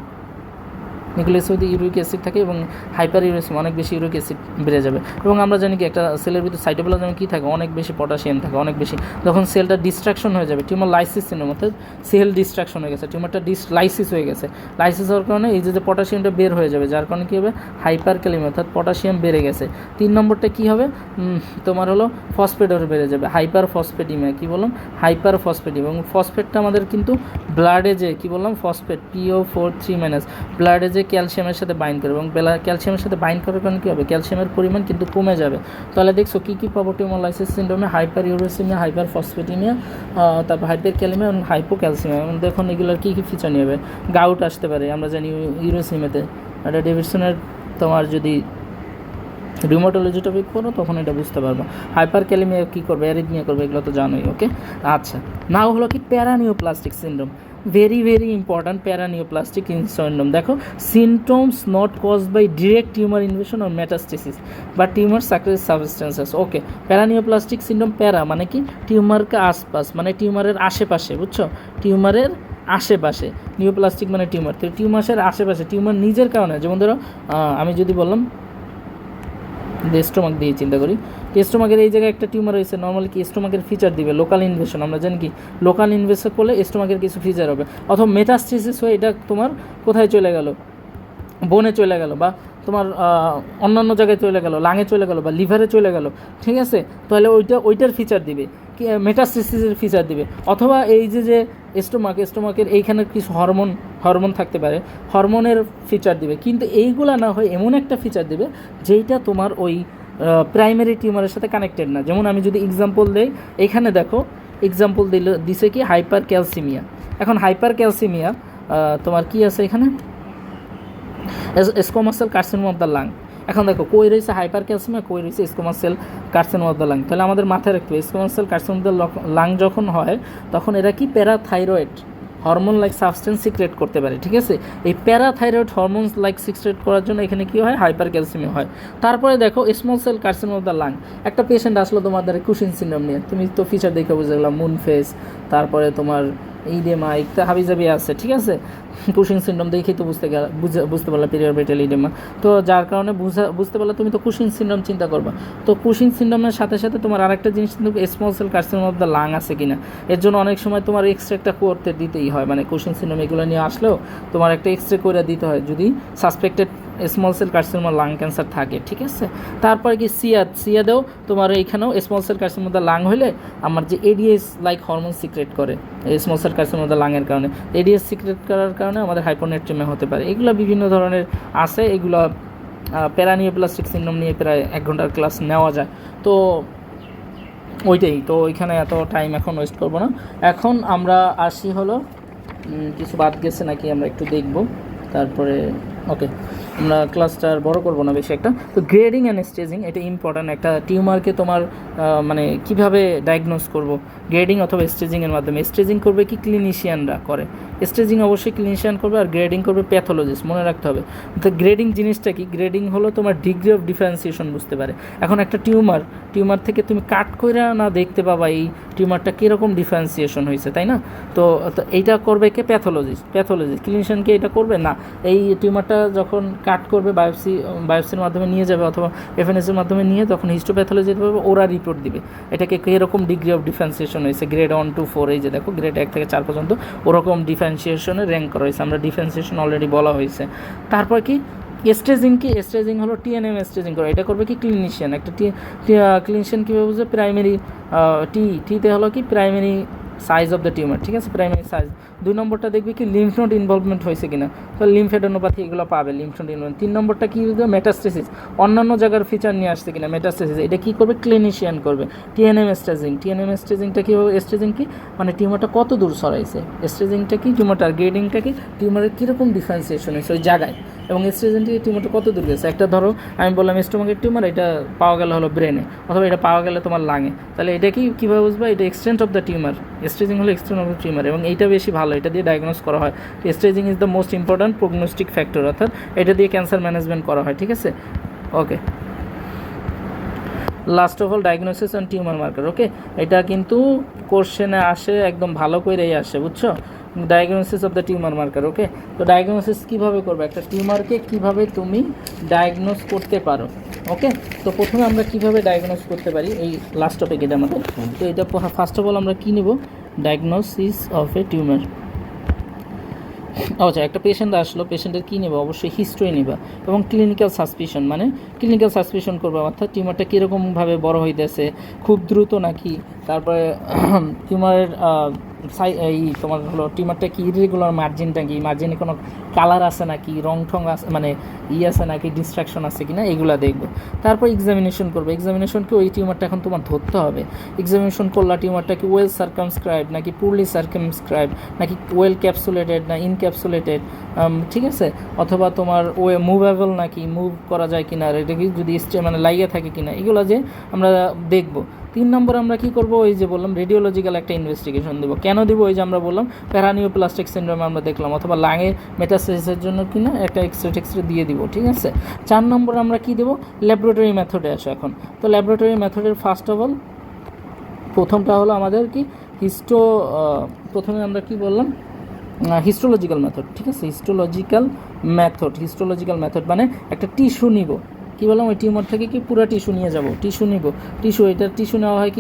নিউক্লিয়াসে ইউরিক অ্যাসিড থাকে এবং হাইপার ইউরেসিমিয়া অনেক বেশি ইউরিক অ্যাসিড বেড়ে যাবে। এবং আমরা জানি কি একটা সেলের ভিতরে সাইটোপ্লাজমে কী থাকে, অনেক বেশি পটাশিয়াম থাকে, অনেক বেশি। যখন সেলটা ডিস্ট্রাকশন হয়ে যাবে, টিউমার লাইসিস সিনড্রোম, অর্থাৎ সেল ডিস্ট্রাকশন হয়ে গেছে, টিউমারটা লাইসিস হয়ে গেছে, লাইসিস হওয়ার কারণে এই যে পটাশিয়ামটা বের হয়ে যাবে, যার কারণে কী হবে, হাইপার ক্যালেমিয়া, অর্থাৎ পটাশিয়াম বেড়ে গেছে। 3 নম্বরটা কী হবে, তোমার হলো ফসফেট বেড়ে যাবে, হাইপার ফসফেটিমিয়া। কী বললাম, হাইপার ফসফেটিমিয়া। এবং ফসফেটটা আমাদের কিন্তু ব্লাডে যে কী বললাম, ফসফেট PO4 3- ব্লাডে যে ক্যালসিয়ামের সাথে বাইন্ড করে, এবং ক্যালসিয়ামের সাথে বাইন্ড করার কারণে কী হবে, ক্যালসিয়ামের পরিমাণ কিন্তু কমে যাবে। তাহলে দেখছো কী কী পাবো tumour lysis সিনড্রোমে, hyper uricaemia, hyper ফসফেটিমিয়া, তারপর হাইপার ক্যালেমিয়া এবং হাইপোক্যালসিমিয়া। এবং দেখুন এগুলোর কী কী ফিচার নিয়ে হবে, গাউট আসতে পারে, আমরা জানি ইউরেসিমিয়াতে এটা ডেভিডসনের তোমার যদি রিউমাটোলজি টপিক পড়ো তখন এটা বুঝতে পারবো। হাইপার ক্যালেমিয়া কী করবে, অ্যারিথমিয়া করবে, এগুলো তো জানোই। ওকে, আচ্ছা, নাও হলো কি paraneoplastic syndrome, very very important. Paraneoplastic syndrome দেখো, symptoms not caused by direct tumour invasion or metastasis বা tumour secretes substances. Okay, paraneoplastic syndrome, para মানে কি, টিউমারকে আশপাশ, মানে টিউমারের আশেপাশে, বুঝছো, টিউমারের আশেপাশে, নিওপ্লাস্টিক মানে টিউমার, তো টিউমারের আশেপাশে, টিউমার নিজের কারণে, যেমন ধরো আমি যদি বললাম স্টোমাক দিয়ে চিন্তা করি, স্টোমাকের এই জায়গায় একটা টিউমার হয়েছে, নর্মালি কি স্টোমাকের ফিচার দিবে, লোকাল ইনভেশন, আমরা জানি কি লোকাল ইনভেশন করলে স্টোমাকের কিছু ফিচার হবে, অথবা মেটাস্টেসিস হয়ে এটা তোমার কোথায় চলে গেল, বোনে চলে গেল, বা তোমার অন্যান্য জায়গায় চলে গেল, লাঙে চলে গেল, বা লিভারে চলে গেল, ঠিক আছে, তাহলে ওইটার ফিচার দিবে, কি মেটাস্টেসিসের ফিচার দিবে। অথবা এই যে স্টোমাকের এইখানে কিছু হরমোন থাকতে পারে, হরমোনের ফিচার দিবে, কিন্তু এইগুলা না হয় এমন একটা ফিচার দিবে যেইটা তোমার ওই প্রাইমারি টিউমারের সাথে কানেক্টেড না। যেমন আমি যদি এক্সাম্পল দেই, এখানে দেখো এক্সাম্পল দিছে কি হাইপার ক্যালসিমিয়া। এখন হাইপার ক্যালসিমিয়া তোমার কি আছে এখানে, squamous cell carcinoma of the lung. এখন দেখো কই রয়েছে হাইপার ক্যালসিমিয়া, কই রয়েছে squamous cell carcinoma of the lung. তাহলে আমাদের মাথায় রাখতে হবে, squamous cell carcinoma of the lung যখন হয় তখন এরা কি parathyroid hormone like substance secret করতে পারে, ঠিক আছে। এই প্যারাথাইরয়েড হরমোনস লাইক সিক্রেট করার জন্য এখানে কী হয়, হাইপার ক্যালসিমিয়া হয়। তারপরে দেখো small cell carcinoma of the lung, একটা পেশেন্ট আসলো তোমার দ্বারা কুশিন সিনড্রোম নিয়ে, তুমি তো ফিচার দেখে বুঝে গেলাম, মুন ফেস, তারপরে তোমার ইডেমা, একটা হাবিজাবি আছে, ঠিক আছে, কুশিং সিনড্রোম দেখেই তো বুঝতে পারলা পেরিঅরবিটাল ইডেমা, তো যার কারণে বুঝতে পারলে তুমি তো কুশিং সিনড্রোম চিন্তা করবা। তো কুশিং সিনড্রোমের সাথে সাথে তোমার আরেকটা জিনিস কিন্তু small cell carcinoma of the lung আছে কিনা, এর জন্য অনেক সময় তোমার এক্সরেটা করতে দিতেই হয়, মানে কুশিং সিনড্রোম এগুলো নিয়ে আসলেও তোমার একটা এক্সরে করে দিতে হয় যদি suspected small cell carcinoma lung cancer থাকে, ঠিক আছে। তারপরে কি সিয়াদেও তোমার এইখানেও small cell carcinoma the lung হলে আমার যে এডিএস লাইক হরমোন সিক্রেট করে স্মল সেল কার্সিনোমা দ্য লাংয়ের কারণে, এডিএস সিক্রেট করার কারণে আমাদের হাইপোনেট্রিমিয়া হতে পারে। এগুলো বিভিন্ন ধরনের আছে, এগুলো প্যারানিওপ্লাস্টিক সিনড্রোম নিয়ে প্রায় 1 ঘন্টার ক্লাস নেওয়া যায়। তো ওইটাই তো, ওইখানে এত টাইম এখন ওয়েস্ট করবো না। এখন আমরা আসি হলো কিছু বাদ গেছে নাকি আমরা একটু দেখব, তারপরে ওকে আমরা ক্লাসটা আর বড় করবো না বেশি একটা। তো গ্রেডিং অ্যান্ড স্টেজিং এটা ইম্পর্ট্যান্ট, একটা টিউমারকে তোমার মানে কিভাবে ডায়াগনোস করব, গ্রেডিং অথবা স্টেজিংয়ের মাধ্যমে। স্টেজিং করবে কি ক্লিনিশিয়ানরা করে, স্টেজিং অবশ্যই ক্লিনিশিয়ান করবে, আর গ্রেডিং করবে প্যাথোলজিস্ট, মনে রাখতে হবে। তো গ্রেডিং জিনিসটা কি, গ্রেডিং হলো তোমার ডিগ্রি অফ ডিফারেন্সিয়েশন বুঝতে পারে। এখন একটা টিউমার থেকে তুমি কাট করে না দেখতে পাবা এই টিউমারটা কীরকম ডিফারেন্সিয়েশন হয়েছে, তাই না। তো এইটা করবে কে, প্যাথোলজিস্ট ক্লিনিশিয়ানকে এটা করবে না। এই টিউমারটা যখন কাট করবে বায়োপসির মাধ্যমে নিয়ে যাবে অথবা এফএনএসের মাধ্যমে নিয়ে তখন হিস্টোপ্যাথোলজি পাবে, ওরা রিপোর্ট দিবে এটাকে কীরকম ডিগ্রি অফ ডিফারেন্সিয়েশন হয়েছে, গ্রেড 1 to 4, এই যে দেখো গ্রেড 1 থেকে 4 পর্যন্ত ওরকম ডিফারেন্সিয়েশনে র্যাঙ্ক করা হয়েছে, আমরা ডিফারেন্সিয়েশন অলরেডি বলা হয়েছে। তারপর কি স্টেজিং হলো টিএনএম স্টেজিং করে, এটা করবে কি ক্লিনিশিয়ান। একটা ক্লিনিশিয়ান কীভাবে বুঝবে, প্রাইমারি টিতে হলো কি primary size of the tumour, ঠিক আছে, প্রাইমারি সাইজ। 2 নম্বরটা দেখবে কি লিম্ফ নোড ইনভলভমেন্ট হয়েছে কিনা, তো লিম্ফেডেনোপ্যাথি এগুলো পাবে, লিম্ফ নোড ইনভলভমেন্ট। 3 নম্বরটা কী বুঝবে, মেটাস্টেসিস, অন্যান্য জায়গার ফিচার নিয়ে আসছে কিনা, মেটাস্টেসিস, এটা কী করবে, ক্লিনিশিয়ান করবে। টিএনএম স্টেজিংটা কীভাবে, স্টেজিং কি মানে টিউমারটা কত দূর সরাইছে, স্টেজিংটা কি টিউমারটার, গ্রেডিংটা কি টিউমারের কীরকম ডিফারেন্সিয়েশন হয়েছে ওই জায়গায়, এবং স্টেজিং থেকে টিউমারটা কত দূর গেছে। একটা ধরো আমি বললাম স্টোমাকের টিউমার, এটা পাওয়া গেল হলো ব্রেনে, অথবা এটা পাওয়া গেলে তোমার লাঙে, তাহলে এটা কি কীভাবে বুঝবা, এটা extent of the tumour, staging হলো এক্সটেন্ট অফ দ্য টিউমার, এবং এইটা বেশি ভালো, এটা দিয়ে ডায়াগনোস করা হয়। Staging is the most important prognostic factor, অর্থাৎ এটা দিয়ে ক্যান্সার ম্যানেজমেন্ট করা হয়, ঠিক আছে। Okay, last of all diagnosis and tumour marker. Okay, এটা কিন্তু কোশ্চেনে আসে, একদম ভালো করেই আসে, বুঝছো। Diagnosis of the tumour marker. Okay, তো ডায়াগনোসিস কীভাবে করবে, একটা টিউমারকে কীভাবে তুমি ডায়াগনোস করতে পারো। ওকে, তো প্রথমে আমরা কীভাবে ডায়াগনোস করতে পারি, এই লাস্ট টপিক এটা আমাদের। তো এটা ফার্স্ট অফ অল আমরা কী নেব, ডায়াগনোসিস অফ এ টিউমার। আচ্ছা, একটা পেশেন্ট আসলো, পেশেন্টের কী নেবে, অবশ্যই হিস্ট্রি নেবা এবং ক্লিনিক্যাল সাসপিশন, মানে ক্লিনিক্যাল সাসপিশন করবে, অর্থাৎ টিউমারটা কীরকমভাবে বড় হইতেছে, খুব দ্রুত নাকি, তারপরে টিউমারের এই তোমার হলো টিউমারটা কি ইরেগুলার মার্জিনটা কি, মার্জিনে কোনো কালার আছে নাকি, রং ঠং আছে, মানে আছে নাকি, ডিস্ট্রাকশন আছে কি না, এগুলো দেখবে। তারপর এক্সামিনেশন করবে, এক্সামিনেশনকে ওই টিউমারটা এখন তোমার ধরতে হবে। এক্সামিনেশন করলা টিউমারটা কি ওয়েল সার্কামস্ক্রাইব নাকি পুরলি সার্কামস্ক্রাইব, নাকি ওয়েল ক্যাপসুলেটেড না ইনক্যাপসুলেটেড, ঠিক আছে, অথবা তোমার মুভেবল নাকি, মুভ করা যায় কিনা, এটা কি যদি মানে লাইগে থাকে কিনা, এগুলো যে আমরা দেখব। 3 নম্বর আমরা কী করবো, ওই যে বললাম রেডিওলজিক্যাল একটা ইনভেস্টিগেশন দেবো। কেন দেবো, ওই যে আমরা বললাম প্যারানিওপ্লাস্টিক সিনড্রোম আমরা দেখলাম, অথবা লাঙে মেটাস্টাসিসের জন্য কিনা একটা এক্সরে দিয়ে দিব, ঠিক আছে। 4 নম্বর আমরা কী দেবো, ল্যাবরেটরি মেথডে আসো এখন। তো ল্যাবরেটরি মেথডের ফার্স্ট অফ অল প্রথমটা হলো আমাদের কি প্রথমে আমরা কি বললাম, হিস্টোলজিক্যাল মেথড, ঠিক আছে। হিস্টোলজিক্যাল মেথড মানে একটা টিস্যু নিব, কী বললাম, ওই টিউমার থেকে কি পুরো টিস্যু নিয়ে যাব, টিস্যু নিব, এটার টিস্যু নেওয়া হয়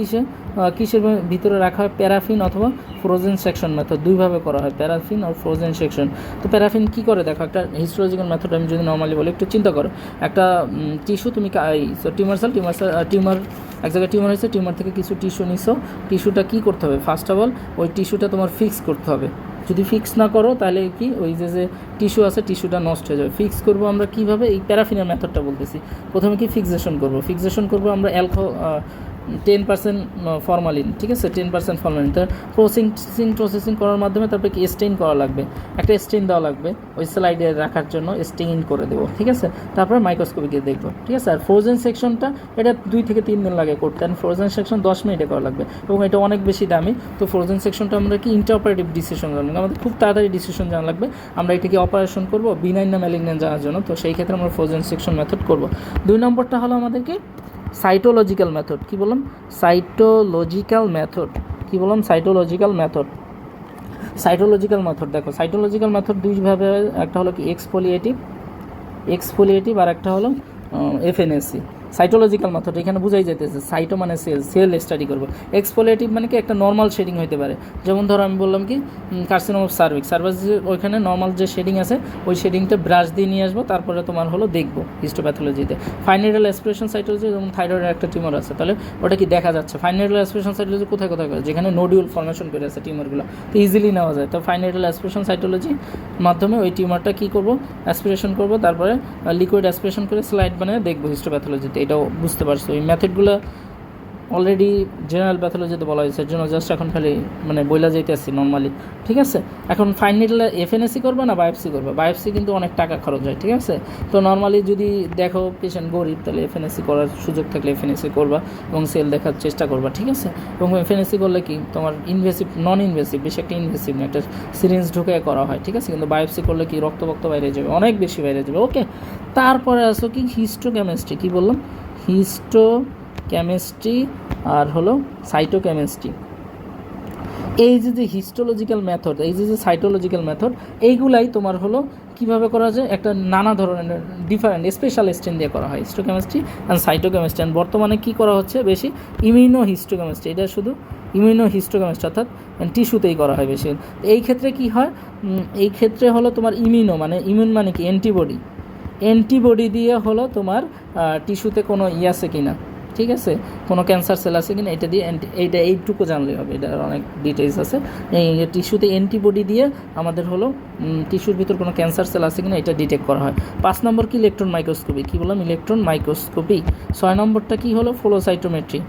কিসের ভিতরে রাখা হয়, প্যারাফিন অথবা ফ্রোজেন সেকশন মেথড, দুইভাবে করা হয়, প্যারাফিন আর ফ্রোজেন সেকশন। তো প্যারাফিন কী করে দেখো, একটা হিস্টোলজিক্যাল মেথড আমি যদি নর্মালি বলি, একটু চিন্তা করো, একটা টিস্যু তুমি টিউমার এক জায়গায় টিউমার হয়েছে, টিউমার থেকে কিছু টিস্যু নিছো, টিস্যুটা কী করতে হবে, ফার্স্ট অফ অল ওই টিস্যুটা তোমার ফিক্স করতে হবে। যদি ফিক্স না করো তাহলে কি ওই যে টিস্যু আছে, টিস্যুটা নষ্ট হয়ে যাবে। ফিক্স করবো আমরা কীভাবে, এই প্যারাফিনের মেথডটা বলতেছি। প্রথমে কি ফিক্সেশন করবো আমরা 10% ফরমালিন, ঠিক আছে, 10% ফরমালিন। তো প্রসেসিং করার মাধ্যমে তারপরে কি স্টেইন করা লাগবে, একটা স্টেইন দেওয়া লাগবে ওই স্লাইডে রাখার জন্য, স্টেইন করে দেবো, ঠিক আছে। তারপরে মাইক্রোস্কোপিকে দেখবো, ঠিক আছে। আর ফ্রোজেন সেকশনটা এটা 2 থেকে 3 দিন লাগে করতে, আর ফ্রোজেন সেকশন 10 মিনিটে করা লাগবে এবং এটা অনেক বেশি দামি। তো ফ্রোজেন সেকশনটা আমরা কি ইন্টারঅপারেটিভ ডিসিশন জানবো, আমাদের খুব তাড়াতাড়ি ডিসিশন জানা লাগবে, আমরা এটাকে অপারেশন করবো বিনাইন না ম্যালিগন্যান্ট জানার জন্য। তো সেই ক্ষেত্রে আমরা ফ্রোজেন সেকশন মেথড করবো। 2 নম্বরটা হলো আমাদেরকে সাইটোলজিক্যাল মেথড। কি বললাম, সাইটোলজিক্যাল মেথড। দেখো, সাইটোলজিক্যাল মেথড দুইভাবে, একটা হলো কি এক্সফোলিয়েটিভ আর একটা হলো এফএনএসি। সাইটোলজিক্যাল মেথড এখানে বুঝাই যেতেছে, সাইটো মানে সেল স্টাডি করবো, এক্সফোলিয়েটিভ মানে কি একটা নর্মাল শেডিং হতে পারে, যেমন ধরো আমি বললাম কি কার্সিনোম অফ সার্ভিক্স, ওইখানে নর্মাল যে শেডিং আছে ওই শেডিংটা ব্রাশ দিয়ে নিয়ে আসবো, তারপরে তোমার হলো দেখবো হিস্টোপ্যাথোলজিতে। ফাইনাইডাল অ্যাসপিরেশন সাইটোলজি, যেমন থাইরয়েডের একটা টিউমার আছে, তাহলে ওটা কি দেখা যাচ্ছে। ফাইনাইডাল অ্যাসপিরেশন সাইটোলজি কোথায় করে, যেখানে নোডিউল ফর্মেশন করে আছে টিউমারগুলো, তো ইজিলি নেওয়া যায়। তো ফাইনাইডাল অ্যাসপিরেশন সাইটোলজি মাধ্যমে ওই টিউমারটা কী করবো, অ্যাসপিরেশন করবো, তারপরে লিকুইড অ্যাসপিরেশন করে স্লাইড বানিয়ে দেখবো হিস্টোপ্যাথোলজিতে। এটাও বুঝতে পারছো, এই মেথডগুলো অলরেডি জেনারেল প্যাথোলজিতে বলা হয়েছে, এর জন্য জাস্ট এখন খালি মানে বইলা যাইতেছি নর্মালি, ঠিক আছে। এখন ফাইনাল এফএনএসি করবে না বায়োপসি করবে, বায়োপসি কিন্তু অনেক টাকা খরচ হয়, ঠিক আছে। তো নর্মালি যদি দেখো পেশেন্ট গরিব, তাহলে এফএনএসি করার সুযোগ থাকলে এফএনএসি করবা এবং সেল দেখার চেষ্টা করবা, ঠিক আছে। এবং এফএনএসি করলে কি তোমার নন ইনভেসিভ, বেশি একটা ইনভেসিভ না, একটা সিরিঞ্জ ঢুকে করা হয়, ঠিক আছে। কিন্তু বায়োপসি করলে কি রক্ত বাইরে যাবে, অনেক বেশি বাইরে যাবে। ওকে, তারপরে আসো কি হিস্টোকেমিস্ট্রি, কি বললাম, হিস্টোকেমিস্ট্রি আর হলো সাইটোকেমিস্ট্রি। এই যে হিস্টোলজিক্যাল মেথড, এই যে সাইটোলজিক্যাল মেথড, এইগুলাই তোমার হলো কীভাবে করা যায়, একটা নানা ধরনের ডিফারেন্ট স্পেশাল স্টেন দিয়ে করা হয়, হিস্টোকেমিস্ট্রি অ্যান্ড সাইটোকেমিস্ট্রি। অ্যান্ড বর্তমানে কী করা হচ্ছে বেশি, ইমিউনো হিস্টোকেমিস্ট্রি, এটা শুধু ইমিউনো হিস্টোকেমিস্ট্রি, অর্থাৎ টিস্যুতেই করা হয় বেশি। এই ক্ষেত্রে কী হয়, এই ক্ষেত্রে হলো তোমার ইমিউন মানে কি অ্যান্টিবডি দিয়ে হলো তোমার টিস্যুতে কোনো আছে কি না, ঠিক আছে, কোনো ক্যান্সার সেল আছে কিনা, এটা দিয়ে এইটুকু জানলেই হবে, এটার অনেক ডিটেলস আছে। এই টিস্যুতে অ্যান্টিবডি দিয়ে আমাদের হলো টিস্যুর ভিতর কোনো ক্যান্সার সেল আছে কিনা এটা ডিটেক্ট করা হয়। 5 নম্বর কি ইলেকট্রন মাইক্রোস্কোপি, কী বললাম, ইলেকট্রন মাইক্রোস্কোপি। 6 নম্বরটা কি হলো ফ্লোসাইটোমেট্রি।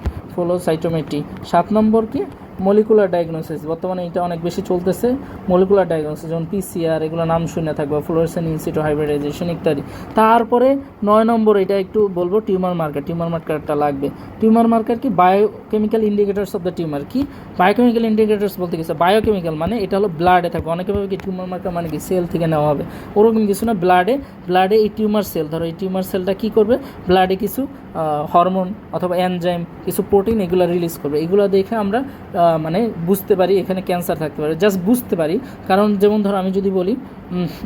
7 নম্বর কি মলিকুলার ডায়াগনোসিস, বর্তমানে এটা অনেক বেশি চলতেছে, মলিকুলার ডায়াগনোসিস, যেমন পিসিআর, এগুলো নাম শুনে থাকবে, ফ্লোরেসেন্ট ইন সিটো হাইব্রিডাইজেশন ইত্যাদি। তারপরে 9 নম্বর এটা একটু বলবো, টিউমার মার্কারটা লাগবে। টিউমার মার্কার কি biochemical indicators of the tumour. কি বায়োকেমিক্যাল ইন্ডিকেটার্স বলতে গেছে, বায়োকেমিক্যাল মানে এটা হলো ব্লাডে থাকবে, অনেকে ভাবে কি টিউমার মার্কার মানে কি সেল থেকে নেওয়া হবে, ওরকম কিছু না। ব্লাডে এই টিউমার সেল, ধরো এই টিউমার সেলটা কী করবে, ব্লাডে কিছু হরমোন অথবা এনজাইম, কিছু প্রোটিন এগুলো রিলিজ করবে, এগুলো দেখে আমরা মানে বুঝতে পারি এখানে ক্যান্সার থাকতে পারে, জাস্ট বুঝতে পারি। কারণ যেমন ধরো আমি যদি বলি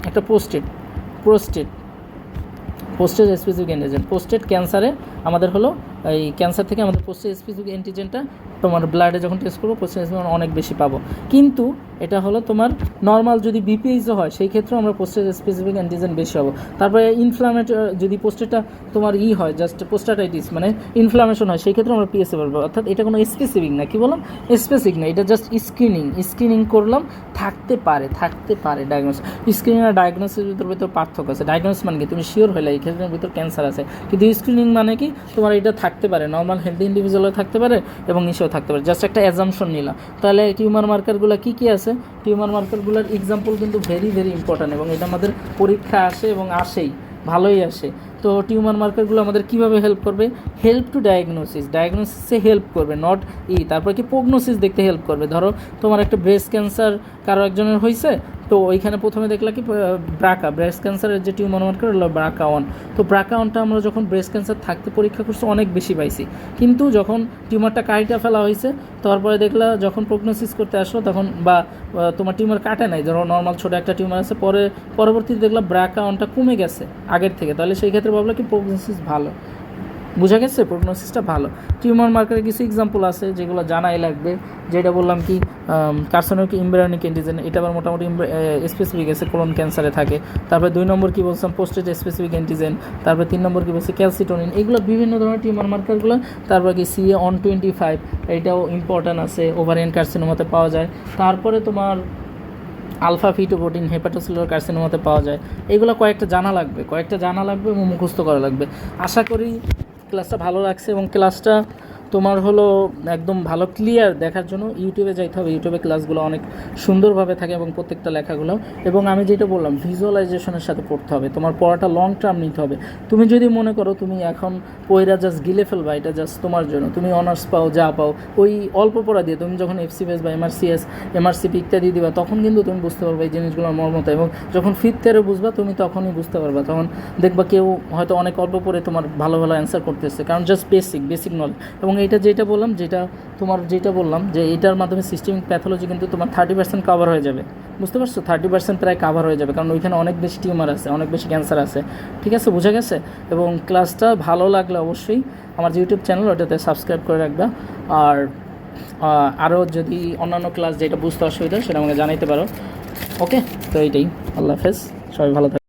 একটা প্রোস্টেট স্পেসিফিক অ্যান্টিজেন, প্রোস্টেট ক্যান্সারে আমাদের হলো এই ক্যান্সার থেকে আমাদের প্রোস্টেট স্পেসিফিক অ্যান্টিজেনটা তোমার ব্লাডে যখন টেস্ট করবো প্রোস্টেট অনেক বেশি পাবো। কিন্তু এটা হলো তোমার নর্মাল যদি বিপিএইচও হয় সেই ক্ষেত্রেও আমরা প্রোস্টেট স্পেসিফিক অ্যান্টিজেন বেশি পাবো। তারপরে যদি প্রোস্টেটটা তোমার হয় জাস্ট প্রোস্টাটাইটিস মানে ইনফ্লামেশন হয় সেই ক্ষেত্রে আমরা পিএসএ পাবো। অর্থাৎ এটা কোনো স্পেসিফিক না, কি বললাম স্পেসিফিক না, এটা জাস্ট স্ক্রিনিং করলাম, থাকতে পারে ডায়াগনোসিস। স্ক্রিনিং আর ডায়াগনোসিসের ভিতর পার্থক্য আছে। ডায়াগনোসিস মানে কি তুমি শিওর হলে এই ক্ষেত্রের ভিতর ক্যান্সার আছে, কিন্তু স্ক্রিনিং মানে কি তোমার এটা থাকতে পারে, নর্মাল হেলদি ইন্ডিভিজুয়ালে থাকতে পারে এবং ইসেও থাকতে পারে, জাস্ট একটা অ্যাজাম্পশন নিলাম। তাহলে টিউমার মার্কারগুলো কী আছে, টিউমার মার্কারগুলোর এক্সাম্পল কিন্তু ভেরি ইম্পর্ট্যান্ট এবং এটা আমাদের পরীক্ষা আসে এবং আসেই, ভালোই আসে। তো টিউমার মার্কারগুলো আমাদের কীভাবে হেল্প করবে, হেল্প টু ডায়াগনোসিসে হেল্প করবে, নট তারপরে কি প্রগনোসিস দেখতে হেল্প করবে। ধরো তোমার একটা ব্রেস্ট ক্যান্সার কারো একজনের হয়েছে, তো ওইখানে প্রথমে দেখলা কি ব্রেস্ট ক্যান্সারের যে টিউমার মার্কার হলো BRCA1। তো BRCA1টা আমরা যখন ব্রেস্ট ক্যান্সার থাকতে পরীক্ষা করছি অনেক বেশি পাইছি, কিন্তু যখন টিউমারটা কাটিয়ে ফেলা হয়েছে তারপরে দেখলা যখন প্রগনোসিস করতে আসলো তখন বা তোমার টিউমার কাটে নাই, ধরো নর্মাল ছোটো একটা টিউমার আছে, পরবর্তীতে দেখলা BRCA1টা কমে গেছে আগের থেকে, তাহলে সেই ক্ষেত্রে ভাবলো কি প্রগনোসিস ভালো, বোঝা গেছে প্রগনোসিসটা ভালো। টিউমার মার্কারের কিছু এক্সাম্পল আছে যেগুলো জানাই লাগবে, যেটা বললাম কি কার্সিনোনিক এমব্রায়োনিক অ্যান্টিজেন, এটা আবার মোটামুটি স্পেসিফিক আছে, কোলন ক্যান্সারে থাকে। তারপরে 2 নম্বর কী বলছিলাম প্রোস্টেট স্পেসিফিক অ্যান্টিজেন, তারপরে 3 নম্বর কী বলছে ক্যালসিটোনিন, এগুলো বিভিন্ন ধরনের টিউমার মার্কারগুলো। তারপরে কি CA125 এইটাও ইম্পর্ট্যান্ট আছে, ওভারিয়ান কার্সিনোমাতে পাওয়া যায়। তারপরে তোমার আলফা ফিটোপ্রোটিন হেপাটোসেলুলার কার্সিনোমাতে পাওয়া যায়। এগুলো কয়েকটা জানা লাগবে এবং মুখস্থ করা লাগবে। আশা করি ক্লাসটা ভালো লাগছে এবং ক্লাসটা তোমার হলো একদম ভালো ক্লিয়ার দেখার জন্য ইউটিউবে যাইতে হবে। ইউটিউবে ক্লাসগুলো অনেক সুন্দরভাবে থাকে এবং প্রত্যেকটা লেখাগুলো, এবং আমি যেটা বললাম ভিজুয়ালাইজেশনের সাথে পড়তে হবে, তোমার পড়াটা লং টার্ম নিতে হবে। তুমি যদি মনে করো তুমি এখন পড়া জাস্ট গিলে ফেলবা, এটা জাস্ট তোমার জন্য, তুমি অনার্স পাও যা পাও ওই অল্প পড়া দিয়ে তুমি যখন FCPS বা MRCP ইত্যাদি দিবা তখন কিন্তু তুমি বুঝতে পারবে এই জিনিসগুলোর মর্মতা, এবং যখন 5th ইয়ারে বুঝবা তুমি তখনই বুঝতে পারবা। তখন দেখবা কেউ হয়তো অনেক অল্প পড়ে তোমার ভালো অ্যান্সার করতেছে, কারণ জাস্ট বেসিক নলেজ। এবং যেটা বললাম যে এটার মাধ্যমে সিস্টেমিক প্যাথোলজি কিন্তু তোমার 30% কভার হয়ে যাবে, বুঝতে পারছো, 30% প্রায় কভার হয়ে যাবে, কারণ ওইখানে অনেক বেশি টিউমার আছে, অনেক বেশি ক্যান্সার আছে। ঠিক আছে, বোঝা গেছে? এবং ক্লাসটা ভালো লাগলে অবশ্যই আমার যে ইউটিউব চ্যানেল ওটাতে সাবস্ক্রাইব করে রাখবা। আর আরও যদি অন্যান্য ক্লাস যেটা বুঝতে অসুবিধা সেটা আমাকে জানাইতে পারো। ওকে, তো এইটাই। আল্লাহ হাফেজ, সবাই ভালো থাকবে।